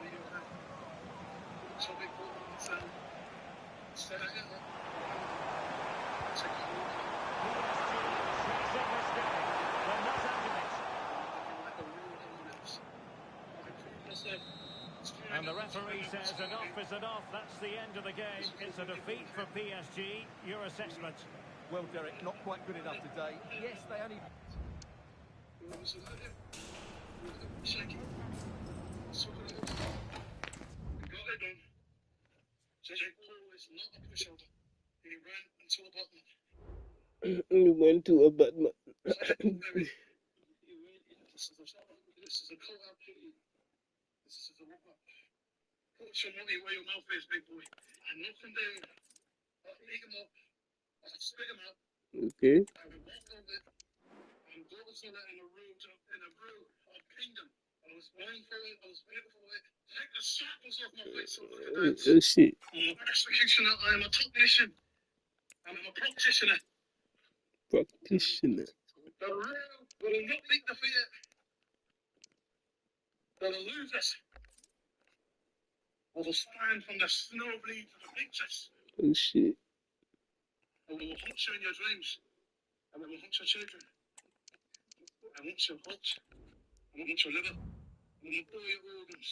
And the referee says enough is enough. That's the end of the game. It's a defeat for PSG. Your assessment? Well, Derek, not quite good enough today. Yes, they only... He went to a button. This is a call-out plea. This is a wrap-up. Put some money where your mouth is, big boy. And knock him down. Pick him up. I spit him out. Okay. I would walk over it. And there was in a brew of kingdom. I was born for it. I was waiting for it. Take the shackles off my face and look at that. Oh shit. I'm an executioner. I am a technician. I'm a practitioner. Practitioner. The real will not be defeated. The losers will stand from the snowbleed to the beaches. Oh shit. And we will hunt you in your dreams. And we will hunt your children. I want your heart. I want your liver. I want all your organs.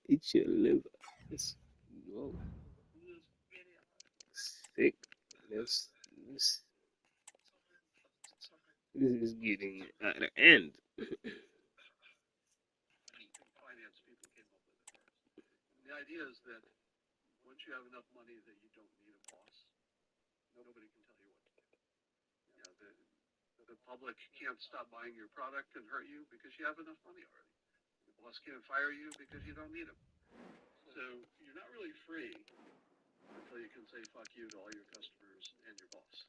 Eat your liver. Let's go. Sick. This is getting out of hand. Finance people came up with it first. The idea is that once you have enough money that you don't need a boss, nobody can tell you what to do. You know, the public can't stop buying your product and hurt you because you have enough money already. The boss can't fire you because you don't need him. So you're not really free until you can say fuck you to all your customers and your boss.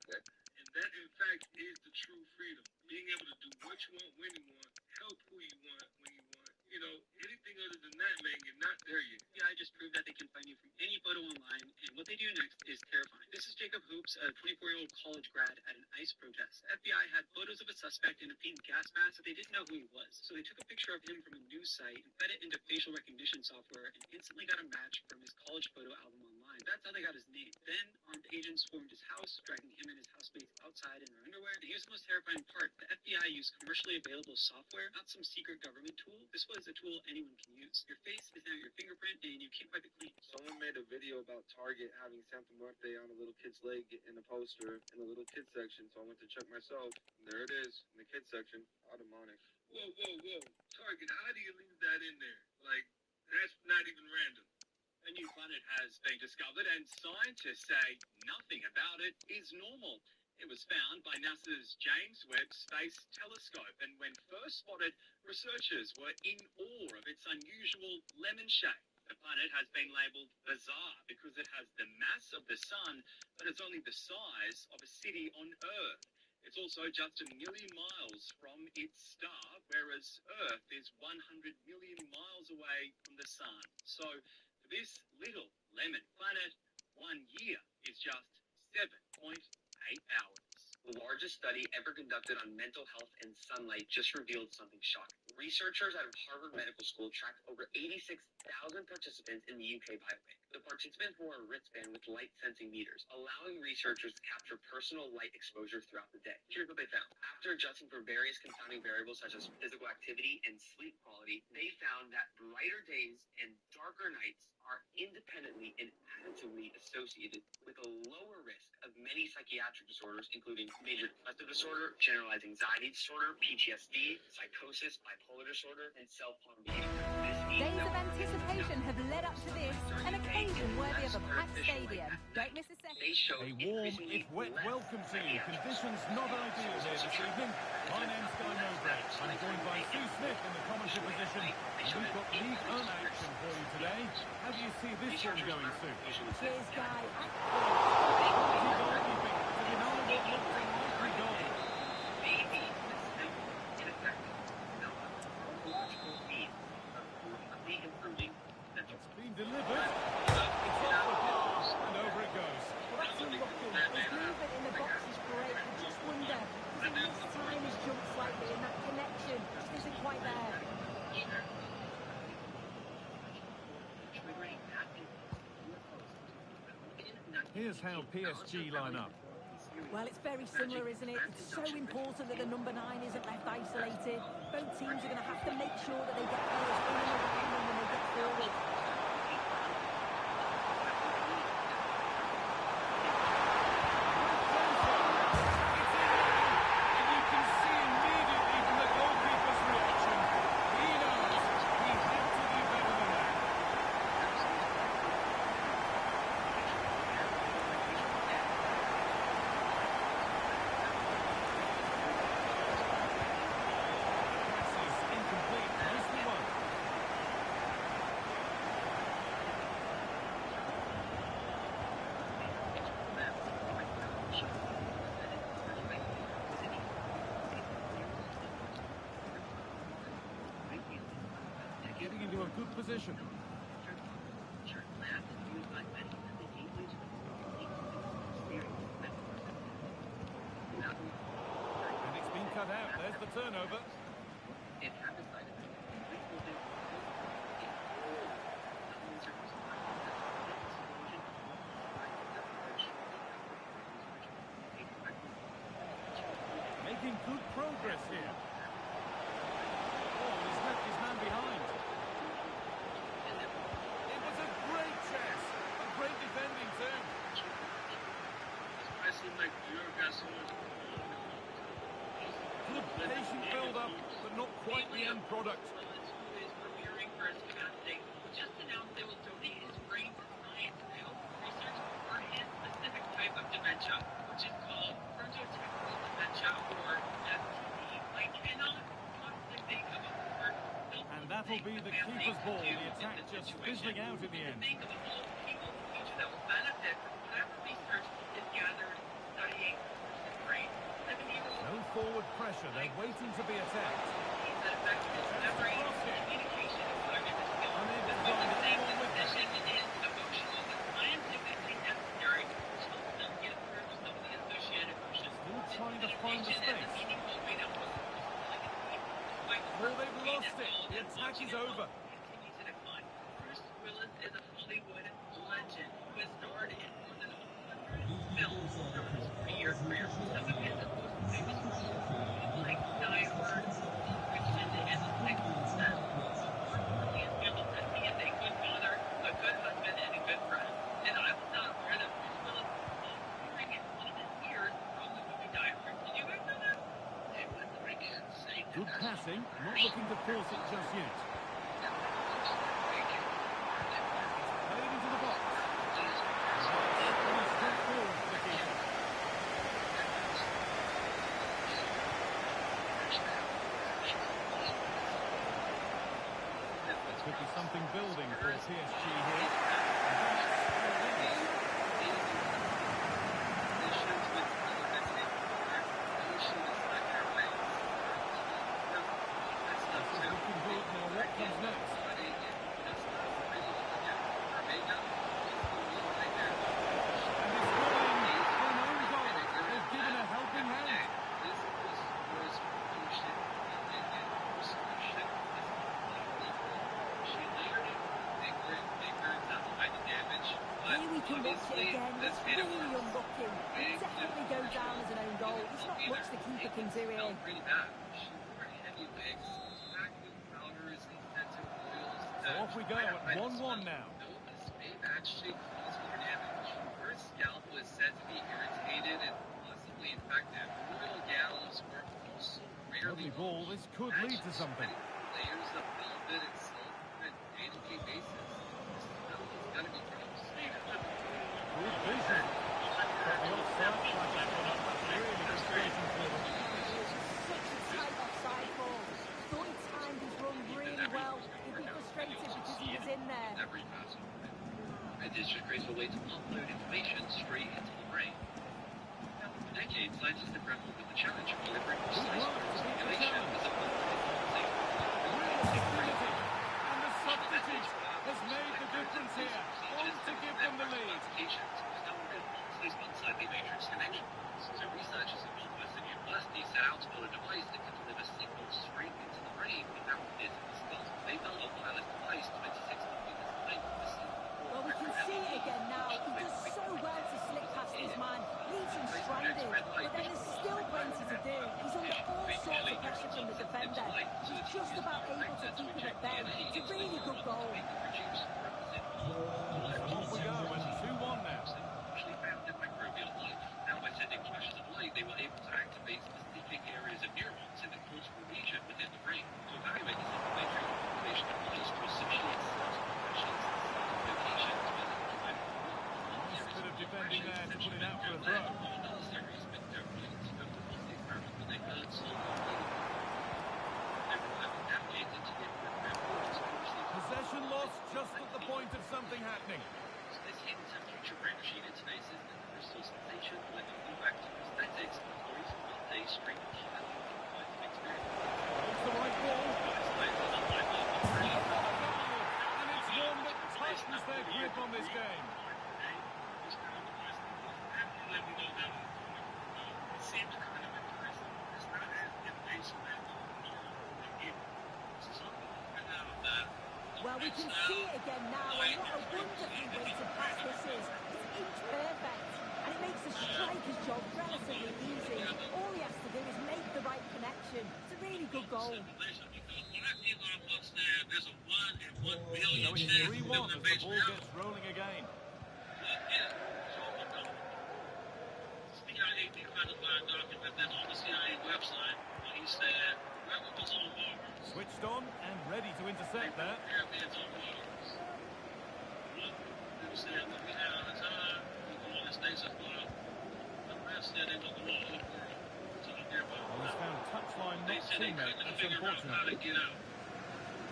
Okay. And that, in fact, is the true freedom. Being able to do what you want, when you want, help who you want, when you want. You know, anything other than that, man, you're not there yet. Yeah, I just proved that they can find you from any photo online, and what they do next is terrifying. This is Jacob Hoops, a 24-year-old college grad at an ICE protest. The FBI had photos of a suspect in a pink gas mask, but they didn't know who he was. So they took a picture of him from a news site and fed it into facial recognition software and instantly got a match from his college photo album online. That's how they got his name. Then armed agents swarmed his house, dragging him and his housemates outside in their underwear. And here's the most terrifying part. The FBI used commercially available software, not some secret government tool. This was a tool anyone can use. Your face is now your fingerprint, and you can't wipe it clean. Someone made a video about Target having Santa Muerte on a little kid's leg in a poster in the little kids section, so I went to check myself. And there it is, in the kids section, automatic. Whoa. Target, how do you leave that in there? Like, that's not even random. A new planet has been discovered, and scientists say nothing about it is normal. It was found by NASA's James Webb Space Telescope, and when first spotted, researchers were in awe of its unusual lemon shape. The planet has been labelled bizarre because it has the mass of the Sun, but it's only the size of a city on Earth. It's also just 1 million miles from its star, whereas Earth is 100 million miles away from the Sun. So, for this little lemon planet, 1 year is just 7.8 hours. The largest study ever conducted on mental health and sunlight just revealed something shocking. Researchers out of Harvard Medical School tracked over 86,000 participants in the UK biobank. The participants wore a wristband with light-sensing meters, allowing researchers to capture personal light exposure throughout the day. Here's what they found. After adjusting for various confounding variables such as physical activity and sleep quality, they found that brighter days and darker nights are independently and additively associated with a lower risk of many psychiatric disorders, including major depressive disorder, generalized anxiety disorder, PTSD, psychosis, bipolar disorder, and self-harm behavior. Days of anticipation have led up to this, an occasion worthy of a packed stadium. Don't miss a second. A warm, if wet, welcome to you. Conditions not ideal here this evening. My name's Guy Mowbray. I'm joined by Sue Smith in the commentary position. And we've got League 1 action for you today. How do you see this one going, Sue? Cheers, Guy. It's been delivered. It's off the bar, and over it goes. That's a rocket. His movement in the box is great. I just wonder, does it miss time his jump slightly and that connection just isn't quite there? Here's how PSG line up. Well, it's very similar, isn't it? It's so important that the number 9 isn't left isolated. Both teams are going to have to make sure that they get players in and around them when they get forward. into a good position. And it's been cut out. There's the turnover. Making good progress here. Oh, he's left his man behind. It was a great chess. A great defending too. Good patient build-up, but not quite the end product. Preparing for his capacity. Just announced they will donate his brain to science to help research for his specific type of dementia, which is called frontotemporal dementia, or FTD. I cannot possibly think of a word. And that'll be the keeper's ball. The attack just fizzling out in the end. Think of all the people in the future that will benefit from whatever research is gathered studying his brain. 70-year-old. No forward pressure. They're waiting to be attacked. That affects his memory, communication, and cognitive skills. Unable to The find same anyone with them. decision is emotional but scientifically necessary to help them get through some of the associated emotions. Still trying to find the space. Oh, they've lost it. The attack is over. Continues to decline. Bruce Willis is a Hollywood legend who has starred in more than 100 films throughout his 3-year career. Some of his most famous roles like Die Hard, Pulp Fiction, and The Sixth Sense. More importantly, his family said he is a good father, a good husband, and a good friend. And I was not aware that Bruce Willis was hearing in one of his ears from the movie Die Hard. Did you guys know that? Good passing. Not looking to force it just yet. Played into the box. Straightforward for the keeper. Could be something building for PSG here. Looking good now. What comes next? And it's going for an own goal. They've given a helping hand. Here we can watch it again. It's really unlucky. It definitely goes down as an own goal. There's not much the keeper can do here. So off we go at 1-1 now. Actually cause more damage. Her scalp was said to be irritated and possibly infected. Brutal gals were also rarely Lovely ball. This could lead to something. layers of velvet and silk on a day-to-day basis. This smell is gonna be gross. Good vision. But the offside flag has gone up. That's really frustrating for them. Such a tight offside ball. Thought he timed his run really well. He'd be frustrated because he was in there. Every pass. A disgraceful way to upload information straight into the brain. Now, for decades, scientists have grappled with the challenge of delivering precise stimulation as a And the substitute has made the difference here. On to give them the lead. These unsightly matrix connections. So researchers at Northwestern University set out to build a device that can deliver signals straight into the brain without piercing the skull. They built a wireless device 26 meters high with the signal. Well, we can see it again now. He does so well to slip past his man. Leaves him stranded. But then there's still plenty to do. He's under all sorts of pressure from the defender. He's just about able to keep him at bay. It's a really good goal. Off we go and 2-1 now. Actually found in microbial life. Now by sending flashes of light, they were able to activate specific areas of neurons in the cortical region within the brain. To evaluate this information, information applies to a simulate cells professions locations where the drive Nice bit of defending there to put it out for a throw. another series but don't need to go to the experiment when they heard someone they were navigated to the appropriate routes. Possession lost just at the point of something happening. This hidden future brain machine interfaces with the crystal sensation with the new active prosthetics or even one-day straight highly experience. It's the right ball. Well, we can see it again now, and what a wonderfully weighted pass this is. It's inch perfect, and it makes the striker's job relatively easy. All he has to do is make the right connection. It's a really good goal. There's a 1 in 1 million So it's chance 3-1 as the ball gets rolling again. CIA declassified document that's on the CIA website. He said, whoever was on Mars. Switched on and ready to intercept there. Pyramids on Mars. Who said that we had our time, we go on the stations for the rest said they don't go all over the world. So He's found touchline not teammate. That's unfortunate.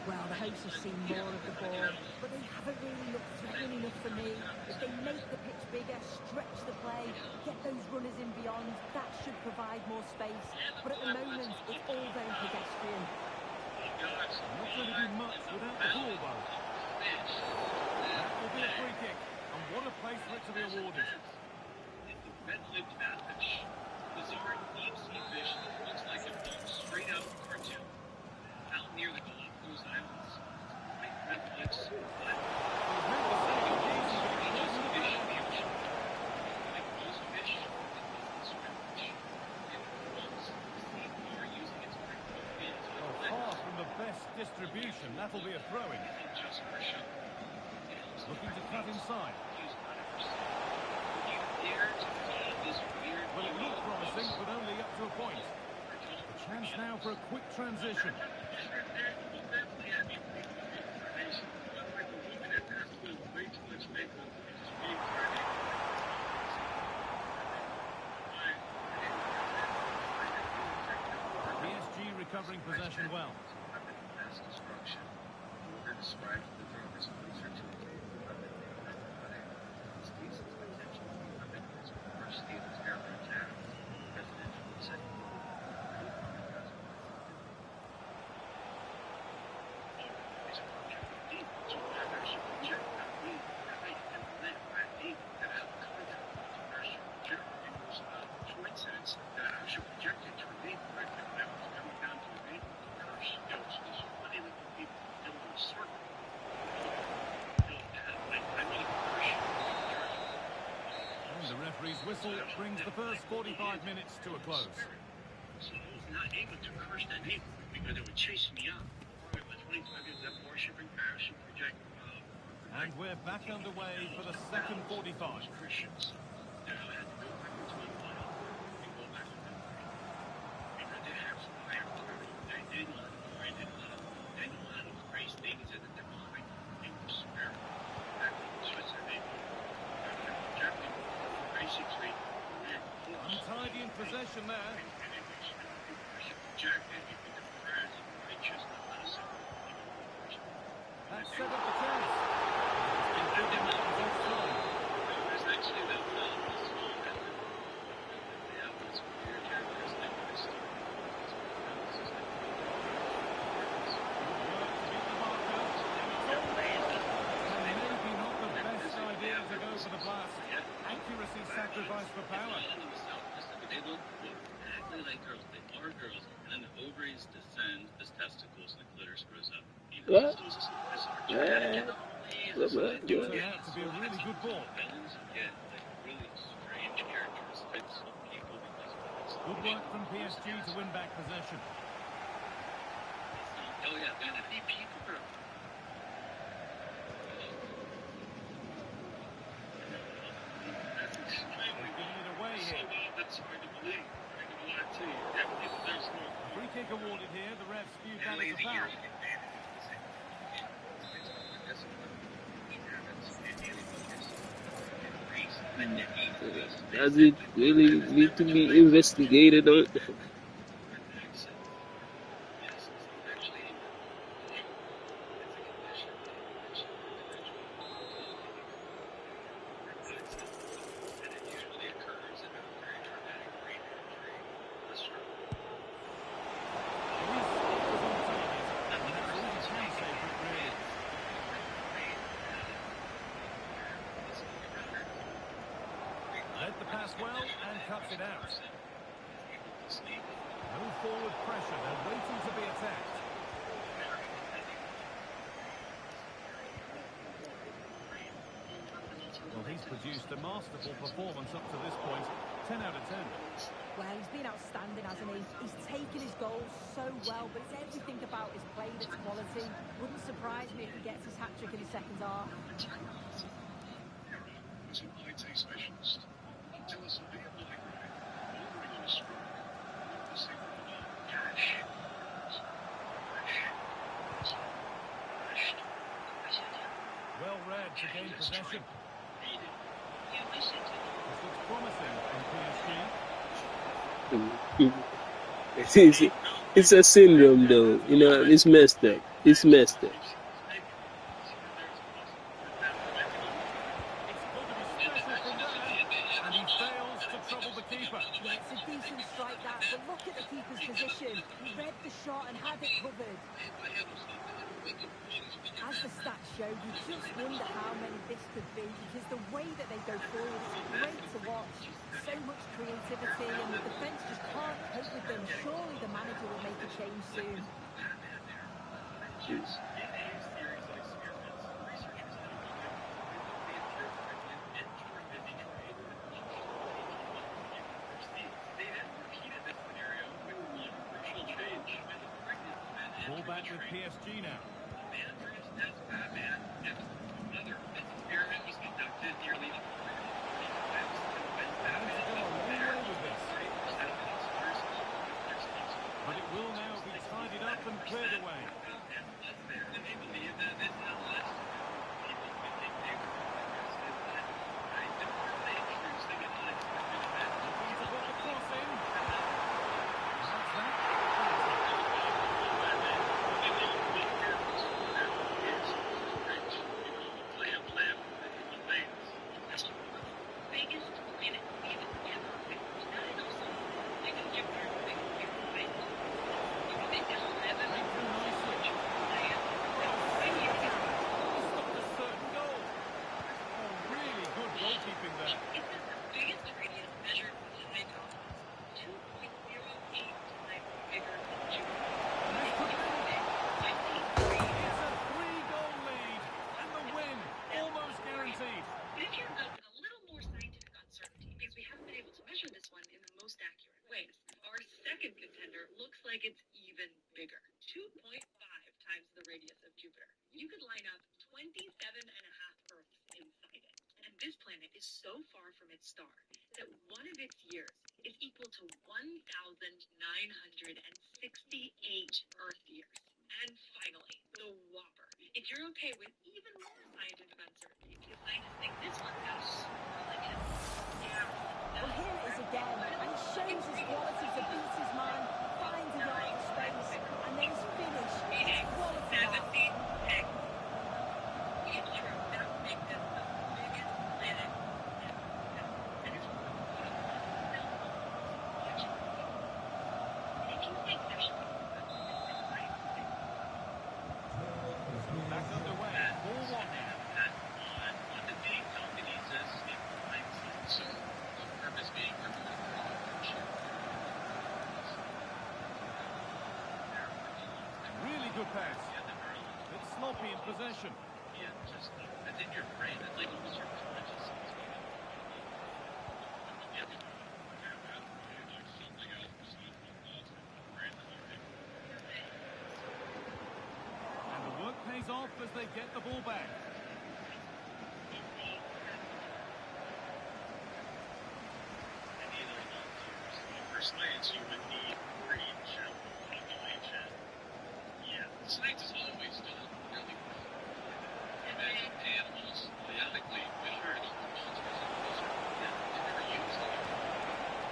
Well, the hosts have seen more of the ball, but they haven't really looked threatening enough for me. If they make the pitch bigger, stretch the play, get those runners in beyond, that should provide more space. But at the moment, it's all very pedestrian. Not going to do much without the ball, though. That will be a free kick, and what a place for it to be awarded. Red-lipped catfish. Bizarre deep-sea fish that looks like it comes straight out of a cartoon. Out near the Galapagos Islands. White red lips, black. Far from the best distribution, that'll be a throw-in. Looking to cut inside. Well, it looked promising, but only up to a point. A chance now for a quick transition. PSG recovering possession well. And the referee's whistle brings the first 45 minutes to a close. So I was not able to curse that name because it would chase me out. With 25 years of worshiping, passion, project. And we're back underway for the second 45. Christians. That I had to go back into a final and go back to the because they have some higher authority. They did not they know how to raise things in the divine and the spirit. Back in Switzerland, basically, untidy in possession there. That set up the chance. Accuracy sacrificed for power. They look exactly like girls. They are girls. And then the ovaries descend as testicles and the clitoris grows up. What? It turned out to be a really good ball. Villains get like really strange characteristics of people because of this. Good work from PSG to win back possession. Oh yeah, man, if people girl. That's hard to believe. I'm going to lie to you. Definitely deserves more. Free kick awarded here. The refs viewed that as a foul. Does it really need to be investigated on? Led the pass well and cuts it out. No forward pressure. They're waiting to be attacked. produced a masterful performance up to this point. 10 out of 10. Well, he's been outstanding, hasn't he? He's taken his goals so well, but it's everything about his play that's quality. Wouldn't surprise me if he gets his hat-trick in the second half. Was an IT specialist. Tell us a bit of like bordering on a stroke. What was it about? Cash. Well read to gain possession. This looks promising on PSG. It's a syndrome, though. You know, it's messed up. It's messed up. And he fails to trouble the keeper. Yeah, it's a decent strike that, but look at the keeper's position. He read the shot and had it covered. As the stats show, you just wonder how many this could be, because the way that they go forward is great to watch. So much creativity, and the defence just can't cope with them. Surely the manager will make a change soon. Ball back with PSG now. But it will now be tidied up and cleared away. Looking to put the cross in. That's that. Like it's even bigger. 2.5 times the radius of Jupiter. You could line up 27.5 Earths inside it. And this planet is so far from its star that one of its years is equal to 1,968 Earth years. And finally, the whopper. If you're okay with even more scientific uncertainty, because scientists think this one has superlative. Well, here it is again, and he shows his quality to beat his man, finds a yard of space, and then his finish. It's quality that. It's true. That would make this the biggest planet ever. And it's one of the if you think there should be Back underway. 4-1 now. On the day company says it finds so purpose being Really good pass. It's sloppy in possession. Yeah, just that's in your brain. That's like almost your conscious. And the work pays off as they get the ball back. For science, you would need range and population. Yeah, science is always done really well. Imagine animals biotically measured over monsters and culture. Yeah, they never used it.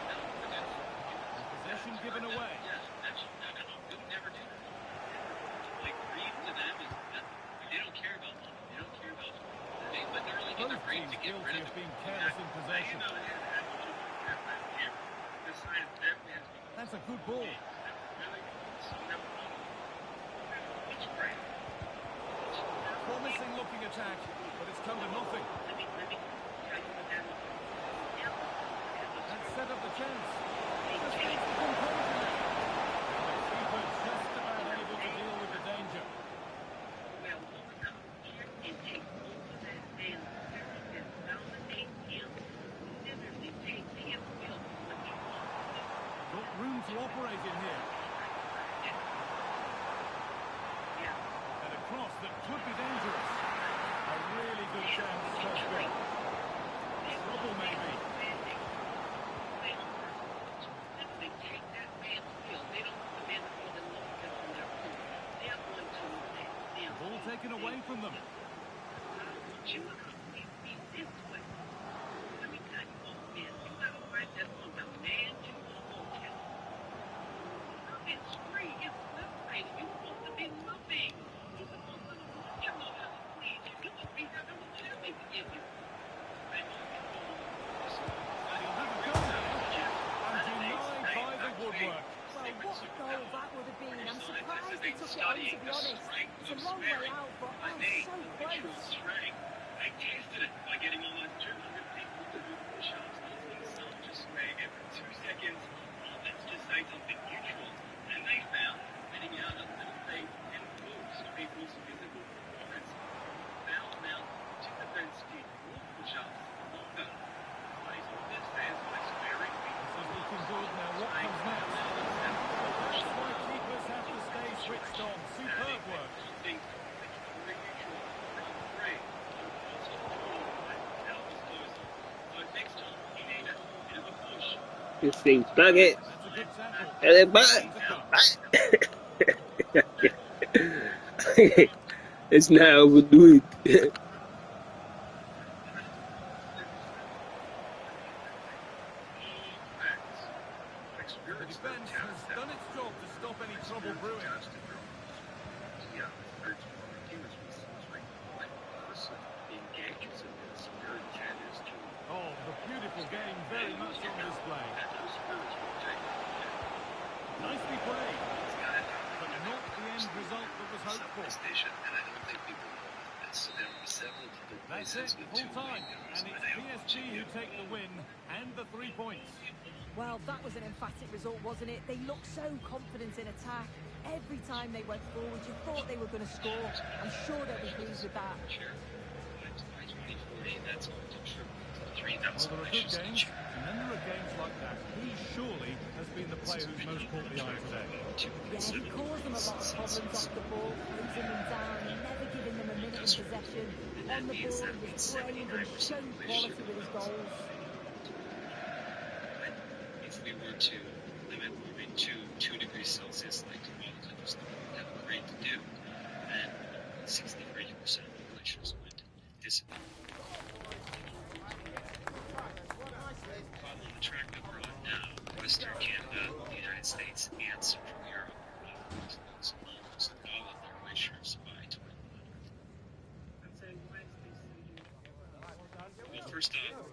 No, but that's Possession given away. Yeah, that's no, we would never do that. Like read to them is they don't care about money. They don't care about they literally get their brain to get rid of being careless in possession. That's a good ball. Promising looking attack, but it's come to nothing. That set up the chance. Just needs the composure now. The keeper just about able to deal with the danger. taken away from them. What a goal that would have been. I'm surprised he took it on, to be honest. It's a long way out, but so close. I tested it by getting almost 200 people to do push-ups, and some just swaying every 2 seconds. Let's just say something neutral. And they found getting out of the state and boost people's physical performance. Now, participants did more push-ups longer. Studies also says by swearing people This is looking good. Now, what comes next? That's why keepers have to stay switched on. Superb work. This thing, plug it. And then back. It's not overdo it. The defence has done its job to stop any trouble brewing. Oh, the beautiful game, very much on display. Nicely played, but not the end result that was hoped for. That's it, full time, and it's PSG who take the win and the 3 points. Well, that was an emphatic result, wasn't it? They looked so confident in attack. Every time they went forward, you thought they were going to score. I'm sure they'll be pleased with that. Well, there are good games, and then there are games like that. He surely has been the player who's most caught the eye today. Yeah, he caused them a lot of problems off the ball, closing them down and never giving them a minute in possession. On the ball, he was brave and showed quality with his goals. If we were to limit warming to 2 degrees Celsius, like all the countries have agreed to do, then 63% of the glaciers would dissipate. On the track that we're on now, Western Canada, the United States, and Central Europe will lose almost all of their glaciers by 2100. Well, first off,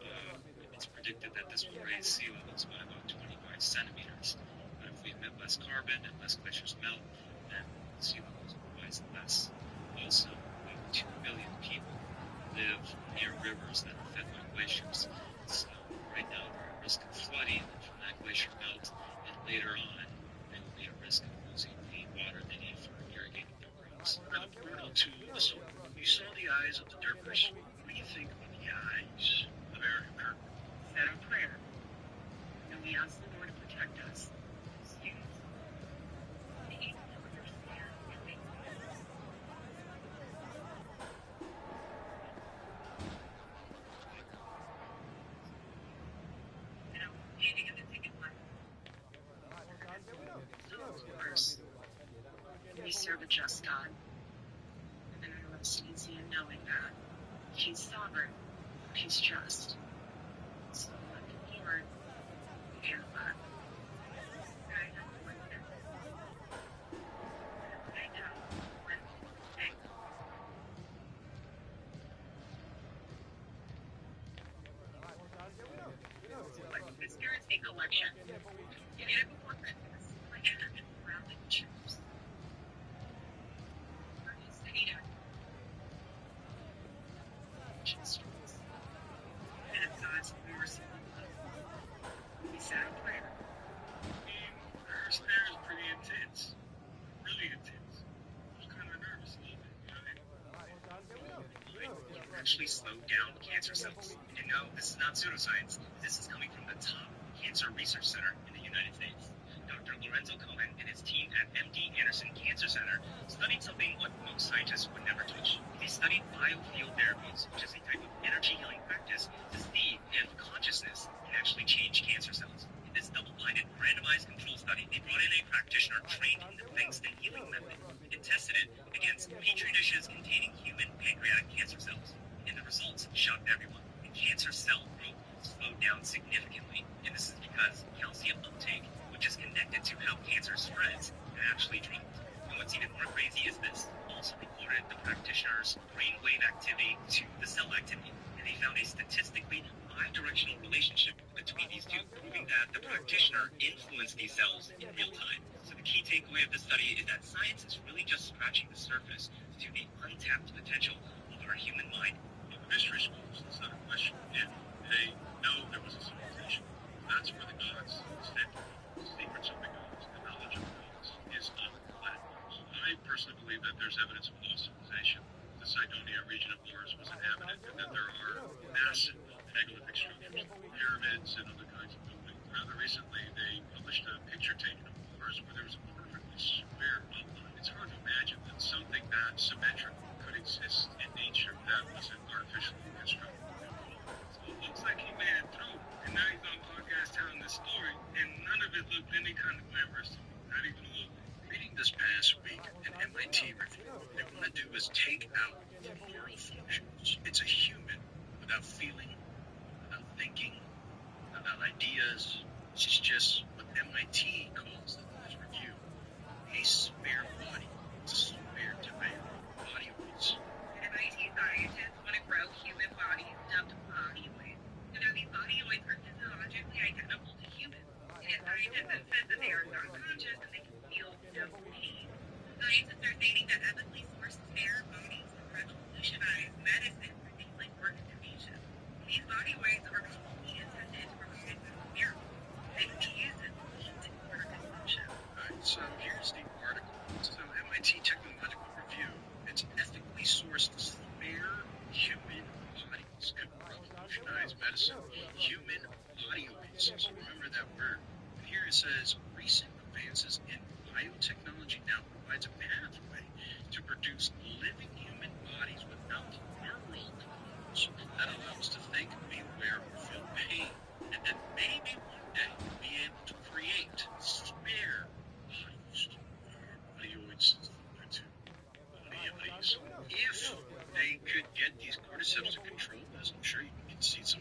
it's predicted that this will raise sea levels by about 25 centimeters. But if we emit less carbon and less glaciers melt, then sea levels will rise less. Also, about 2 billion people live near rivers that are fed by glaciers. So right now they're at risk of flooding from that glacier melt, and later on they will be at risk of losing the water they need for irrigating their crops. For the portal to the soul, you saw the eyes of the dervish. What do you think of the eyes of Aaron Kirk? Said a prayer, and we ask the Lord to protect us. Students, the evil to understand and make handing of the ticket line. Of course, we serve a just God, and I love easy in knowing that He's sovereign, He's just. So let the Lord and I have one thing. I know one thing. This guarantee collection. You need it before Christmas. Like around the chips. And it's God's mercy. We said a prayer. Her stare is pretty intense. Really intense. I was kind of nervous a little bit. Actually slowed down cancer cells. And no, this is not pseudoscience. This is coming from the top cancer research center in the United States. Dr. Lorenzo Cohen and his team at MD Anderson Cancer Center studied something what most scientists would never touch. They studied biofield therapies, which is a type of energy healing practice to see if consciousness can actually change cancer cells. this double-blinded, randomized control study, they brought in a practitioner trained in the Bengston healing method and tested it against petri dishes containing human pancreatic cancer cells. And the results shocked everyone. The cancer cell growth slowed down significantly, and this is because calcium uptake, which is connected to how cancer spreads, actually dropped. And what's even more crazy is this also reported the practitioner's brainwave activity to the cell activity, and they found a statistically bidirectional relationship between these two, proving that the practitioner influenced these cells in real time. So the key takeaway of this study is that science is really just scratching the surface to the untapped potential of our human mind. The mystery schools, it's not a question if they know there was a civilization. That's where the gods stand. The secrets of the gods, the knowledge of the gods, is on the planet Mars. I personally believe that there's evidence of lost civilization. The Cydonia region of Mars was inhabited, and that there are massive megalithic structures, pyramids, and other kinds of buildings. Rather recently, they published a picture taken of Mars where there was a perfectly square outline. It's hard to imagine that something that symmetrical could exist in nature that wasn't artificially constructed. So it looks like he made it through, and now he's on podcast telling this story, and none of it looked any kind of glamorous to me, not even a little bit. Reading this past week an MIT review, what they want to do is take out the moral functions. It's a human without feeling, without thinking, without ideas. This is just what MIT calls it in this review a spare body. It's a spare tire. Body weights. MIT scientists want to grow human bodies dubbed bodyoids. These bodyoids are physiologically identical to humans. And scientists have said that they are not conscious and they can feel no pain. Scientists are stating that ethically sourced spare bodies will revolutionize medicine for things like organ donation. These bodyoids are not only intended to provide medical miracles, they can be used as meat for consumption. Alright, so here's the article. So MIT Technological Review, it's ethically sourced spare human bodies could revolutionize medicine. Human bodyoids. So remember that word. And here it says, recent advances in biotechnology now provides a pathway to produce living human bodies without neural codes that allow us to think, be aware, or feel pain. And then maybe one day be able to create spare bodies. Bodyoids is similar to body-ities. If they could get these cordyceps to control this, I'm sure you can see some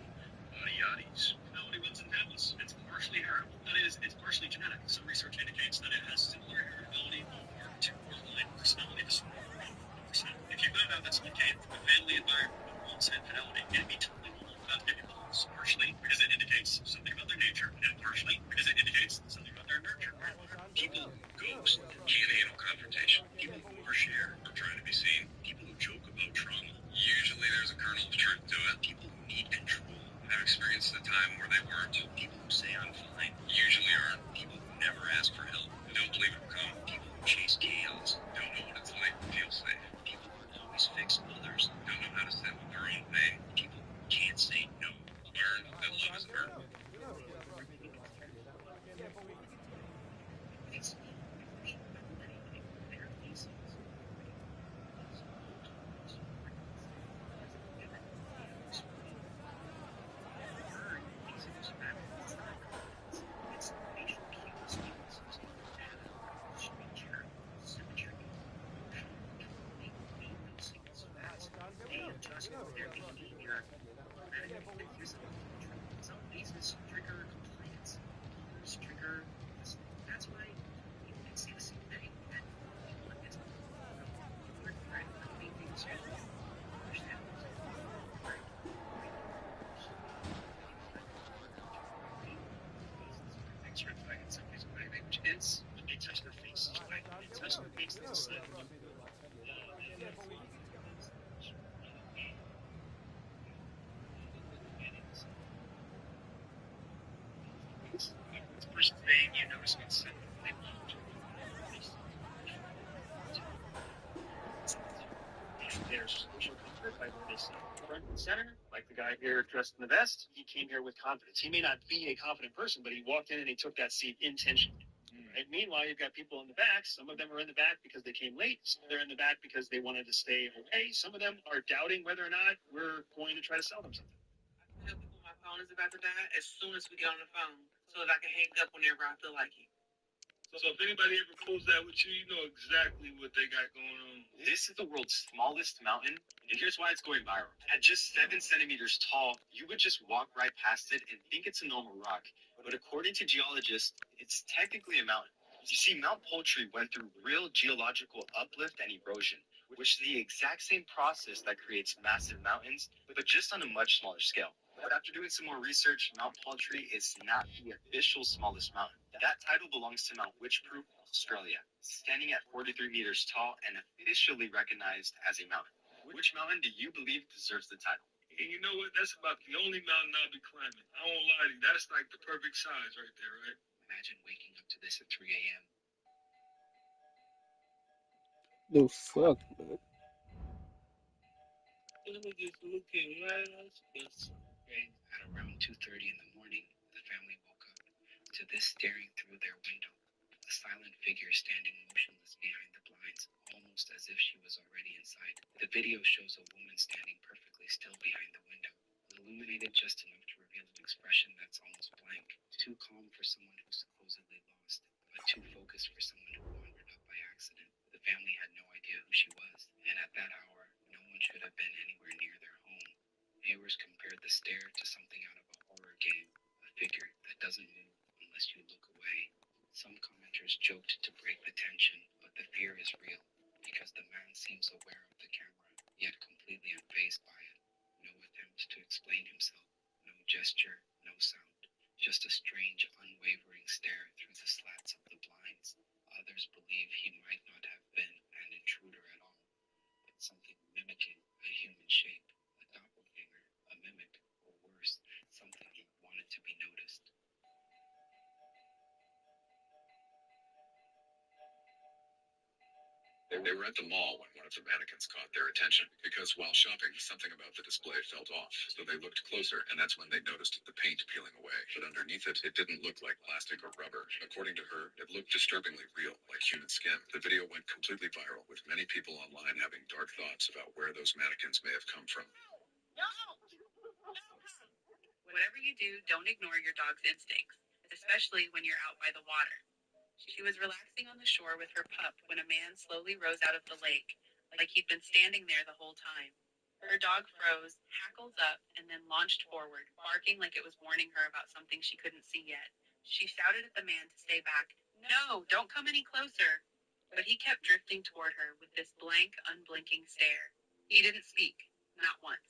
body-yaddies. Personality runs in families. It's partially heritable. That is, it's partially genetic. Some research indicates that it has similar heritability over to borderline personality disorder. Around 40%. If you found out that someone came from a family environment with rules and infidelity, it'd be totally normal for that to get you close. Partially because it indicates something about their nature, and partially because it indicates something about their nurture. People who ghost can't handle confrontation. People who overshare or trying to be seen. People who joke about trauma. Usually there's a kernel of truth to it. People who need control. Have experienced a time where they weren't. People who say I'm fine. Usually aren't. People who never ask for help. Who don't believe it'll come. People who chase chaos. Don't know what it's like to feel safe. People who always fix others. Don't know how to sit with their own pain. People who can't say no. Learn that love isn't earned. Their behavior. Some cases trigger compliance, others trigger. That's why you can see the same thing. And it's Thanks red flag in somebody's body language is when they touch their face. When they touch their face, there's a sign. The person's name, you notice what's said. There's social comfort by where they sit. Front and center, like the guy here dressed in the vest, he came here with confidence. He may not be a confident person, but he walked in and he took that seat intentionally. Right? Meanwhile, you've got people in the back. Some of them are in the back because they came late. Some of them are in the back because they wanted to stay away. Some of them are doubting whether or not we're going to try to sell them something. I tell people my phone is about to die as soon as we get on the phone. So so that I can hang up whenever I feel like it. So if anybody ever pulls that with you, you know exactly what they got going on. This is the world's smallest mountain, and here's why it's going viral. At just 7 centimeters tall, you would just walk right past it and think it's a normal rock. But according to geologists, it's technically a mountain. You see, Mount Poultry went through real geological uplift and erosion, which is the exact same process that creates massive mountains, but just on a much smaller scale. But after doing some more research, Mount Poultry is not the official smallest mountain. That title belongs to Mount Witchproof, Australia, standing at 43 meters tall and officially recognized as a mountain. Which mountain do you believe deserves the title? And you know what? That's about the only mountain I'll be climbing. I won't lie to you. That's like the perfect size right there, right? Imagine waking up to this at 3 a.m. The fuck, man? Let me just look at right else. At around 2:30 in the morning, the family woke up to this staring through their window. A silent figure standing motionless behind the blinds, almost as if she was already inside. The video shows a woman standing perfectly still behind the window, illuminated just enough to reveal an expression that's almost blank. Too calm for someone who's supposedly lost, but too focused for someone who wandered up by accident. The family had no idea who she was, and at that hour, no one should have been anywhere near their home. Viewers compared the stare to something out of a horror game, a figure that doesn't move unless you look away. Some commenters joked to break the tension, but the fear is real, because the man seems aware of the camera, yet completely unfazed by it. No attempt to explain himself, no gesture, no sound, just a strange, unwavering stare through the slats of the blinds. Others believe he might not have been an intruder at all, but something mimicking a human shape, a doppelganger, a mimic, or worse, something he wanted to be noticed. They were at the mall when one of the mannequins caught their attention, because while shopping, something about the display felt off. So they looked closer, and that's when they noticed the paint peeling away. But underneath it, it didn't look like plastic or rubber. According to her, it looked disturbingly real, like human skin. The video went completely viral, with many people online having dark thoughts about where those mannequins may have come from. Whatever you do, don't ignore your dog's instincts, especially when you're out by the water. She was relaxing on the shore with her pup when a man slowly rose out of the lake, like he'd been standing there the whole time. Her dog froze, hackled up, and then launched forward, barking like it was warning her about something she couldn't see yet. She shouted at the man to stay back. No, don't come any closer. But he kept drifting toward her with this blank, unblinking stare. He didn't speak, not once.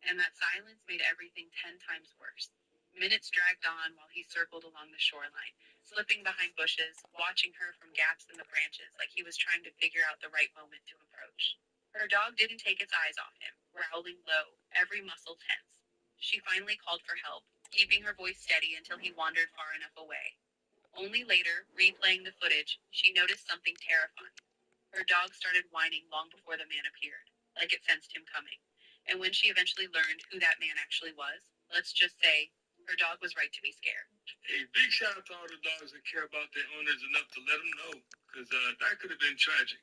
And that silence made everything 10 times worse. Minutes dragged on while he circled along the shoreline, slipping behind bushes, watching her from gaps in the branches like he was trying to figure out the right moment to approach. Her dog didn't take its eyes off him, growling low, every muscle tense. She finally called for help, keeping her voice steady until he wandered far enough away. Only later, replaying the footage, she noticed something terrifying. Her dog started whining long before the man appeared, like it sensed him coming. And when she eventually learned who that man actually was, let's just say, her dog was right to be scared. Hey, big shout out to all the dogs that care about their owners enough to let them know, because that could have been tragic.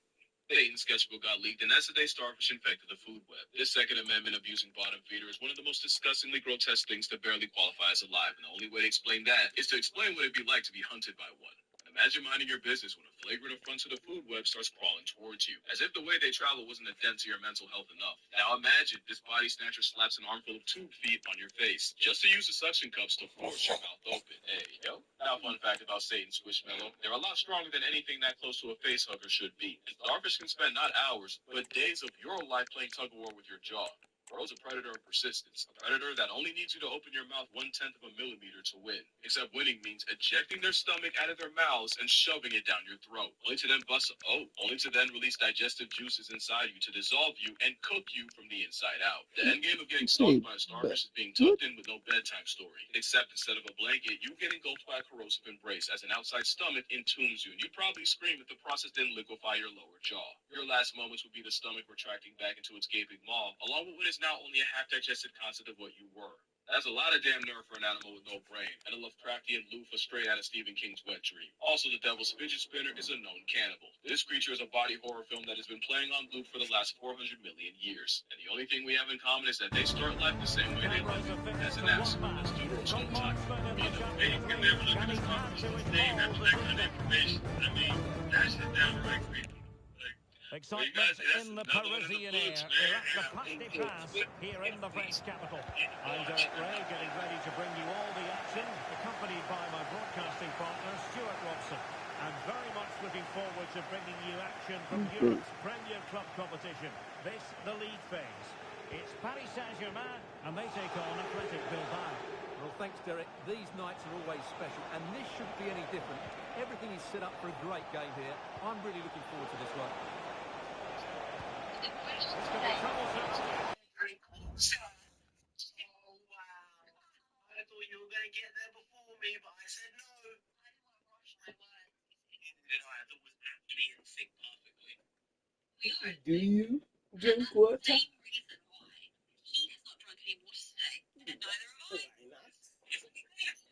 The Dayton sketchbook got leaked, and that's the day starfish infected the food web. This Second Amendment abusing bottom feeder is one of the most disgustingly grotesque things to barely qualify as alive, and the only way to explain that is to explain what it'd be like to be hunted by one. Imagine minding your business when a flagrant affront to the food web starts crawling towards you, as if the way they travel wasn't a dent to your mental health enough. Now imagine this body snatcher slaps an armful of tube feet on your face, just to use the suction cups to force your mouth open. Hey, yo. Now, fun fact about Satan Squishmallow, they're a lot stronger than anything that close to a face hugger should be. And starfish can spend not hours, but days of your life playing tug-of-war with your jaw. Bro's a predator of persistence, a predator that only needs you to open your mouth 1/10 of a millimeter to win. Except winning means ejecting their stomach out of their mouths and shoving it down your throat, only to then only to then release digestive juices inside you to dissolve you and cook you from the inside out. The end game of getting stalked by a starfish is being tucked in with no bedtime story, except instead of a blanket, you get engulfed by a corrosive embrace as an outside stomach entombs you, and you probably scream if the process didn't liquefy your lower jaw. Your last moments would be the stomach retracting back into its gaping maw, along with what is now only a half-digested concept of what you were. That's a lot of damn nerve for an animal with no brain, and a Lovecraftian loofah straight out of Stephen King's Wet Dream. Also, the Devil's Fidget Spinner is a known cannibal. This creature is a body horror film that has been playing on loop for the last 400 million years. And the only thing we have in common is that they start life the same way they live it, as an asshole that's due to its own time. Hey, you can never look at this company's name after that kind of information. I mean, that's just downright creepy. Excitement in the Parisian air. We're at the Parc des Princes here in the French capital. I'm Derek Ray, getting ready to bring you all the action, accompanied by my broadcasting partner, Stuart Robson. I'm very much looking forward to bringing you action from Europe's Premier Club competition. This, the league phase. It's Paris Saint-Germain, and they take on Athletic Bilbao. Well, thanks, Derek. These nights are always special, and this shouldn't be any different. Everything is set up for a great game here. I'm really looking forward to this one. Very cool. So, wow. I thought you were going to get there before me, but I said no. I didn't want to rush my words. I thought it was actually in sync perfectly. Do you drink water? Same reason why he has not drunk any water today, and neither have I. Why not?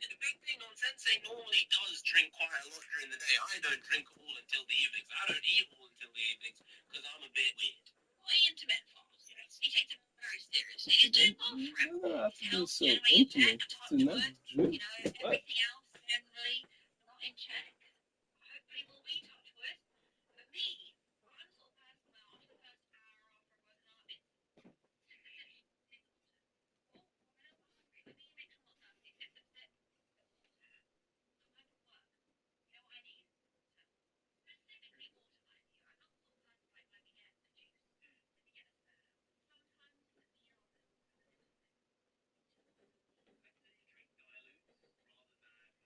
The big thing on Sensei normally does drink quite a lot during the day. I don't drink all until the evenings. I don't eat all until the evenings because I'm a bit weird. Well, he intermittent fasts. Yes. He takes it very seriously. He's doing well for him. You don't have to be Health, so generally intimate intact, to touch not wood. drink. You know, everything else generally not in check. Hopefully will be touch wood. But me, I'm the sort of person where after the first hour after I've woken up, it's finish. Take the water. Oh, I'm a little hungry. Let me make sure I'm not thirsty. Sip, sip, sip. Sometimes at work, you know what I need? Water. Specifically water, mind you. I'm not the sort of person like, let me get a juice. Let me get a soda. Sometimes it's a meal that will have a little bit.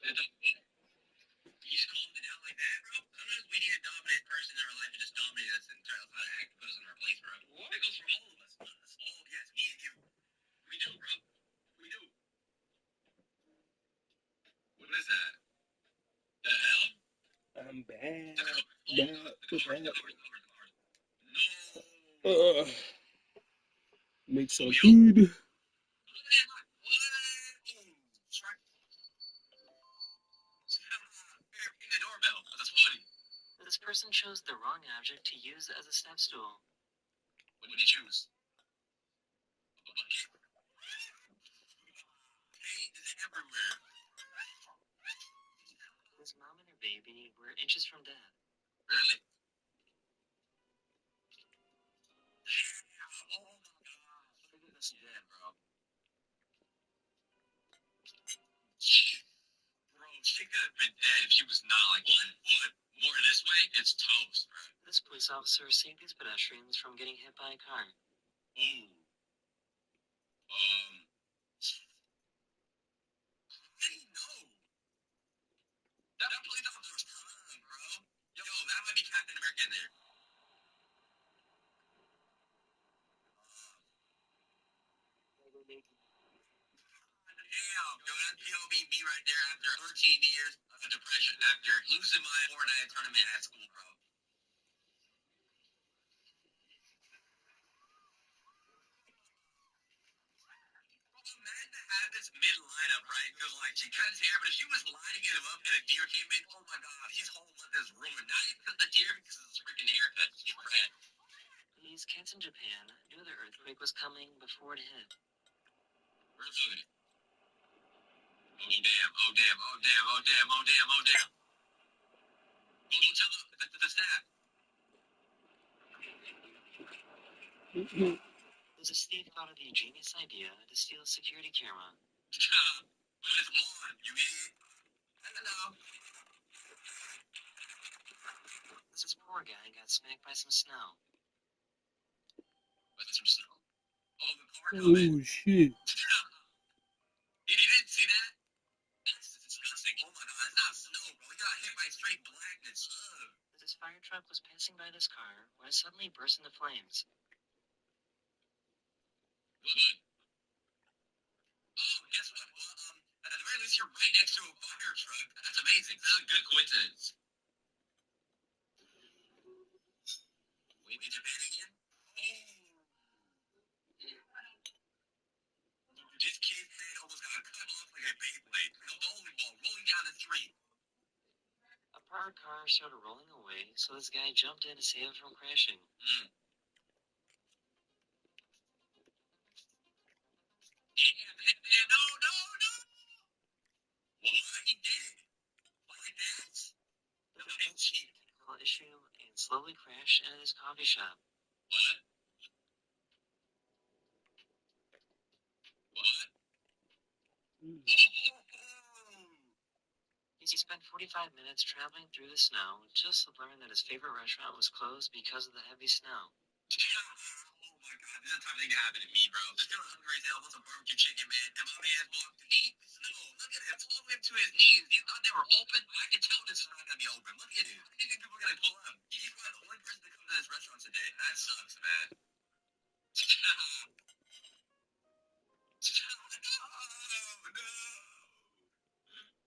You just calmed it down like that, bro? Sometimes we need a dominant person in our life to just dominate us and tell us how to act and put us in our place, bro. What? That goes for all of us. Yes, me and you. We do, bro. We do. What is that? The hell? I'm bad. The cars. Make some food. The doorbell. That's funny. This person chose the wrong object to use as a step stool. What did you choose? A bucket? Paint is everywhere. His mom and her baby were inches from death. Really? Oh my god. Look at this dead, bro. Bro, she could have been dead if she was not like 1 foot more this way. It's toast, bro. This police officer saved these pedestrians from getting hit by a car. Ooh. I didn't know. That police officer was calm, bro. Yo, that might be Captain America in there. Damn, yo, that POV me right there after 13 years of depression, after losing my Fortnite tournament at school, bro. Imagine to have this mid lineup, right? Because like she cut his hair, but if she was lining him up and a deer came in, oh my god, his whole month is ruined. Not even because of the deer, because of his freaking haircut. It's red. These kids in Japan knew the earthquake was coming before it hit. Where's it? Oh damn, oh damn, oh damn, oh damn, oh damn, oh damn. Go tell the staff. This thief thought of the ingenious idea to steal a security camera. But it's on, you idiot. I don't know. This poor guy got smacked by some snow. With some snow? Oh, the car Oh shit. You didn't see that? That's disgusting. Oh my god, it's not snow, bro. He got hit by straight blackness. Ugh. This fire truck was passing by this car when it suddenly burst into flames. Good. Oh, guess what? Well, at the very least, you're right next to a fire truck. That's amazing. This is a good coincidence. Wait, in Japan again? Oh. This kid's head almost got cut off like a Beyblade. Like a bowling ball rolling down the street. A parked car started rolling away, so this guy jumped in to save it from crashing. No, no, no! What? He did it! Like that? No, it's cheap. Issue and slowly crashed into this coffee shop. What? What? He spent 45 minutes traveling through the snow just to learn that his favorite restaurant was closed because of the heavy snow. Oh my god, this is the type of thing that happened to me, bro. This dude was hungry as hell, wants some barbecue chicken, man. And my man walked deep snow. Look at him, it's all the way up to his knees. You thought they were open? I can tell this is not gonna be open. Look at it. I think people are gonna pull up. He's probably the only person to come to this restaurant today. That sucks, man. No.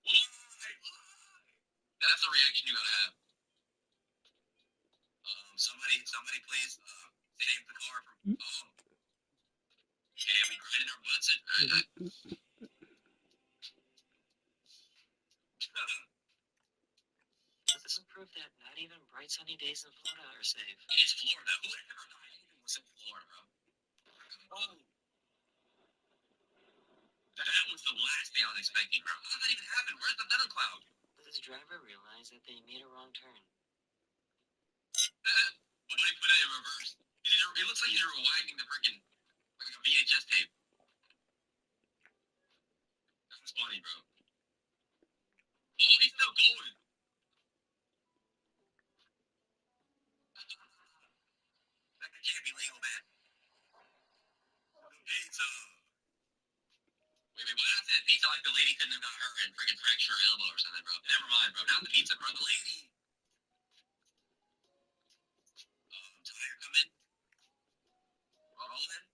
Why? That's the reaction you gotta have. Somebody please, save the car from. Oh. Yeah, we grinded our butts in. This is proof that not even bright sunny days in Florida are safe. It's Florida. Who would ever thought anything was in Florida, bro? Oh. That was the last thing I was expecting, bro. How did that even happen? Where's the thundercloud? This driver realized that they made a wrong turn. But he put it in reverse. It looks like he's rewinding the freaking like a VHS tape. That's funny, bro. Oh, he's still going. That can't be legal, man. Pizza. Wait, why not said pizza like the lady couldn't have got her and freaking fracture her elbow or something, bro. Never mind, bro. Not the pizza, bro. The lady. Tire coming. Rolling.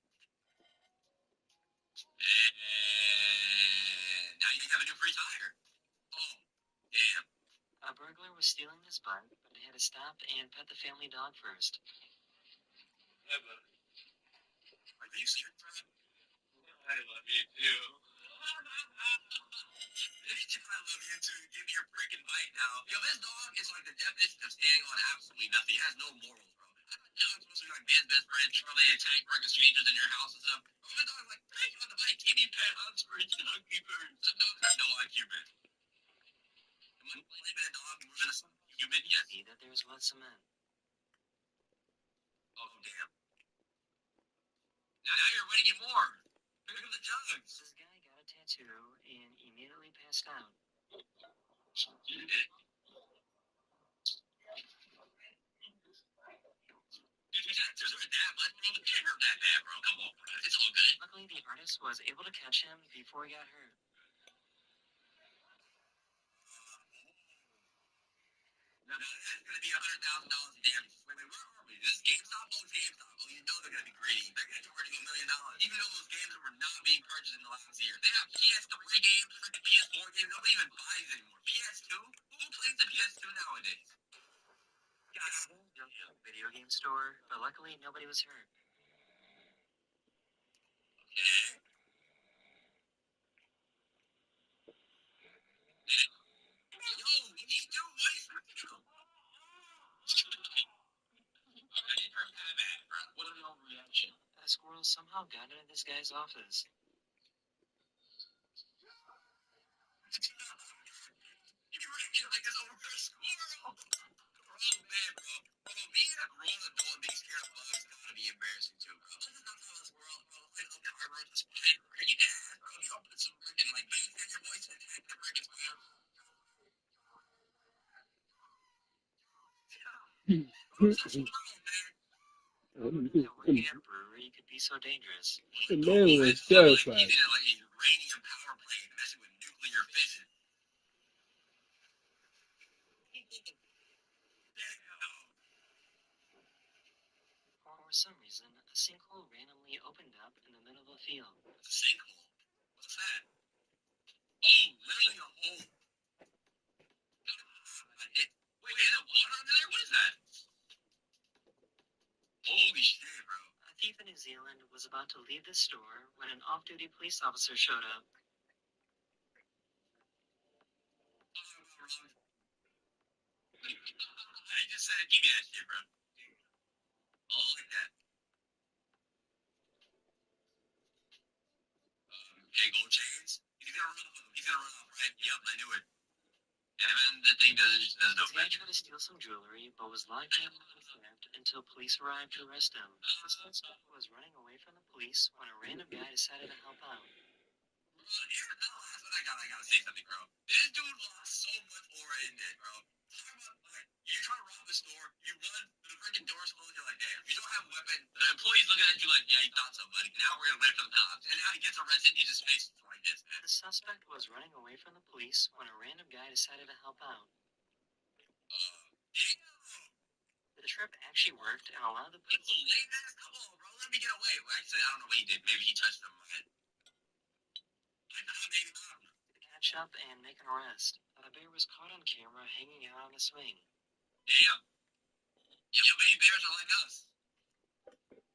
And now you have a new free tire. Oh, damn. A burglar was stealing his bike, but he had to stop and pet the family dog first. Hey, buddy. Are you serious, bro? I love you too. I love you too. Give me your freaking bike now. Yo, this dog is like the definition of standing on absolutely nothing. It has no morals, bro. Dog's supposed to be like man's best friend. Trouble they attack freaking strangers in your house and stuff. Oh, the dog's like, hey, on the bike, give me pet hugs for a doggy bird. Some dogs have no IQ, man. Am I blaming a dog more than a human? Yes. See that there's lots of men. Oh, damn. Now you're ready to get more. Look at the jugs. This guy got a tattoo and immediately passed out. Dude, tattoos aren't that much, bro. It can't hurt that bad, bro. Come on, bro. It's all good. Luckily, the artist was able to catch him before he got hurt. No, that's going to be $100,000 in damages. Wait, where are we? This is GameStop? Oh, it's GameStop. Oh, you know they're going to be greedy. They're going to charge you $1 million. Even though those games were not being purchased in the last year. They have PS3 games, freaking PS4 games. Nobody even buys anymore. PS2? Who plays the PS2 nowadays? Video game store, but luckily nobody was hurt. Okay. Yo, what are you doing? What is I didn't hurt that bad, bro. What an overreaction. A squirrel somehow got into this guy's office. You reckon like this over a squirrel? Bro, man, bro. Bro, being a grown adult and being scared of bugs is gotta be embarrassing too, bro. This is not how this world, bro. Like, a cockroach, a spider. You can ask, bro. You don't put some freaking, like, bass in your voice and attack the freaking spider. Who's a squirrel, man? That brewery could be so dangerous. The man was terrified. He's in like a uranium power plant messing with nuclear fission. For some reason, a sinkhole randomly opened up in the middle of a field. What's a sinkhole? What's that? Oh, literally a hole. Wait, is there water under there? What is that? Holy shit, bro. A thief in New Zealand was about to leave the store when an off-duty police officer showed up. I just said, give me that shit, bro. Oh, like that. Okay, gold chains. He's gonna run off. He's gonna run off, right? Yep, I knew it. And then the thing does no good. He tried to steal some jewelry, but was locked in with theft until police arrived to arrest him. The suspect was running away from the police when a random guy decided to help out. Here's the last one I gotta say something, bro. This dude lost so much aura in it, bro. You try to rob a store, you run, the freaking door's closed, you're like, damn, you don't have a weapon. The employee's looking at you like, yeah, you thought so, buddy. Now we're gonna wait for the cops. And now he gets arrested, he just faces like this, man. The suspect was running away from the police when a random guy decided to help out. The trip actually worked and allowed the police. Lame ass, come on, bro, let me get away. Well, actually, I don't know what he did. Maybe he touched them. Maybe not. To catch up and make an arrest. The bear was caught on camera hanging out on a swing. Damn. Yo, maybe bears are like us.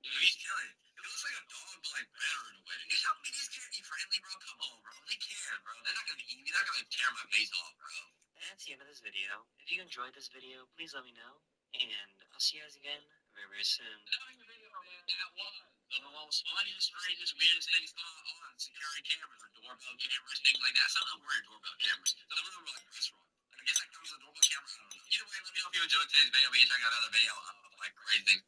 Yo, he's killing it. It looks like a dog, but like better in a way. You telling me these can't be friendly, bro? Come on, bro. They can, bro. They're not gonna be eating me. They're not gonna tear my face off, bro. That's the end of this video. If you enjoyed this video, please let me know. And I'll see you guys again very, very soon. That was the most funniest, strangest, weirdest things on security cameras or doorbell cameras, things like that. Some of them were doorbell cameras. Some of them were like restaurant. Like, I guess that comes with a doorbell camera. I don't know. Either way, let me know if you enjoyed today's video. We can check out another video of like crazy things.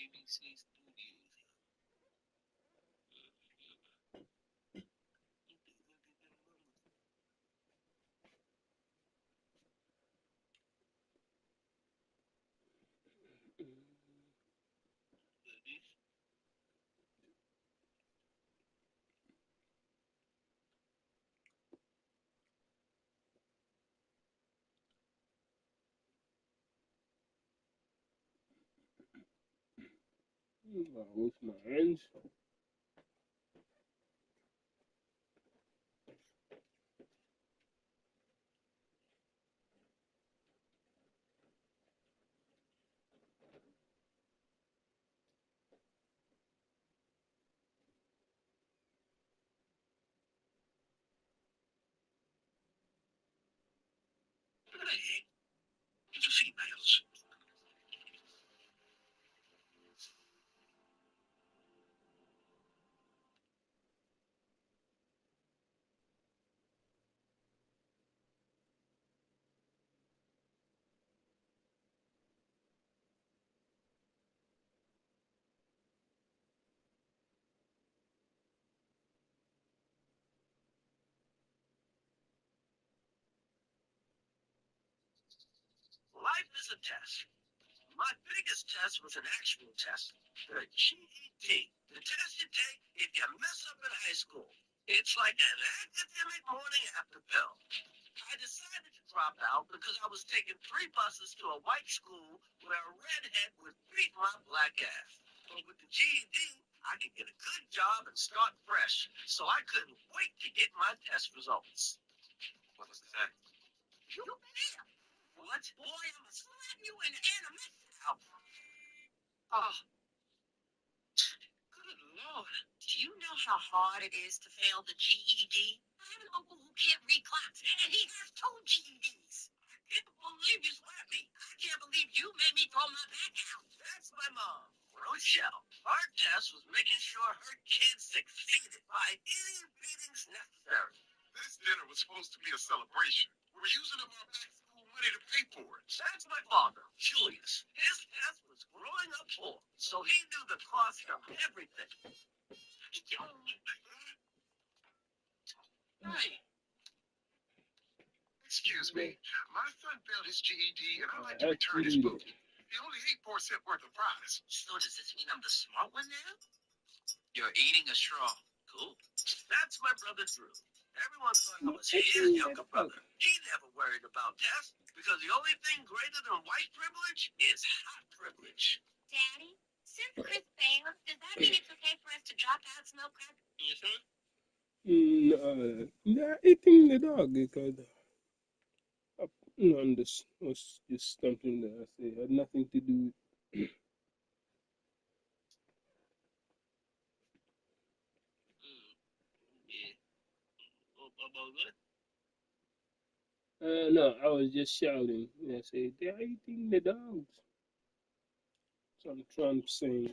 BBC Studios. I wash my hands. Hey, it's the females. Life is a test. My biggest test was an actual test, the GED, the test you take if you mess up in high school. It's like an academic morning after pill. I decided to drop out because I was taking 3 buses to a white school where a redhead would beat my black ass. But with the GED, I could get a good job and start fresh, so I couldn't wait to get my test results. What was that? You there? What? Boy, I'm gonna slap you in the animation. Oh, good Lord. Do you know how hard it is to fail the GED? I have an uncle who can't read clocks, and he has 2 GEDs. I can't believe you slapped me. I can't believe you made me throw my back out. That's my mom, Rochelle. Our test was making sure her kids succeeded by any beatings necessary. This dinner was supposed to be a celebration. We were using up our back school money to pay for it. That's my father, Julius. His test was growing up poor, so he knew the cost of everything. Hey. Excuse me. My son failed his GED, and I'd like to return his book. He only ate 4 cents worth of fries. So does this mean I'm the smart one now? You're eating a straw. Cool. That's my brother Drew. Everyone thought I was his younger brother. He never worried about tests because the only thing greater than white privilege is hot privilege. Daddy, since Chris failed, does that mean it's okay for us to drop out smoke crack? Yes, sir. They're eating the dog because this was just something that I say had nothing to do Yeah. About what? no, I was just shouting. And I said, they're eating the dogs. So I'm trying to say.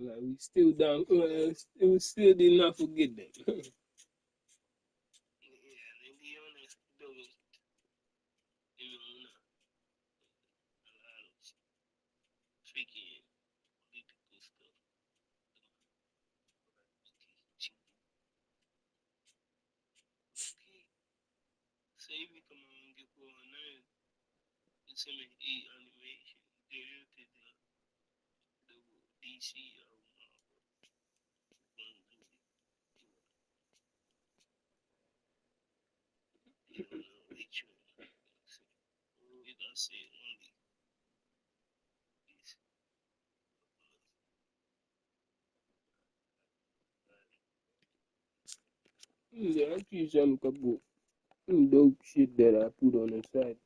Like we still down. We still did not forget that. Tricky political stuff. Okay. Save me come on get for a name. It's an animation. They're the DC or Marvel. You don't know which one. You don't say only this. Yeah, I see some couple dope shit that I put on the side.